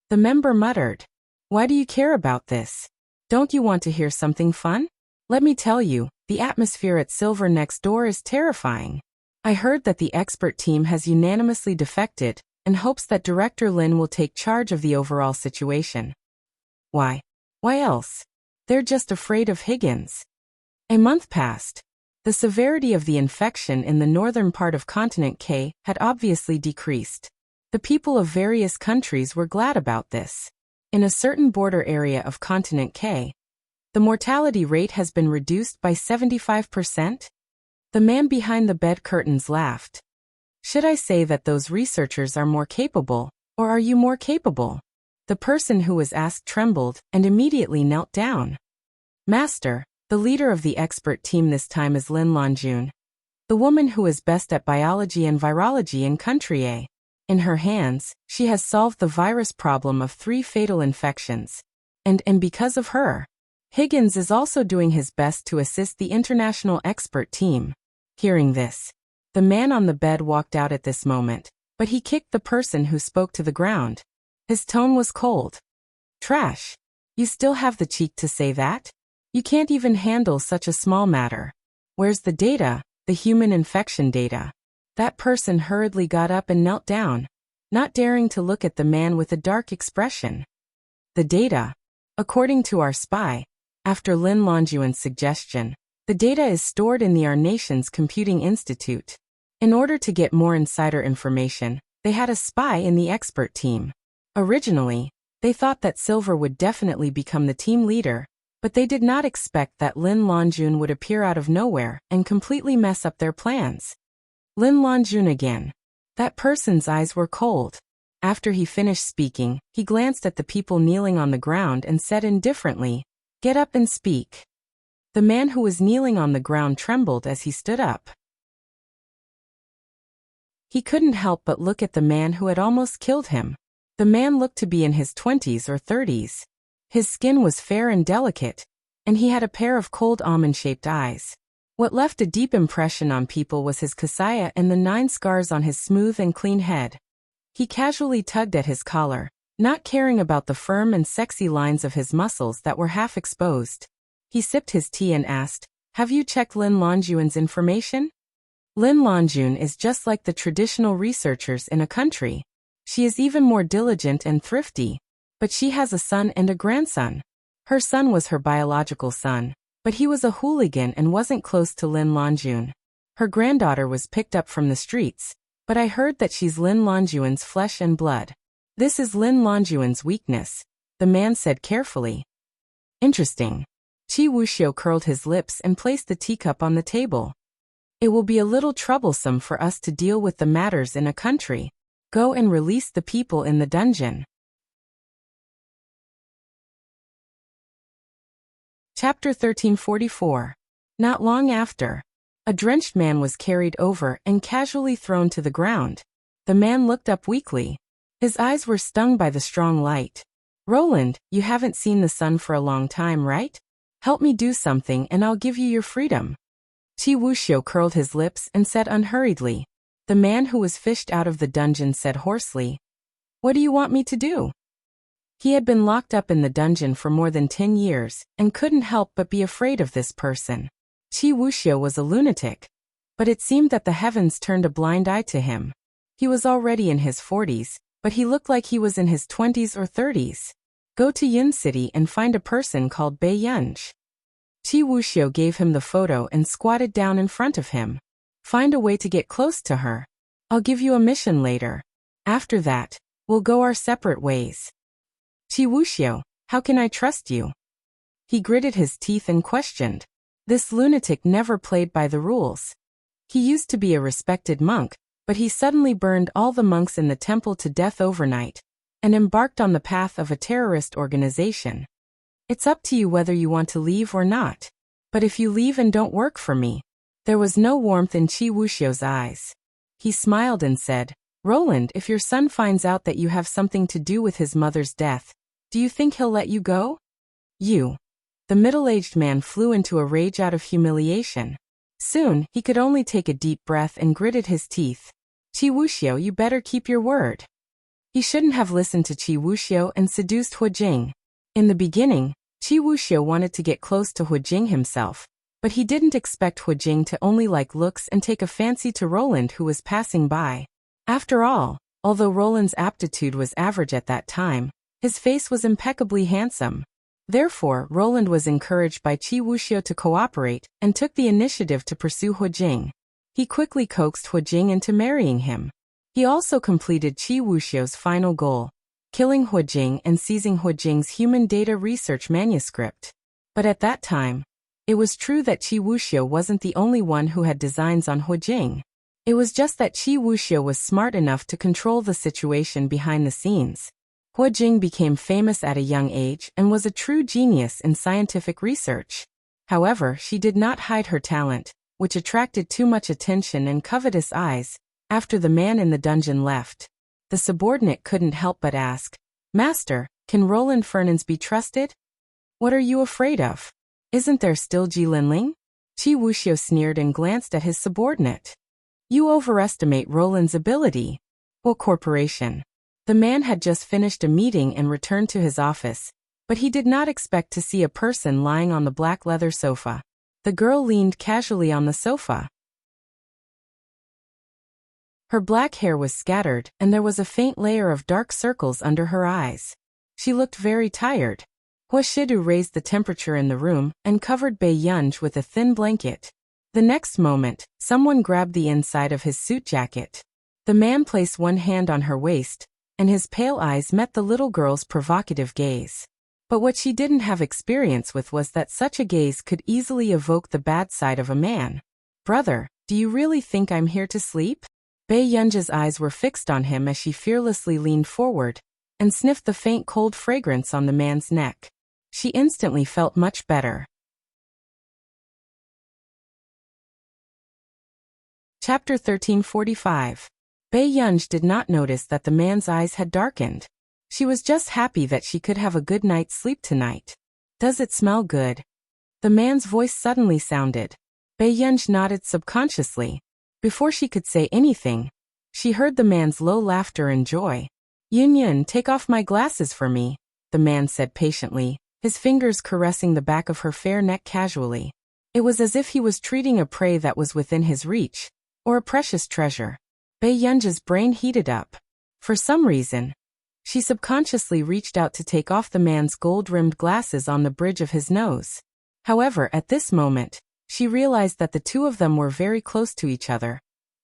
The member muttered. Why do you care about this? Don't you want to hear something fun? Let me tell you, the atmosphere at Silver next door is terrifying. I heard that the expert team has unanimously defected and hopes that Director Lin will take charge of the overall situation. Why? Why else? They're just afraid of Higgins. A month passed. The severity of the infection in the northern part of Continent K had obviously decreased. The people of various countries were glad about this. In a certain border area of Continent K, the mortality rate has been reduced by 75%. The man behind the bed curtains laughed. Should I say that those researchers are more capable, or are you more capable? The person who was asked trembled and immediately knelt down. Master, the leader of the expert team this time is Lin Lanjun, the woman who is best at biology and virology in Country A. In her hands, she has solved the virus problem of 3 fatal infections. And because of her, Higgins is also doing his best to assist the international expert team. Hearing this, the man on the bed walked out at this moment, but he kicked the person who spoke to the ground. His tone was cold. Trash. You still have the cheek to say that? You can't even handle such a small matter. Where's the data, the human infection data? That person hurriedly got up and knelt down, not daring to look at the man with a dark expression. The data. According to our spy, after Lin Lanjun's suggestion, the data is stored in our nation's computing institute. In order to get more insider information, they had a spy in the expert team. Originally, they thought that Silver would definitely become the team leader, but they did not expect that Lin Lanjun would appear out of nowhere and completely mess up their plans. Lin Lanjun again. That person's eyes were cold. After he finished speaking, he glanced at the people kneeling on the ground and said indifferently, "Get up and speak." The man who was kneeling on the ground trembled as he stood up. He couldn't help but look at the man who had almost killed him. The man looked to be in his 20s or 30s. His skin was fair and delicate, and he had a pair of cold almond-shaped eyes. What left a deep impression on people was his kasaya and the 9 scars on his smooth and clean head. He casually tugged at his collar, not caring about the firm and sexy lines of his muscles that were half exposed. He sipped his tea and asked, "Have you checked Lin Lanjun's information?" Lin Lanjun is just like the traditional researchers in a country. She is even more diligent and thrifty. But she has a son and a grandson. Her son was her biological son, but he was a hooligan and wasn't close to Lin Lanjun. Her granddaughter was picked up from the streets, but I heard that she's Lin Lanjun's flesh and blood. This is Lin Lanjun's weakness, the man said carefully. Interesting. Chi Wuxiu curled his lips and placed the teacup on the table. It will be a little troublesome for us to deal with the matters in a country. Go and release the people in the dungeon. Chapter 1344. Not long after, a drenched man was carried over and casually thrown to the ground. The man looked up weakly. His eyes were stung by the strong light. Roland, you haven't seen the sun for a long time, right? Help me do something and I'll give you your freedom. Qi Wuxiu curled his lips and said unhurriedly. The man who was fished out of the dungeon said hoarsely, "What do you want me to do?" He had been locked up in the dungeon for more than 10 years and couldn't help but be afraid of this person. Qi Wuxiu was a lunatic, but it seemed that the heavens turned a blind eye to him. He was already in his 40s, but he looked like he was in his 20s or 30s. Go to Yun City and find a person called Bei Yunj. Qi Wuxiu gave him the photo and squatted down in front of him. Find a way to get close to her. I'll give you a mission later. After that, we'll go our separate ways. Qi Wuxiu, how can I trust you? He gritted his teeth and questioned. This lunatic never played by the rules. He used to be a respected monk, but he suddenly burned all the monks in the temple to death overnight and embarked on the path of a terrorist organization. It's up to you whether you want to leave or not. But if you leave and don't work for me. There was no warmth in Qi Wuxiu's eyes. He smiled and said, Roland, if your son finds out that you have something to do with his mother's death, do you think he'll let you go? You. The middle-aged man flew into a rage out of humiliation. Soon, he could only take a deep breath and gritted his teeth. Qi Wuxiu, you better keep your word. He shouldn't have listened to Qi Wuxiu and seduced Hu Jing. In the beginning, Qi Wuxiu wanted to get close to Hu Jing himself, but he didn't expect Hu Jing to only like looks and take a fancy to Roland who was passing by. After all, although Roland's aptitude was average at that time, his face was impeccably handsome. Therefore, Roland was encouraged by Qi Wuxiu to cooperate and took the initiative to pursue Hu Jing. He quickly coaxed Hu Jing into marrying him. He also completed Qi Wuxiu's final goal, killing Hu Jing and seizing Hu Jing's human data research manuscript. But at that time, it was true that Qi Wuxiu wasn't the only one who had designs on Hu Jing. It was just that Qi Wuxiu was smart enough to control the situation behind the scenes. Hu Jing became famous at a young age and was a true genius in scientific research. However, she did not hide her talent, which attracted too much attention and covetous eyes. After the man in the dungeon left, the subordinate couldn't help but ask, Master, can Roland Fernans be trusted? What are you afraid of? Isn't there still Ji Linling? Qi Wuxiu sneered and glanced at his subordinate. You overestimate Roland's ability. What corporation? The man had just finished a meeting and returned to his office, but he did not expect to see a person lying on the black leather sofa. The girl leaned casually on the sofa. Her black hair was scattered, and there was a faint layer of dark circles under her eyes. She looked very tired. Hua Shidu raised the temperature in the room and covered Bei Yunj with a thin blanket. The next moment, someone grabbed the inside of his suit jacket. The man placed one hand on her waist, and his pale eyes met the little girl's provocative gaze. But what she didn't have experience with was that such a gaze could easily evoke the bad side of a man. Brother, do you really think I'm here to sleep? Bei Yunj's eyes were fixed on him as she fearlessly leaned forward and sniffed the faint cold fragrance on the man's neck. She instantly felt much better. Chapter 1345. Bei Yunj did not notice that the man's eyes had darkened. She was just happy that she could have a good night's sleep tonight. Does it smell good? The man's voice suddenly sounded. Bei Yunj nodded subconsciously. Before she could say anything, she heard the man's low laughter and joy. Yun, take off my glasses for me, the man said patiently, his fingers caressing the back of her fair neck casually. It was as if he was treating a prey that was within his reach, or a precious treasure. Bei Yunj's brain heated up. For some reason, she subconsciously reached out to take off the man's gold-rimmed glasses on the bridge of his nose. However, at this moment, she realized that the two of them were very close to each other,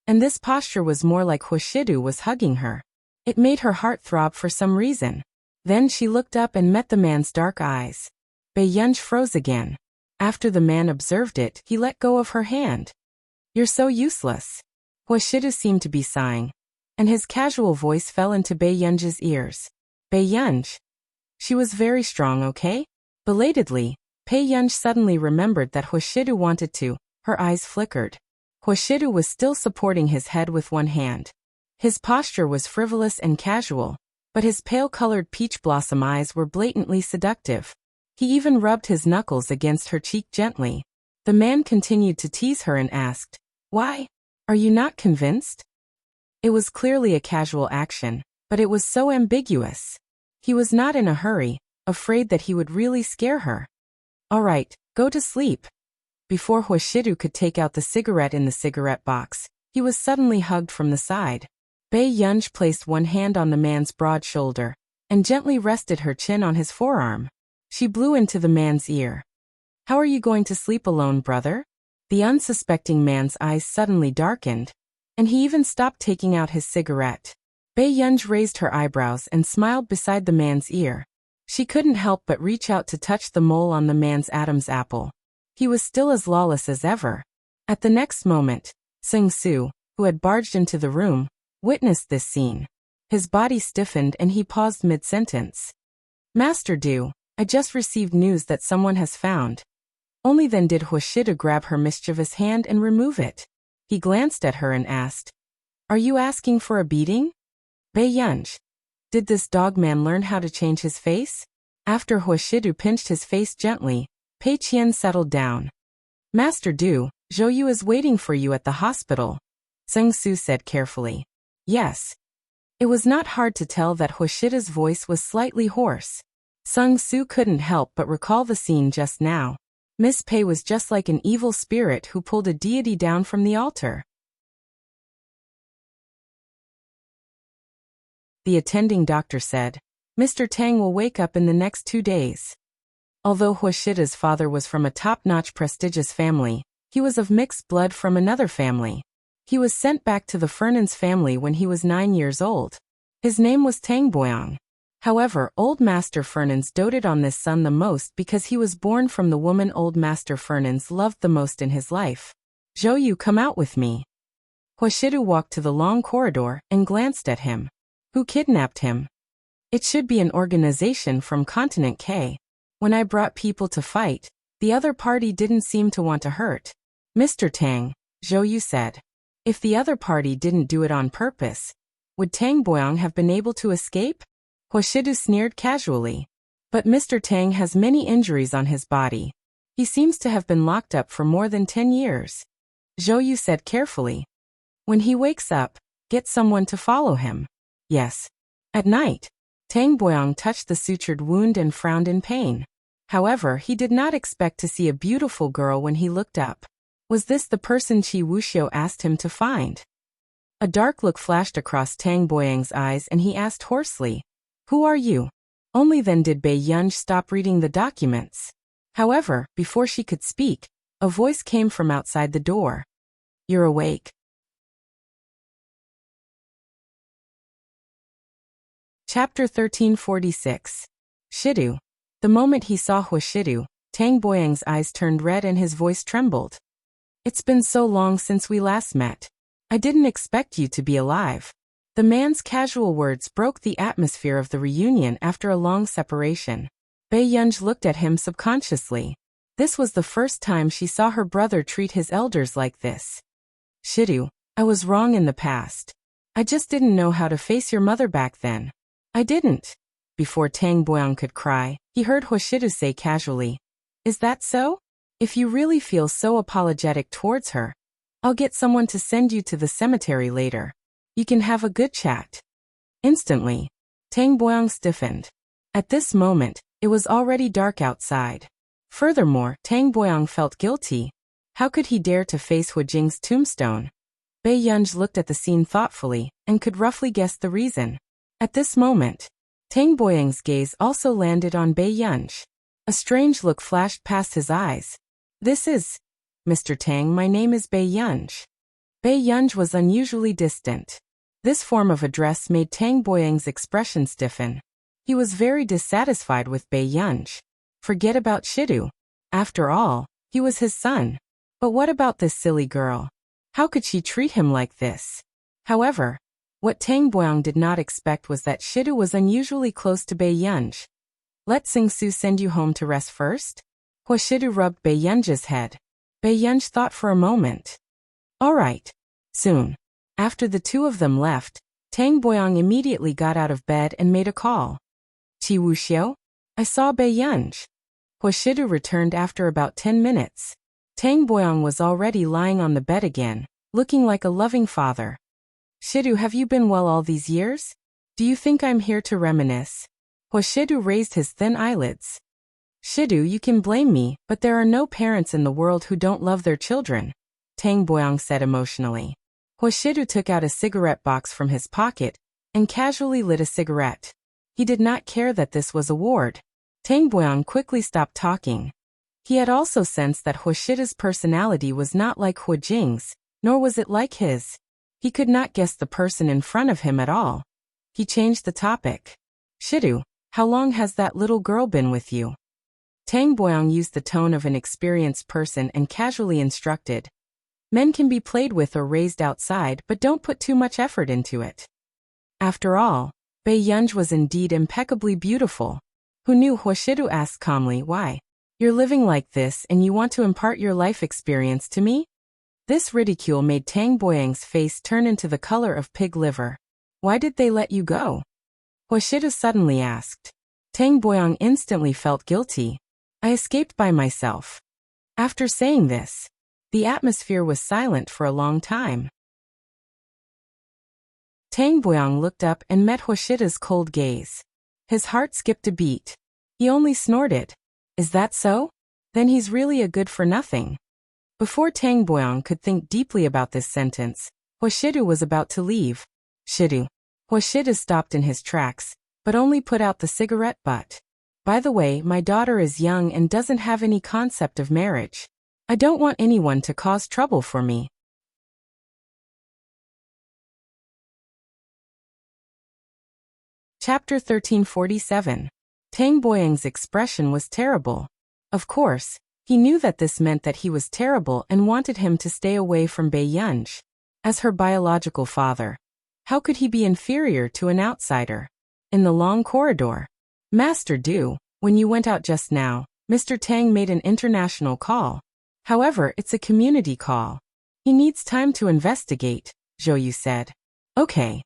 and this posture was more like Hua Shidu was hugging her. It made her heart throb for some reason. Then she looked up and met the man's dark eyes. Bei Yunj froze again. After the man observed it, he let go of her hand. You're so useless. Hua Shidu seemed to be sighing, and his casual voice fell into Bei Yunj's ears. Bei Yunj. She was very strong, okay? Belatedly, Bei Yunj suddenly remembered that Hua Shidu wanted to. Her eyes flickered. Hua Shidu was still supporting his head with one hand. His posture was frivolous and casual, but his pale-colored peach blossom eyes were blatantly seductive. He even rubbed his knuckles against her cheek gently. The man continued to tease her and asked, "Why? Are you not convinced?" It was clearly a casual action, but it was so ambiguous. He was not in a hurry, afraid that he would really scare her. "All right, go to sleep." Before Hoshiru could take out the cigarette in the cigarette box, he was suddenly hugged from the side. Bei Yunj placed one hand on the man's broad shoulder and gently rested her chin on his forearm. She blew into the man's ear. "How are you going to sleep alone, brother?" The unsuspecting man's eyes suddenly darkened, and he even stopped taking out his cigarette. Bei Yunj raised her eyebrows and smiled beside the man's ear. She couldn't help but reach out to touch the mole on the man's Adam's apple. He was still as lawless as ever. At the next moment, Seung-soo, who had barged into the room, witnessed this scene. His body stiffened and he paused mid-sentence. "Master Du, I just received news that someone has found." Only then did Hoshiru grab her mischievous hand and remove it. He glanced at her and asked, "Are you asking for a beating?" "Bei Yunj, did this dogman learn how to change his face?" After Hoshiru pinched his face gently, Pei Qian settled down. "Master Du, Zhou is waiting for you at the hospital," Seung-soo said carefully. "Yes." It was not hard to tell that Hoshiru's voice was slightly hoarse. Seung-soo couldn't help but recall the scene just now. Miss Pei was just like an evil spirit who pulled a deity down from the altar. The attending doctor said, "Mr. Tang will wake up in the next 2 days." Although Hoshiru's father was from a top-notch prestigious family, he was of mixed blood from another family. He was sent back to the Fernan's family when he was 9 years old. His name was Tang Boyang. However, Old Master Fernan's doted on this son the most because he was born from the woman Old Master Fernan's loved the most in his life. "Zhou, come out with me." Hoshiru walked to the long corridor and glanced at him. "Who kidnapped him?" "It should be an organization from Continent K. When I brought people to fight, the other party didn't seem to want to hurt." "Mr. Tang," Zhou said, "if the other party didn't do it on purpose, would Tang Boyang have been able to escape?" Hoshiru sneered casually. "But Mr. Tang has many injuries on his body. He seems to have been locked up for more than 10 years. Zhou said carefully. "When he wakes up, get someone to follow him." "Yes." At night, Tang Boyang touched the sutured wound and frowned in pain. However, he did not expect to see a beautiful girl when he looked up. Was this the person Chi Wuxiu asked him to find? A dark look flashed across Tang Boyang's eyes and he asked hoarsely, "Who are you?" Only then did Bei Yunj stop reading the documents. However, before she could speak, a voice came from outside the door. "You're awake." Chapter 1346. Shidu. The moment he saw Hoshiru, Tang Boyang's eyes turned red and his voice trembled. "It's been so long since we last met. I didn't expect you to be alive." The man's casual words broke the atmosphere of the reunion after a long separation. Bei Yunj looked at him subconsciously. This was the first time she saw her brother treat his elders like this. "Shidu, I was wrong in the past. I just didn't know how to face your mother back then." "I didn't." Before Tang Boyang could cry, he heard Hoshiru say casually, "Is that so? If you really feel so apologetic towards her, I'll get someone to send you to the cemetery later. You can have a good chat." Instantly, Tang Boyang stiffened. At this moment, it was already dark outside. Furthermore, Tang Boyang felt guilty. How could he dare to face Huijing's tombstone? Bei Yunj looked at the scene thoughtfully and could roughly guess the reason. At this moment, Tang Boyang's gaze also landed on Bei Yunj. A strange look flashed past his eyes. "This is Mr. Tang, my name is Bei Yunj." Bei Yunj was unusually distant. This form of address made Tang Boyang's expression stiffen. He was very dissatisfied with Bei Yunj. Forget about Shidu. After all, he was his son. But what about this silly girl? How could she treat him like this? However, what Tang Boyang did not expect was that Shidu was unusually close to Bei Yunj. "Let Seung-soo send you home to rest first?" Hoshiru rubbed Bei Yunj's head. Bei Yunj thought for a moment. "All right. Soon." After the two of them left, Tang Boyang immediately got out of bed and made a call. Chi Wuxiu? I saw Bei Yunj. Huashidu returned after about 10 minutes. Tang Boyang was already lying on the bed again, looking like a loving father. Shidu, have you been well all these years? Do you think I'm here to reminisce? Huashidu raised his thin eyelids. Shidu, you can blame me, but there are no parents in the world who don't love their children, Tang Boyang said emotionally. Huashidu took out a cigarette box from his pocket and casually lit a cigarette. He did not care that this was a ward. Tang Boyang quickly stopped talking. He had also sensed that Huashidu's personality was not like Hu Jing's, nor was it like his. He could not guess the person in front of him at all. He changed the topic. Shidu, how long has that little girl been with you? Tang Boyang used the tone of an experienced person and casually instructed. Men can be played with or raised outside, but don't put too much effort into it. After all, Bei Yunj was indeed impeccably beautiful. Who knew? Huashidu asked calmly. Why? You're living like this and you want to impart your life experience to me? This ridicule made Tang Boyang's face turn into the color of pig liver. Why did they let you go? Huashidu suddenly asked. Tang Boyang instantly felt guilty. I escaped by myself. After saying this, the atmosphere was silent for a long time. Tang Boyang looked up and met Huashidu's cold gaze. His heart skipped a beat. He only snorted. Is that so? Then he's really a good-for-nothing. Before Tang Boyang could think deeply about this sentence, Huashidu was about to leave. Shidu. Huashidu stopped in his tracks, but only put out the cigarette butt. By the way, my daughter is young and doesn't have any concept of marriage. I don't want anyone to cause trouble for me. Chapter 1347. Tang Boyang's expression was terrible. Of course, he knew that this meant that he was terrible and wanted him to stay away from Bei Yunj. As her biological father, how could he be inferior to an outsider? In the long corridor. Master Du, when you went out just now, Mr. Tang made an international call. However, it's a community call. He needs time to investigate, Zhou Yu said. Okay.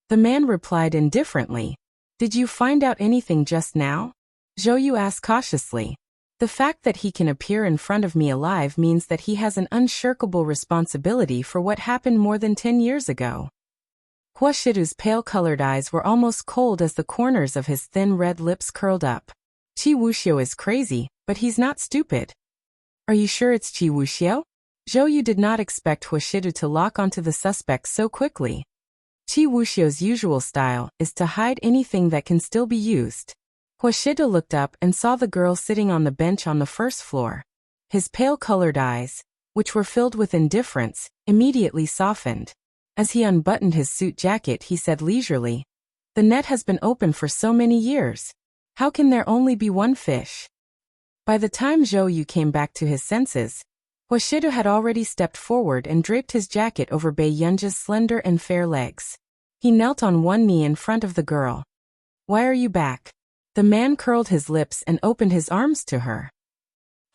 The man replied indifferently. Did you find out anything just now? Zhou Yu asked cautiously. The fact that he can appear in front of me alive means that he has an unshirkable responsibility for what happened more than 10 years ago. Huashidu's pale-colored eyes were almost cold as the corners of his thin red lips curled up. Chi Wuxiu is crazy, but he's not stupid. Are you sure it's Chi Wuxiu? Zhou Yu did not expect Huashidu to lock onto the suspect so quickly. Chi Wuxiu's usual style is to hide anything that can still be used. Huashidu looked up and saw the girl sitting on the bench on the first floor. His pale-colored eyes, which were filled with indifference, immediately softened. As he unbuttoned his suit jacket, he said leisurely, "The net has been open for so many years. How can there only be one fish?" By the time Zhou Yu came back to his senses, Huashidu had already stepped forward and draped his jacket over Bei Yunj's slender and fair legs. He knelt on one knee in front of the girl. "Why are you back?" The man curled his lips and opened his arms to her.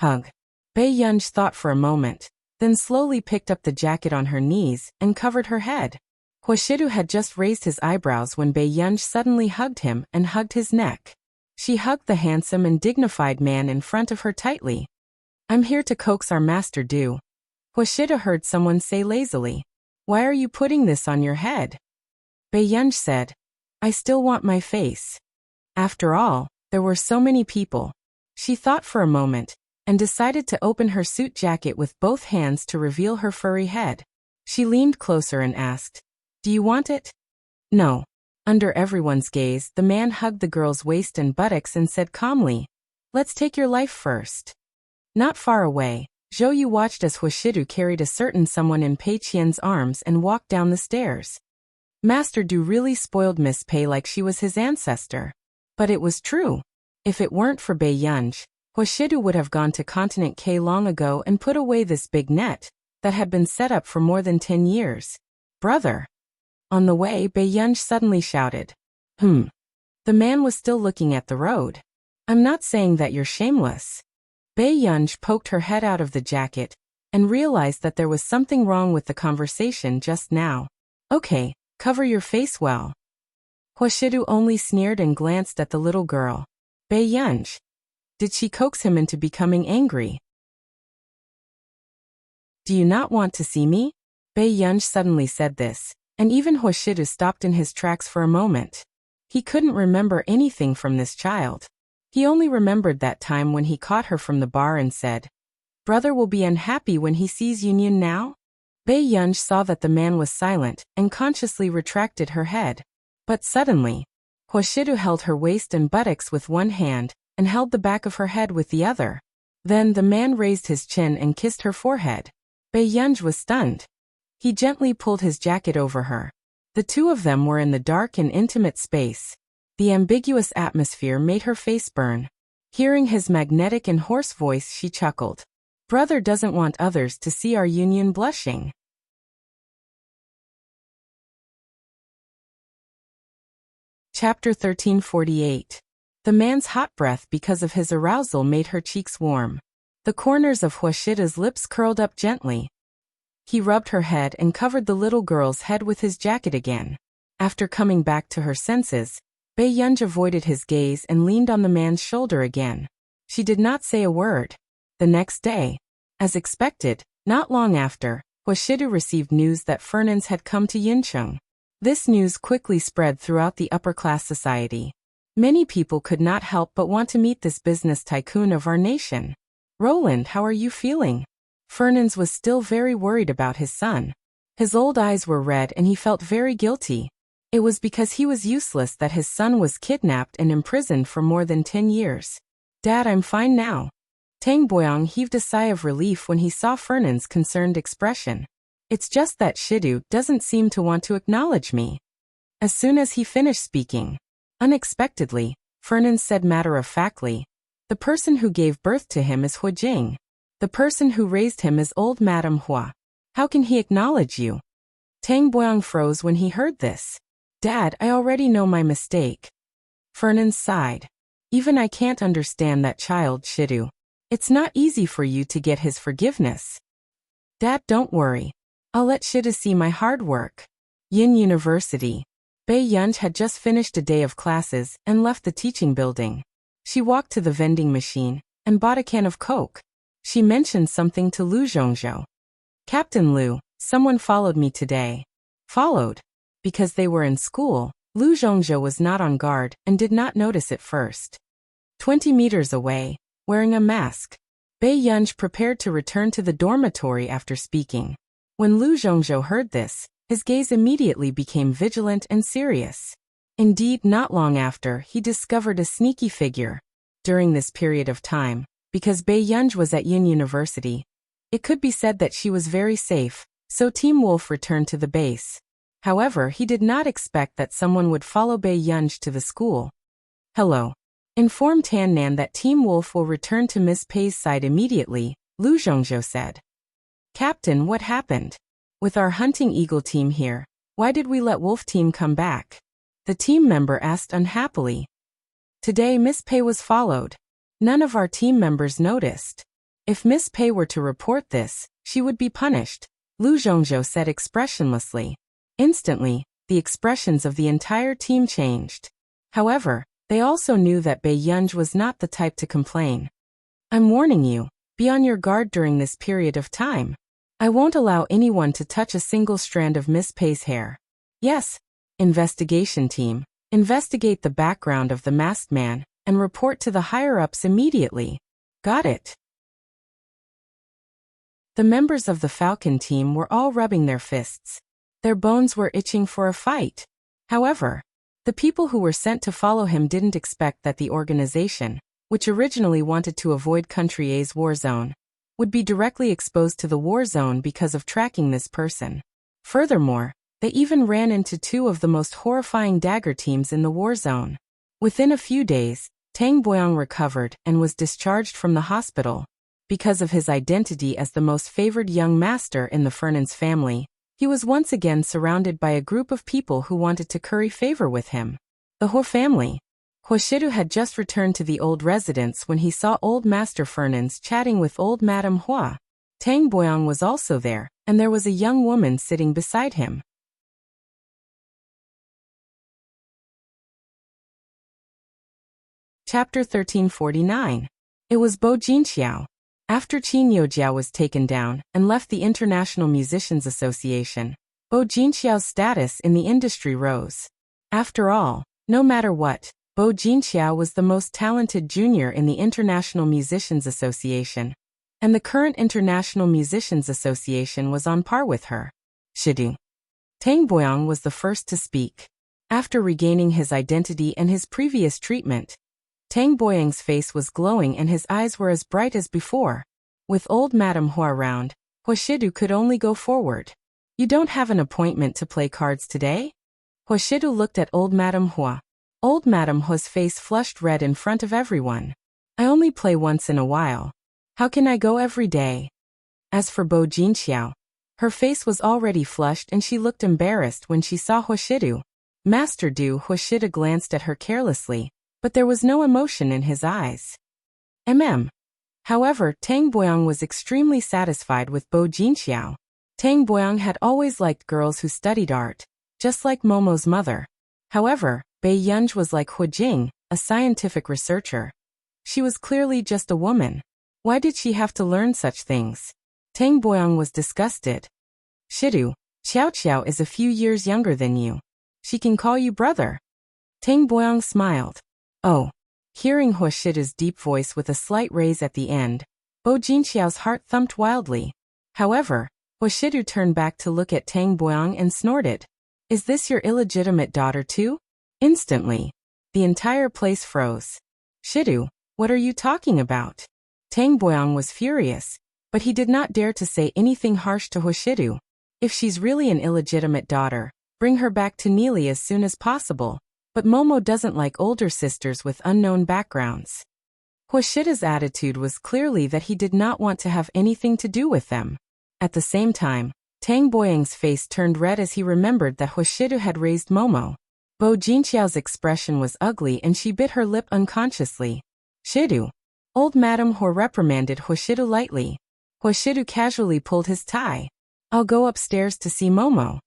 Hug. Bei Yunj thought for a moment, then slowly picked up the jacket on her knees and covered her head. Huashidu had just raised his eyebrows when Bei Yunj suddenly hugged him and hugged his neck. She hugged the handsome and dignified man in front of her tightly. "I'm here to coax our master Du." Huashidu heard someone say lazily, "Why are you putting this on your head?" Bei Yunj said, "I still want my face." After all, there were so many people. She thought for a moment, and decided to open her suit jacket with both hands to reveal her furry head. She leaned closer and asked, "Do you want it?" "No." Under everyone's gaze, the man hugged the girl's waist and buttocks and said calmly, "Let's take your life first." Not far away, Zhou Yu watched as Huashidu carried a certain someone in Pei Qian's arms and walked down the stairs. Master Du really spoiled Miss Pei like she was his ancestor. But it was true. If it weren't for Bei Yunj, Huashidu would have gone to Continent K long ago and put away this big net that had been set up for more than 10 years. "Brother." On the way, Bei Yunj suddenly shouted, "The man was still looking at the road. "I'm not saying that you're shameless." Bei Yunj poked her head out of the jacket and realized that there was something wrong with the conversation just now. "Okay, Cover your face well. Huashidu only sneered and glanced at the little girl. Bei Yunj. Did she coax him into becoming angry? Do you not want to see me? Bei Yunj suddenly said this, and even Huashidu stopped in his tracks for a moment. He couldn't remember anything from this child. He only remembered that time when he caught her from the bar and said, "Brother will be unhappy when he sees Yunyun now?" Bei Yunj saw that the man was silent and consciously retracted her head. But suddenly, Huashidu held her waist and buttocks with one hand and held the back of her head with the other. Then the man raised his chin and kissed her forehead. Bei Yunj was stunned. He gently pulled his jacket over her. The two of them were in the dark and intimate space. The ambiguous atmosphere made her face burn. Hearing his magnetic and hoarse voice, she chuckled. Brother doesn't want others to see our union blushing. Chapter 1348. The man's hot breath because of his arousal made her cheeks warm. The corners of Huashida's lips curled up gently. He rubbed her head and covered the little girl's head with his jacket again. After coming back to her senses, Bei Yunj avoided his gaze and leaned on the man's shoulder again. She did not say a word. The next day, as expected, not long after, Huashidu received news that Fernans had come to Yincheng. This news quickly spread throughout the upper-class society. Many people could not help but want to meet this business tycoon of our nation. Roland, how are you feeling? Fernans was still very worried about his son. His old eyes were red and he felt very guilty. It was because he was useless that his son was kidnapped and imprisoned for more than 10 years. Dad, I'm fine now. Tang Boyang heaved a sigh of relief when he saw Fernan's concerned expression. It's just that Shidu doesn't seem to want to acknowledge me. As soon as he finished speaking, unexpectedly, Fernan said matter-of-factly, the person who gave birth to him is Hu Jing. The person who raised him is old Madame Hua. How can he acknowledge you? Tang Boyang froze when he heard this. Dad, I already know my mistake. Fernan sighed. Even I can't understand that child, Shidu. It's not easy for you to get his forgiveness. Dad, don't worry. I'll let Shidu see my hard work. Yin University. Bei Yunj had just finished a day of classes and left the teaching building. She walked to the vending machine and bought a can of Coke. She mentioned something to Lu Zhongzhou. Captain Lu, someone followed me today. Followed? Because they were in school, Lu Zhongzhou was not on guard and did not notice it first. 20 meters away, wearing a mask, Bei Yunj prepared to return to the dormitory after speaking. When Lu Zhongzhou heard this, his gaze immediately became vigilant and serious. Indeed, not long after, he discovered a sneaky figure. During this period of time, because Bei Yunj was at Yin University, it could be said that she was very safe, so Team Wolf returned to the base. However, he did not expect that someone would follow Bei Yunj to the school. Hello. Inform Tan Nan that Team Wolf will return to Miss Pei's side immediately, Lu Zhongzhou said. Captain, what happened? With our hunting eagle team here, why did we let Wolf team come back? The team member asked unhappily. Today Miss Pei was followed. None of our team members noticed. If Miss Pei were to report this, she would be punished, Lu Zhongzhou said expressionlessly. Instantly, the expressions of the entire team changed. However, they also knew that Bei Yunj was not the type to complain. I'm warning you, be on your guard during this period of time. I won't allow anyone to touch a single strand of Miss Pei's hair. Yes, investigation team, investigate the background of the masked man and report to the higher-ups immediately. Got it. The members of the Falcon team were all rubbing their fists. Their bones were itching for a fight. However, the people who were sent to follow him didn't expect that the organization, which originally wanted to avoid Country A's war zone, would be directly exposed to the war zone because of tracking this person. Furthermore, they even ran into two of the most horrifying dagger teams in the war zone. Within a few days, Tang Boyang recovered and was discharged from the hospital. Because of his identity as the most favored young master in the Fernan's family, he was once again surrounded by a group of people who wanted to curry favor with him. The Ho family. Huashidu had just returned to the old residence when he saw old Master Fernans chatting with old Madame Hua. Tang Boyang was also there, and there was a young woman sitting beside him. Chapter 1349. It was Bo Jinxiao. After Qin Youjiao was taken down and left the International Musicians Association, Bo Jinxiao's status in the industry rose. After all, no matter what, Bo Jinxiao was the most talented junior in the International Musicians Association, and the current International Musicians Association was on par with her. Shidu. Tang Boyang was the first to speak. After regaining his identity and his previous treatment, Tang Boyang's face was glowing and his eyes were as bright as before. With old Madame Hua around, Huashidu could only go forward. You don't have an appointment to play cards today? Huashidu looked at old Madame Hua. Old Madame Hua's face flushed red in front of everyone. I only play once in a while. How can I go every day? As for Bo Jinxiao, her face was already flushed and she looked embarrassed when she saw Huashidu. Master Du Huashidu glanced at her carelessly, but there was no emotion in his eyes. However, Tang Boyang was extremely satisfied with Bo Jinxiao. Tang Boyang had always liked girls who studied art, just like Momo's mother. However, Bai Yunj was like Hu Jing, a scientific researcher. She was clearly just a woman. Why did she have to learn such things? Tang Boyang was disgusted. Shidu, Xiao Xiao is a few years younger than you. She can call you brother. Tang Boyang smiled. Oh. Hearing Huashidu's deep voice with a slight raise at the end, Bo Jinxiao's heart thumped wildly. However, Huashidu turned back to look at Tang Boyang and snorted. Is this your illegitimate daughter too? Instantly, the entire place froze. Shidu, what are you talking about? Tang Boyang was furious, but he did not dare to say anything harsh to Huashidu. If she's really an illegitimate daughter, bring her back to Neely as soon as possible. But Momo doesn't like older sisters with unknown backgrounds. Huashida's attitude was clearly that he did not want to have anything to do with them. At the same time, Tang Boyang's face turned red as he remembered that Huashidu had raised Momo. Bo Jinxiao's expression was ugly and she bit her lip unconsciously. Shidu. Old Madame Hua reprimanded Huashidu lightly. Huashidu casually pulled his tie. I'll go upstairs to see Momo.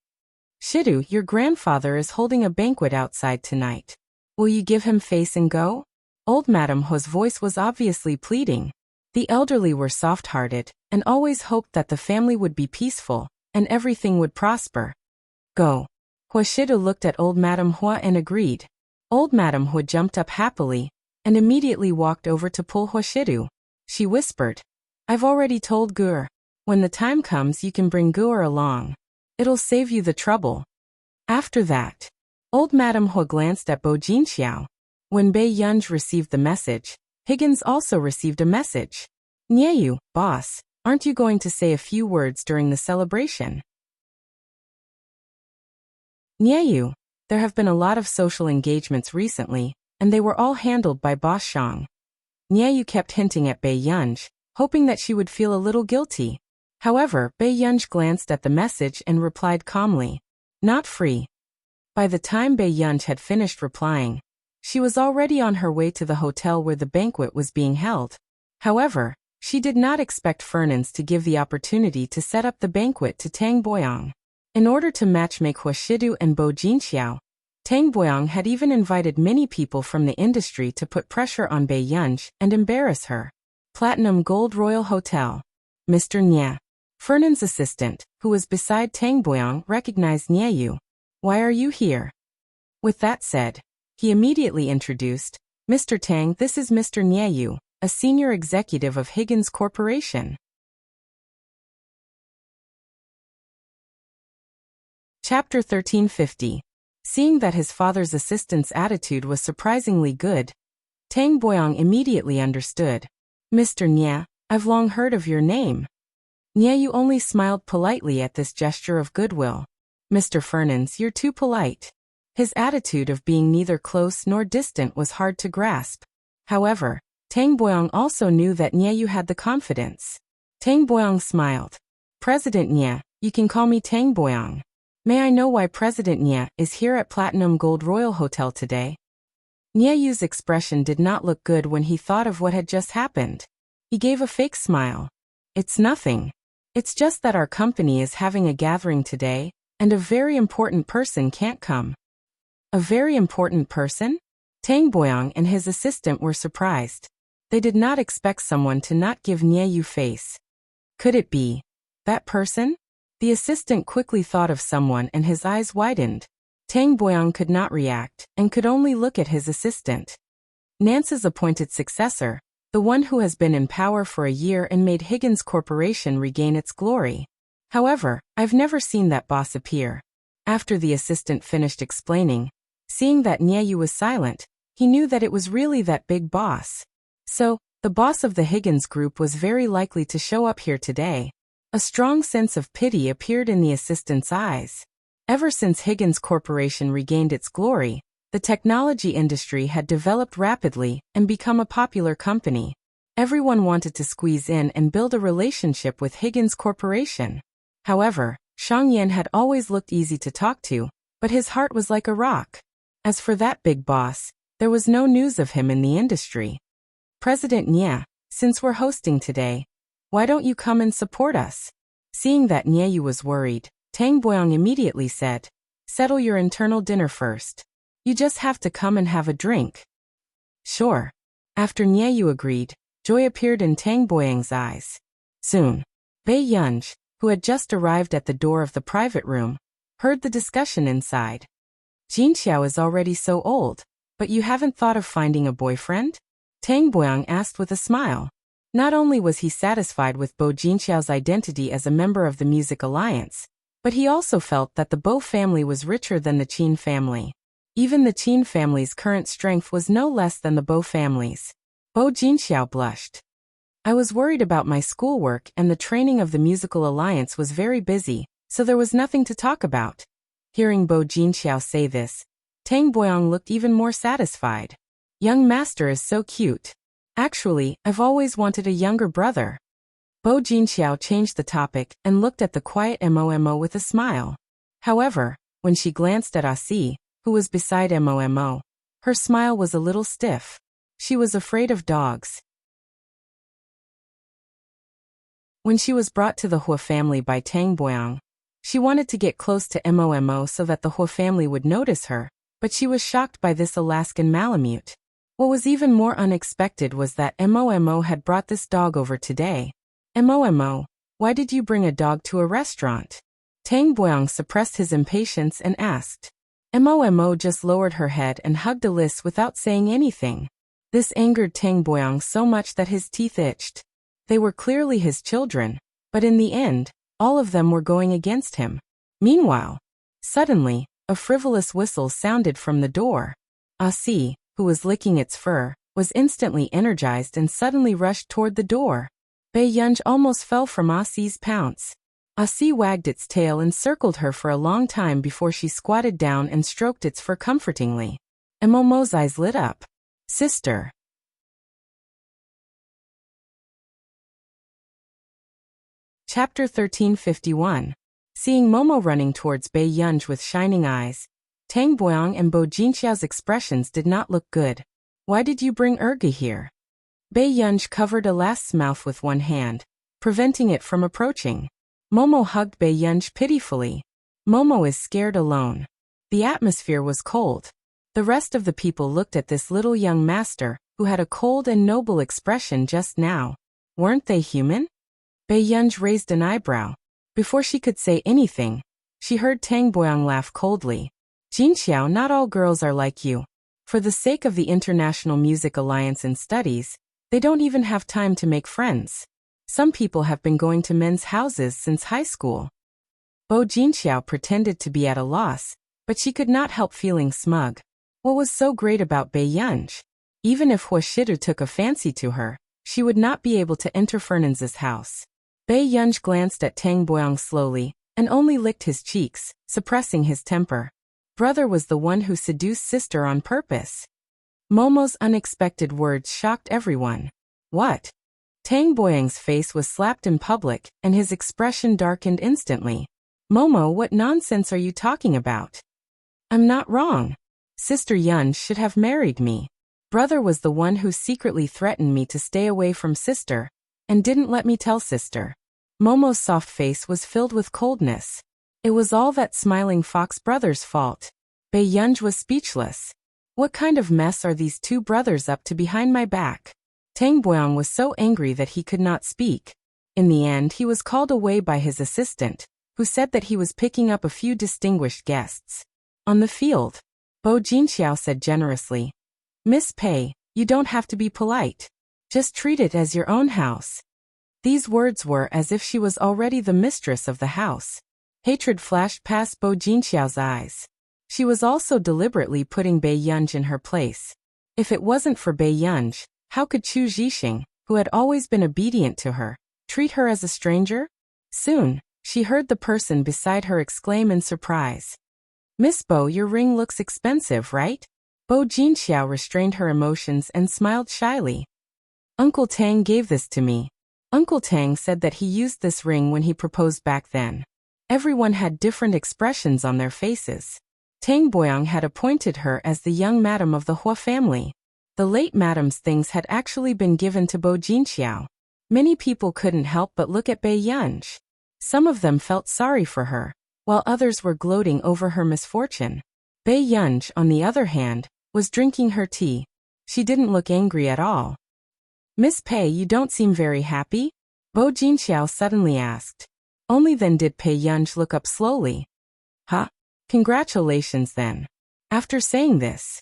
Shidu, your grandfather is holding a banquet outside tonight. Will you give him face and go? Old Madame Hua's voice was obviously pleading. The elderly were soft-hearted, and always hoped that the family would be peaceful, and everything would prosper. Go. Huashidu looked at old Madame Hua and agreed. Old Madame Hua jumped up happily, and immediately walked over to pull Huashidu. She whispered, I've already told Gur. When the time comes you can bring Gur along. It'll save you the trouble. After that, old Madame Hua glanced at Bo Jinxiao. When Bai Yunj received the message, Higgins also received a message. Nyeyu, boss, aren't you going to say a few words during the celebration? Nyeyu, there have been a lot of social engagements recently, and they were all handled by Boss Shang. Nyeyu kept hinting at Bai Yunj, hoping that she would feel a little guilty. However, Bai Yunj glanced at the message and replied calmly, not free. By the time Bai Yunj had finished replying, she was already on her way to the hotel where the banquet was being held. However, she did not expect Fernans to give the opportunity to set up the banquet to Tang Boyang. In order to matchmake Huashidu and Bo Jinxiao, Tang Boyang had even invited many people from the industry to put pressure on Bai Yunj and embarrass her. Platinum Gold Royal Hotel. Mr. Nya. Fernan's assistant, who was beside Tang Boyang, recognized Nyeyu. Why are you here? With that said, he immediately introduced, Mr. Tang, this is Mr. Nyeyu, a senior executive of Higgins Corporation. Chapter 1350. Seeing that his father's assistant's attitude was surprisingly good, Tang Boyang immediately understood. Mr. Nya, I've long heard of your name. Nyeyu only smiled politely at this gesture of goodwill. Mr. Fernans, you're too polite. His attitude of being neither close nor distant was hard to grasp. However, Tang Boyang also knew that Nyeyu had the confidence. Tang Boyang smiled. President Nya, you can call me Tang Boyang. May I know why President Nya is here at Platinum Gold Royal Hotel today? Nyeyu's expression did not look good when he thought of what had just happened. He gave a fake smile. It's nothing. It's just that our company is having a gathering today, and a very important person can't come. A very important person? Tang Boyang and his assistant were surprised. They did not expect someone to not give Nye face. Could it be that person? The assistant quickly thought of someone and his eyes widened. Tang Boyang could not react and could only look at his assistant. Nance's appointed successor, the one who has been in power for a year and made Higgins Corporation regain its glory. However, I've never seen that boss appear. After the assistant finished explaining, seeing that Nye was silent, he knew that it was really that big boss. So, the boss of the Higgins group was very likely to show up here today. A strong sense of pity appeared in the assistant's eyes. Ever since Higgins Corporation regained its glory, the technology industry had developed rapidly and become a popular company. Everyone wanted to squeeze in and build a relationship with Higgins Corporation. However, Shang Yan had always looked easy to talk to, but his heart was like a rock. As for that big boss, there was no news of him in the industry. President Nye, since we're hosting today, why don't you come and support us? Seeing that Nye was worried, Tang Boyang immediately said, settle your internal dinner first. You just have to come and have a drink. Sure. After Nye agreed, joy appeared in Tang Boyang's eyes. Soon, Bei Yunj, who had just arrived at the door of the private room, heard the discussion inside. Jin Xiao is already so old, but you haven't thought of finding a boyfriend? Tang Boyang asked with a smile. Not only was he satisfied with Bo Jinxiao's identity as a member of the Music Alliance, but he also felt that the Bo family was richer than the Qin family. Even the Qin family's current strength was no less than the Bo family's. Bo Jinxiao blushed. I was worried about my schoolwork and the training of the Musical Alliance was very busy, so there was nothing to talk about. Hearing Bo Jinxiao say this, Tang Boyang looked even more satisfied. Young master is so cute. Actually, I've always wanted a younger brother. Bo Jinxiao changed the topic and looked at the quiet Momo with a smile. However, when she glanced at Asi, who was beside Momo, her smile was a little stiff. She was afraid of dogs. When she was brought to the Hua family by Tang Boyang, she wanted to get close to Momo so that the Hua family would notice her, but she was shocked by this Alaskan Malamute. What was even more unexpected was that Momo had brought this dog over today. Momo, why did you bring a dog to a restaurant? Tang Boyang suppressed his impatience and asked. Momo just lowered her head and hugged Alice without saying anything. This angered Tang Boyang so much that his teeth itched. They were clearly his children, but in the end, all of them were going against him. Meanwhile, suddenly, a frivolous whistle sounded from the door. Asi, who was licking its fur, was instantly energized and suddenly rushed toward the door. Bei Yunj almost fell from Asi's pounce. Asi wagged its tail and circled her for a long time before she squatted down and stroked its fur comfortingly. Momo's eyes lit up. Sister. Chapter 1351. Seeing Momo running towards Bei Yunj with shining eyes, Tang Boyang and Bo Jinxiao's expressions did not look good. Why did you bring Erge here? Bei Yunj covered Alas's mouth with one hand, preventing it from approaching. Momo hugged Bei Yunj pitifully. Momo is scared alone. The atmosphere was cold. The rest of the people looked at this little young master, who had a cold and noble expression just now. Weren't they human? Bei Yunj raised an eyebrow. Before she could say anything, she heard Tang Boyang laugh coldly. Jinxiao, not all girls are like you. For the sake of the International Music Alliance and studies, they don't even have time to make friends. Some people have been going to men's houses since high school. Bo Jinxiao pretended to be at a loss, but she could not help feeling smug. What was so great about Bei Yunj? Even if Hua Shidu took a fancy to her, she would not be able to enter Fernanz's house. Bei Yunj glanced at Tang Boyang slowly, and only licked his cheeks, suppressing his temper. Brother was the one who seduced sister on purpose. Momo's unexpected words shocked everyone. What? Tang Boyang's face was slapped in public, and his expression darkened instantly. Momo, what nonsense are you talking about? I'm not wrong. Sister Yun should have married me. Brother was the one who secretly threatened me to stay away from sister, and didn't let me tell sister. Momo's soft face was filled with coldness. It was all that smiling fox brother's fault. Bei Yunj was speechless. What kind of mess are these two brothers up to behind my back? Tang Boyang was so angry that he could not speak. In the end, he was called away by his assistant, who said that he was picking up a few distinguished guests. On the field, Bo Jinxiao said generously, "Miss Pei, you don't have to be polite. Just treat it as your own house." These words were as if she was already the mistress of the house. Hatred flashed past Bo Jinxiao's eyes. She was also deliberately putting Bei Yunj in her place. If it wasn't for Bei Yunj, how could Chu Zhixing, who had always been obedient to her, treat her as a stranger? Soon, she heard the person beside her exclaim in surprise, "Miss Bo, your ring looks expensive, right?" Bo Jinxiao restrained her emotions and smiled shyly. "Uncle Tang gave this to me." Uncle Tang said that he used this ring when he proposed back then. Everyone had different expressions on their faces. Tang Boyang had appointed her as the young madam of the Hua family. The late madam's things had actually been given to Bo Jinxiao. Many people couldn't help but look at Bei Yunj. Some of them felt sorry for her, while others were gloating over her misfortune. Bei Yunj, on the other hand, was drinking her tea. She didn't look angry at all. "Miss Pei, you don't seem very happy?" Bo Jinxiao suddenly asked. Only then did Bei Yunj look up slowly. "Huh? Congratulations then." After saying this,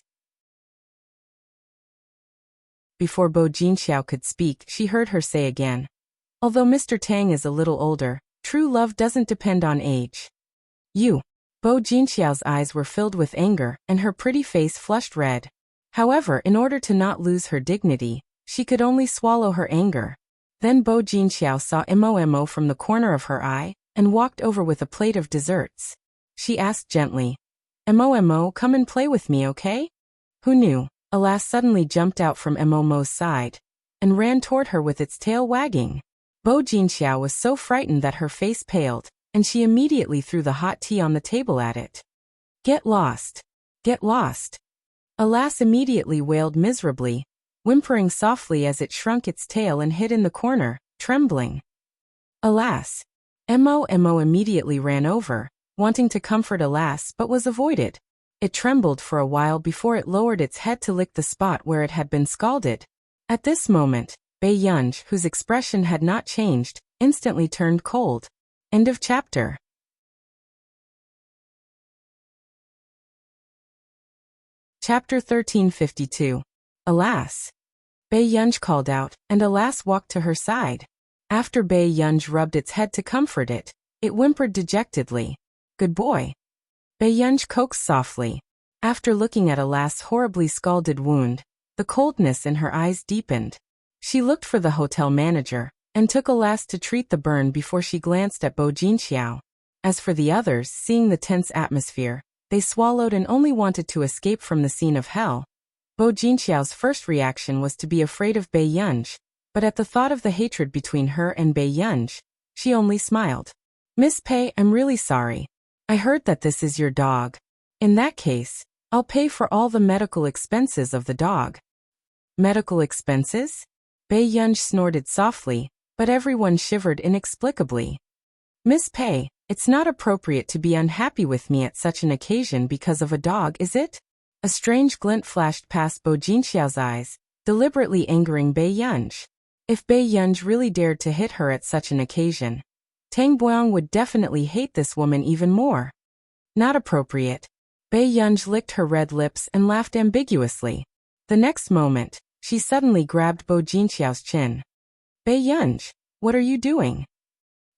before Bo Jinxiao could speak, she heard her say again, "Although Mr. Tang is a little older, true love doesn't depend on age." "You." Bo Jinxiao's eyes were filled with anger, and her pretty face flushed red. However, in order to not lose her dignity, she could only swallow her anger. Then Bo Jinxiao saw Mo from the corner of her eye, and walked over with a plate of desserts. She asked gently, Mo, come and play with me, okay?" Who knew? A lass suddenly jumped out from Mo's side, and ran toward her with its tail wagging. Bo Jinxiao was so frightened that her face paled, and she immediately threw the hot tea on the table at it. "Get lost! Get lost!" A lass immediately wailed miserably, whimpering softly as it shrunk its tail and hid in the corner, trembling. Alas! Mo immediately ran over, wanting to comfort Alas, but was avoided. It trembled for a while before it lowered its head to lick the spot where it had been scalded. At this moment, Bei Yunj, whose expression had not changed, instantly turned cold. End of chapter. Chapter 1352. Alas! Bei Yunj called out, and Alas walked to her side. After Bei Yunj rubbed its head to comfort it, it whimpered dejectedly. "Good boy." Bei Yunj coaxed softly. After looking at Alas' horribly scalded wound, the coldness in her eyes deepened. She looked for the hotel manager, and took Alas to treat the burn before she glanced at Bo Jinxiao. As for the others, seeing the tense atmosphere, they swallowed and only wanted to escape from the scene of hell. Bo Jinxiao's first reaction was to be afraid of Bei Yunj, but at the thought of the hatred between her and Bei Yunj, she only smiled. "Miss Pei, I'm really sorry. I heard that this is your dog. In that case, I'll pay for all the medical expenses of the dog." "Medical expenses?" Bei Yunj snorted softly, but everyone shivered inexplicably. "Miss Pei, it's not appropriate to be unhappy with me at such an occasion because of a dog, is it?" A strange glint flashed past Bo Jinxiao's eyes, deliberately angering Bei Yunj. If Bei Yunj really dared to hit her at such an occasion, Tang Boyang would definitely hate this woman even more. "Not appropriate." Bei Yunj licked her red lips and laughed ambiguously. The next moment, she suddenly grabbed Bo Jinxiao's chin. "Bei Yunj, what are you doing?"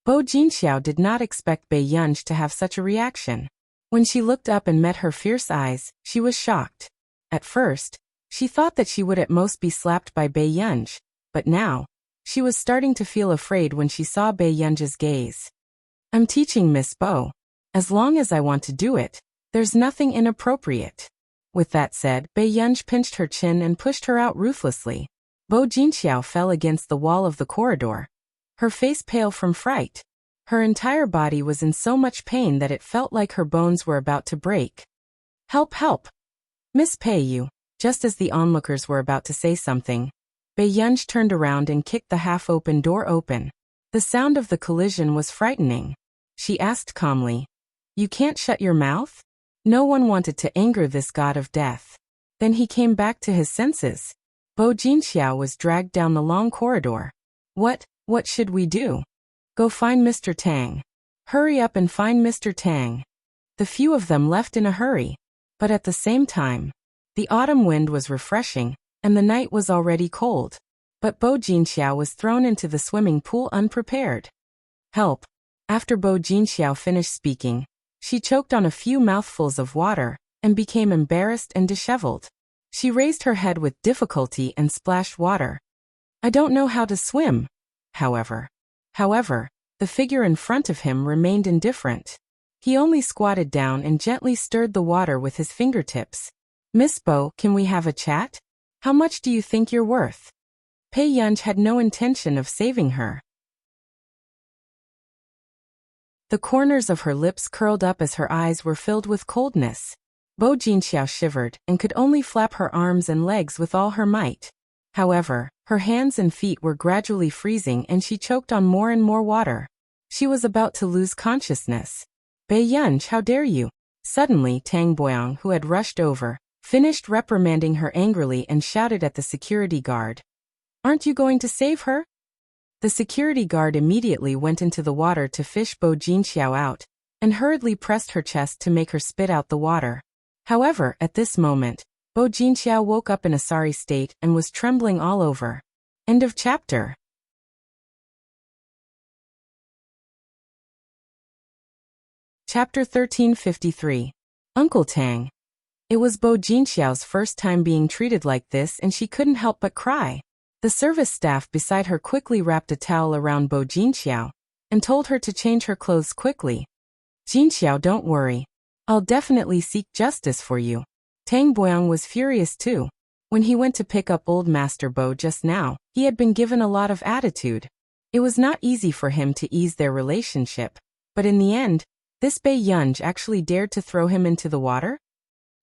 Bo Jinxiao did not expect Bei Yunj to have such a reaction. When she looked up and met her fierce eyes, she was shocked. At first, she thought that she would at most be slapped by Bei Yunj, but now, she was starting to feel afraid when she saw Bei Yunj's gaze. "I'm teaching Miss Bo. As long as I want to do it, there's nothing inappropriate." With that said, Bei Yunj pinched her chin and pushed her out ruthlessly. Bo Jinxiao fell against the wall of the corridor, her face pale from fright. Her entire body was in so much pain that it felt like her bones were about to break. "Help, help! Miss Pei, you." Just as the onlookers were about to say something, Bei Yunj turned around and kicked the half-open door open. The sound of the collision was frightening. She asked calmly, "You can't shut your mouth?" No one wanted to anger this god of death. Then he came back to his senses. Bo Jinxiao was dragged down the long corridor. What should we do? Go find Mr. Tang. Hurry up and find Mr. Tang. The few of them left in a hurry. But at the same time, the autumn wind was refreshing, and the night was already cold. But Bo Jinxiao was thrown into the swimming pool unprepared. Help! After Bo Jinxiao finished speaking, she choked on a few mouthfuls of water, and became embarrassed and disheveled. She raised her head with difficulty and splashed water. I don't know how to swim. However, the figure in front of him remained indifferent. He only squatted down and gently stirred the water with his fingertips. Miss Bo, can we have a chat? How much do you think you're worth? Pei Yunj had no intention of saving her. The corners of her lips curled up as her eyes were filled with coldness. Bo Jinxiao shivered and could only flap her arms and legs with all her might. However, her hands and feet were gradually freezing and she choked on more and more water. She was about to lose consciousness. Bei Yunj, how dare you? Suddenly Tang Boyang, who had rushed over, finished reprimanding her angrily and shouted at the security guard. Aren't you going to save her? The security guard immediately went into the water to fish Bo Jinxiao out, and hurriedly pressed her chest to make her spit out the water. However, at this moment, Bo Jinxiao woke up in a sorry state and was trembling all over. End of chapter. Chapter 1353. Uncle Tang. It was Bo Jinxiao's first time being treated like this and she couldn't help but cry. The service staff beside her quickly wrapped a towel around Bo Jinxiao and told her to change her clothes quickly. Jinxiao, don't worry. I'll definitely seek justice for you. Tang Boyang was furious too. When he went to pick up old Master Bo just now, he had been given a lot of attitude. It was not easy for him to ease their relationship, but in the end, this Bei Yunj actually dared to throw him into the water?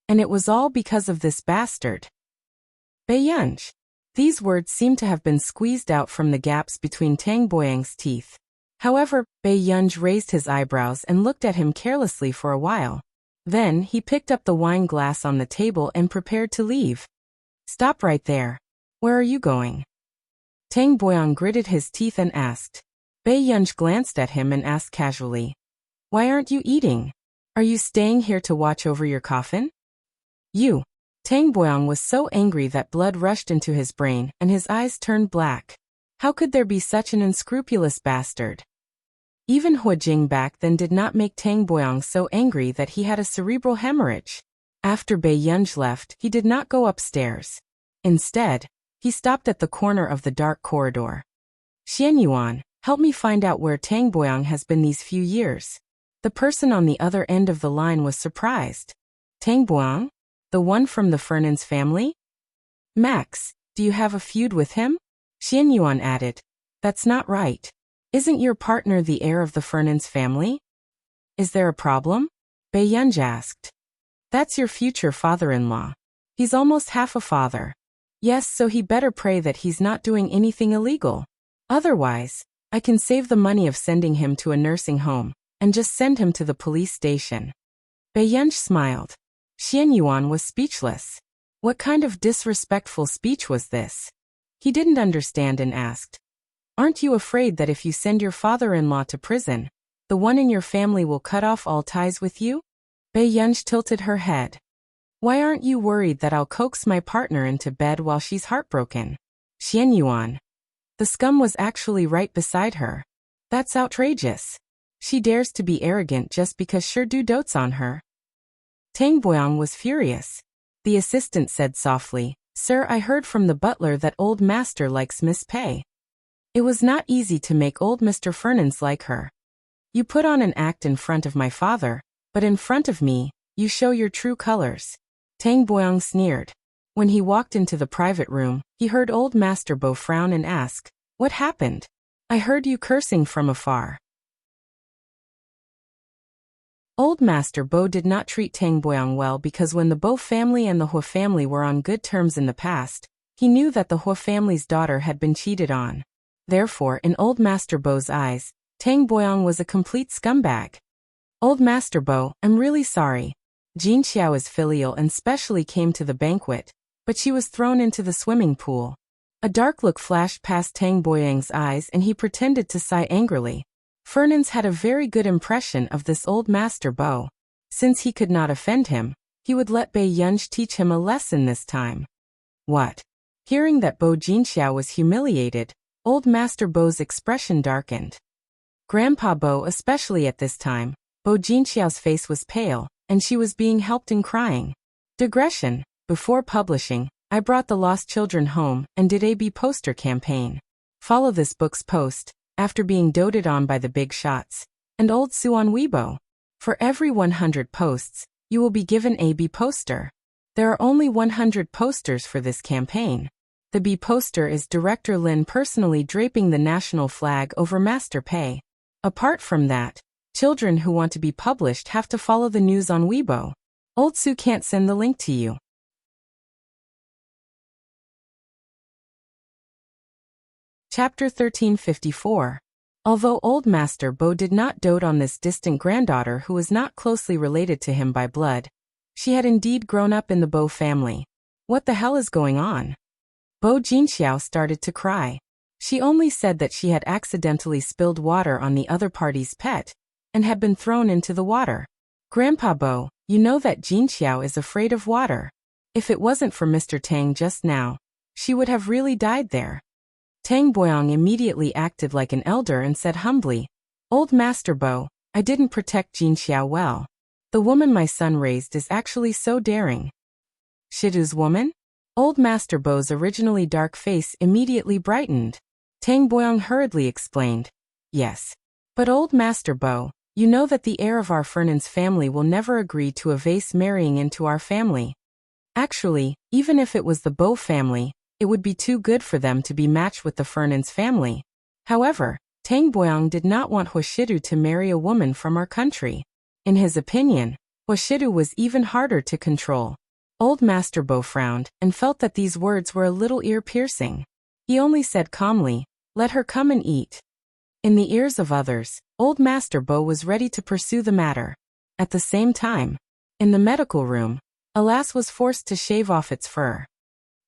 And it was all because of this bastard. Bei Yunj. These words seemed to have been squeezed out from the gaps between Tang Boyang's teeth. However, Bei Yunj raised his eyebrows and looked at him carelessly for a while. Then, he picked up the wine glass on the table and prepared to leave. Stop right there. Where are you going? Tang Boyang gritted his teeth and asked. Bei Yunj glanced at him and asked casually. Why aren't you eating? Are you staying here to watch over your coffin? You. Tang Boyang was so angry that blood rushed into his brain and his eyes turned black. How could there be such an unscrupulous bastard? Even Hua Jing back then did not make Tang Boyang so angry that he had a cerebral hemorrhage. After Bei Yunj left, he did not go upstairs. Instead, he stopped at the corner of the dark corridor. Xian Yuan, help me find out where Tang Boyang has been these few years. The person on the other end of the line was surprised. Tang Boyang? The one from the Fernan's family? Max, do you have a feud with him? Xian Yuan added. That's not right. Isn't your partner the heir of the Fernan's family? Is there a problem? Bei Yunj asked. That's your future father-in-law. He's almost half a father. Yes, so he better pray that he's not doing anything illegal. Otherwise, I can save the money of sending him to a nursing home, and just send him to the police station. Bei Yunj smiled. Xian Yuan was speechless. What kind of disrespectful speech was this? He didn't understand and asked. Aren't you afraid that if you send your father-in-law to prison, the one in your family will cut off all ties with you? Bei Yunj tilted her head. Why aren't you worried that I'll coax my partner into bed while she's heartbroken? Xian Yuan. The scum was actually right beside her. That's outrageous. She dares to be arrogant just because Shirdu dotes on her. Tang Boyang was furious. The assistant said softly, Sir, I heard from the butler that old master likes Miss Pei. It was not easy to make old Mr. Fernan's like her. You put on an act in front of my father, but in front of me, you show your true colors. Tang Boyang sneered. When he walked into the private room, he heard old Master Bo frown and ask, What happened? I heard you cursing from afar. Old Master Bo did not treat Tang Boyang well because when the Bo family and the Hua family were on good terms in the past, he knew that the Hua family's daughter had been cheated on. Therefore, in Old Master Bo's eyes, Tang Boyang was a complete scumbag. Old Master Bo, I'm really sorry. Jin Xiao's filial and specially came to the banquet, but she was thrown into the swimming pool. A dark look flashed past Tang Boyang's eyes and he pretended to sigh angrily. Fernan's had a very good impression of this old master Bo. Since he could not offend him, he would let Bei Yunj teach him a lesson this time. What? Hearing that Bo Jinxiao was humiliated, old Master Bo's expression darkened. Grandpa Bo, especially at this time, Bo Jinxiao's face was pale, and she was being helped in crying. Digression. Before publishing, I brought the lost children home and did a poster campaign. Follow this book's post, after being doted on by the big shots, and old Sue on Weibo. For every 100 posts, you will be given a poster. There are only 100 posters for this campaign. The B poster is Director Lin personally draping the national flag over Master Pei. Apart from that, children who want to be published have to follow the news on Weibo. Old Sue can't send the link to you. Chapter 1354. Although old Master Bo did not dote on this distant granddaughter who was not closely related to him by blood, she had indeed grown up in the Bo family. What the hell is going on? Bo Jinxiao started to cry. She only said that she had accidentally spilled water on the other party's pet, and had been thrown into the water. Grandpa Bo, you know that Jinxiao is afraid of water. If it wasn't for Mr. Tang just now, she would have really died there. Tang Boyang immediately acted like an elder and said humbly, Old Master Bo, I didn't protect Jinxiao well. The woman my son raised is actually so daring. Shidu's woman? Old Master Bo's originally dark face immediately brightened. Tang Boyang hurriedly explained, Yes. But Old Master Bo, you know that the heir of our Fernan's family will never agree to a vase marrying into our family. Actually, even if it was the Bo family, it would be too good for them to be matched with the Fernan's family. However, Tang Boyang did not want Huashidu to marry a woman from our country. In his opinion, Huashidu was even harder to control. Old Master Bo frowned and felt that these words were a little ear-piercing. He only said calmly, Let her come and eat. In the ears of others, Old Master Bo was ready to pursue the matter. At the same time, in the medical room, a lass was forced to shave off its fur.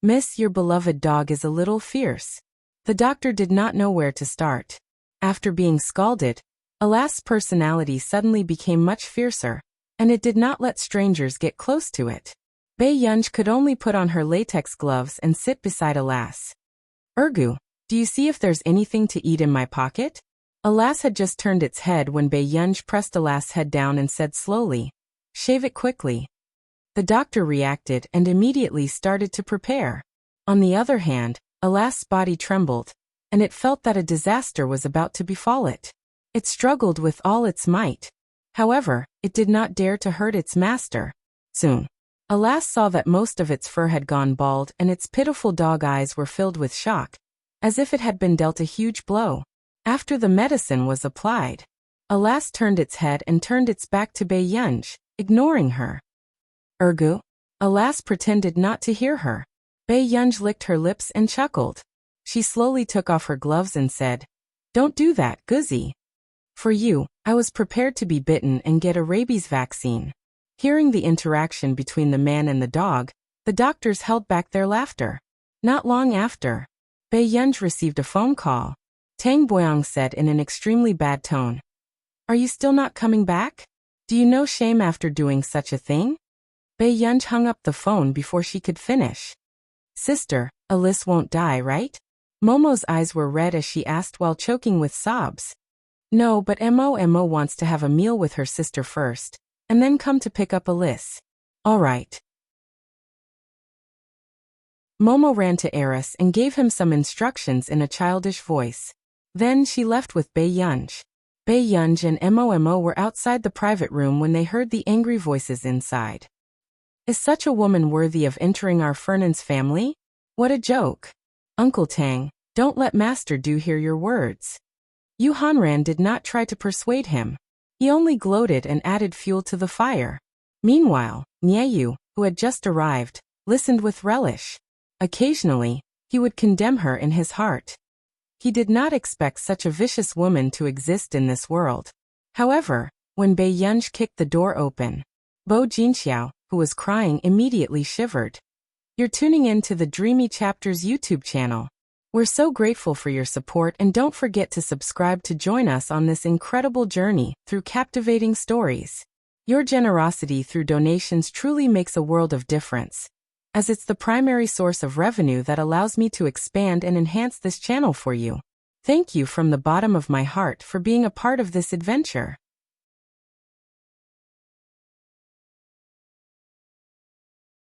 Miss, your beloved dog is a little fierce. The doctor did not know where to start. After being scalded, a lass's personality suddenly became much fiercer, and it did not let strangers get close to it. Bei Yunj could only put on her latex gloves and sit beside a lass. Ergu, do you see if there's anything to eat in my pocket? A lass had just turned its head when Bei Yunj pressed a lass's head down and said slowly, Shave it quickly. The doctor reacted and immediately started to prepare. On the other hand, a lass's body trembled, and it felt that a disaster was about to befall it. It struggled with all its might. However, it did not dare to hurt its master. Soon, a lass saw that most of its fur had gone bald and its pitiful dog eyes were filled with shock, as if it had been dealt a huge blow. After the medicine was applied, a lass turned its head and turned its back to Bei Yunj, ignoring her. Ergu? A lass pretended not to hear her. Bei Yunj licked her lips and chuckled. She slowly took off her gloves and said, Don't do that, Guzzy. For you, I was prepared to be bitten and get a rabies vaccine. Hearing the interaction between the man and the dog, the doctors held back their laughter. Not long after, Bei Yunj received a phone call. Tang Boyang said in an extremely bad tone, Are you still not coming back? Do you know shame after doing such a thing? Bei Yunj hung up the phone before she could finish. Sister, Alice won't die, right? Momo's eyes were red as she asked while choking with sobs. No, but Mo wants to have a meal with her sister first, and then come to pick up Alice. All right. Momo ran to Eris and gave him some instructions in a childish voice. Then she left with Bei Yunj. Bei Yunj and Mo were outside the private room when they heard the angry voices inside. Is such a woman worthy of entering our Fernan's family? What a joke. Uncle Tang, don't let Master Do hear your words. Yu Hanran did not try to persuade him. He only gloated and added fuel to the fire. Meanwhile, Nieyu, who had just arrived, listened with relish. Occasionally, he would condemn her in his heart. He did not expect such a vicious woman to exist in this world. However, when Bei Yunj kicked the door open, Bo Jinxiao, who was crying, immediately shivered. You're tuning in to the Dreamy Chapters YouTube channel. We're so grateful for your support, and don't forget to subscribe to join us on this incredible journey through captivating stories. Your generosity through donations truly makes a world of difference, as it's the primary source of revenue that allows me to expand and enhance this channel for you. Thank you from the bottom of my heart for being a part of this adventure.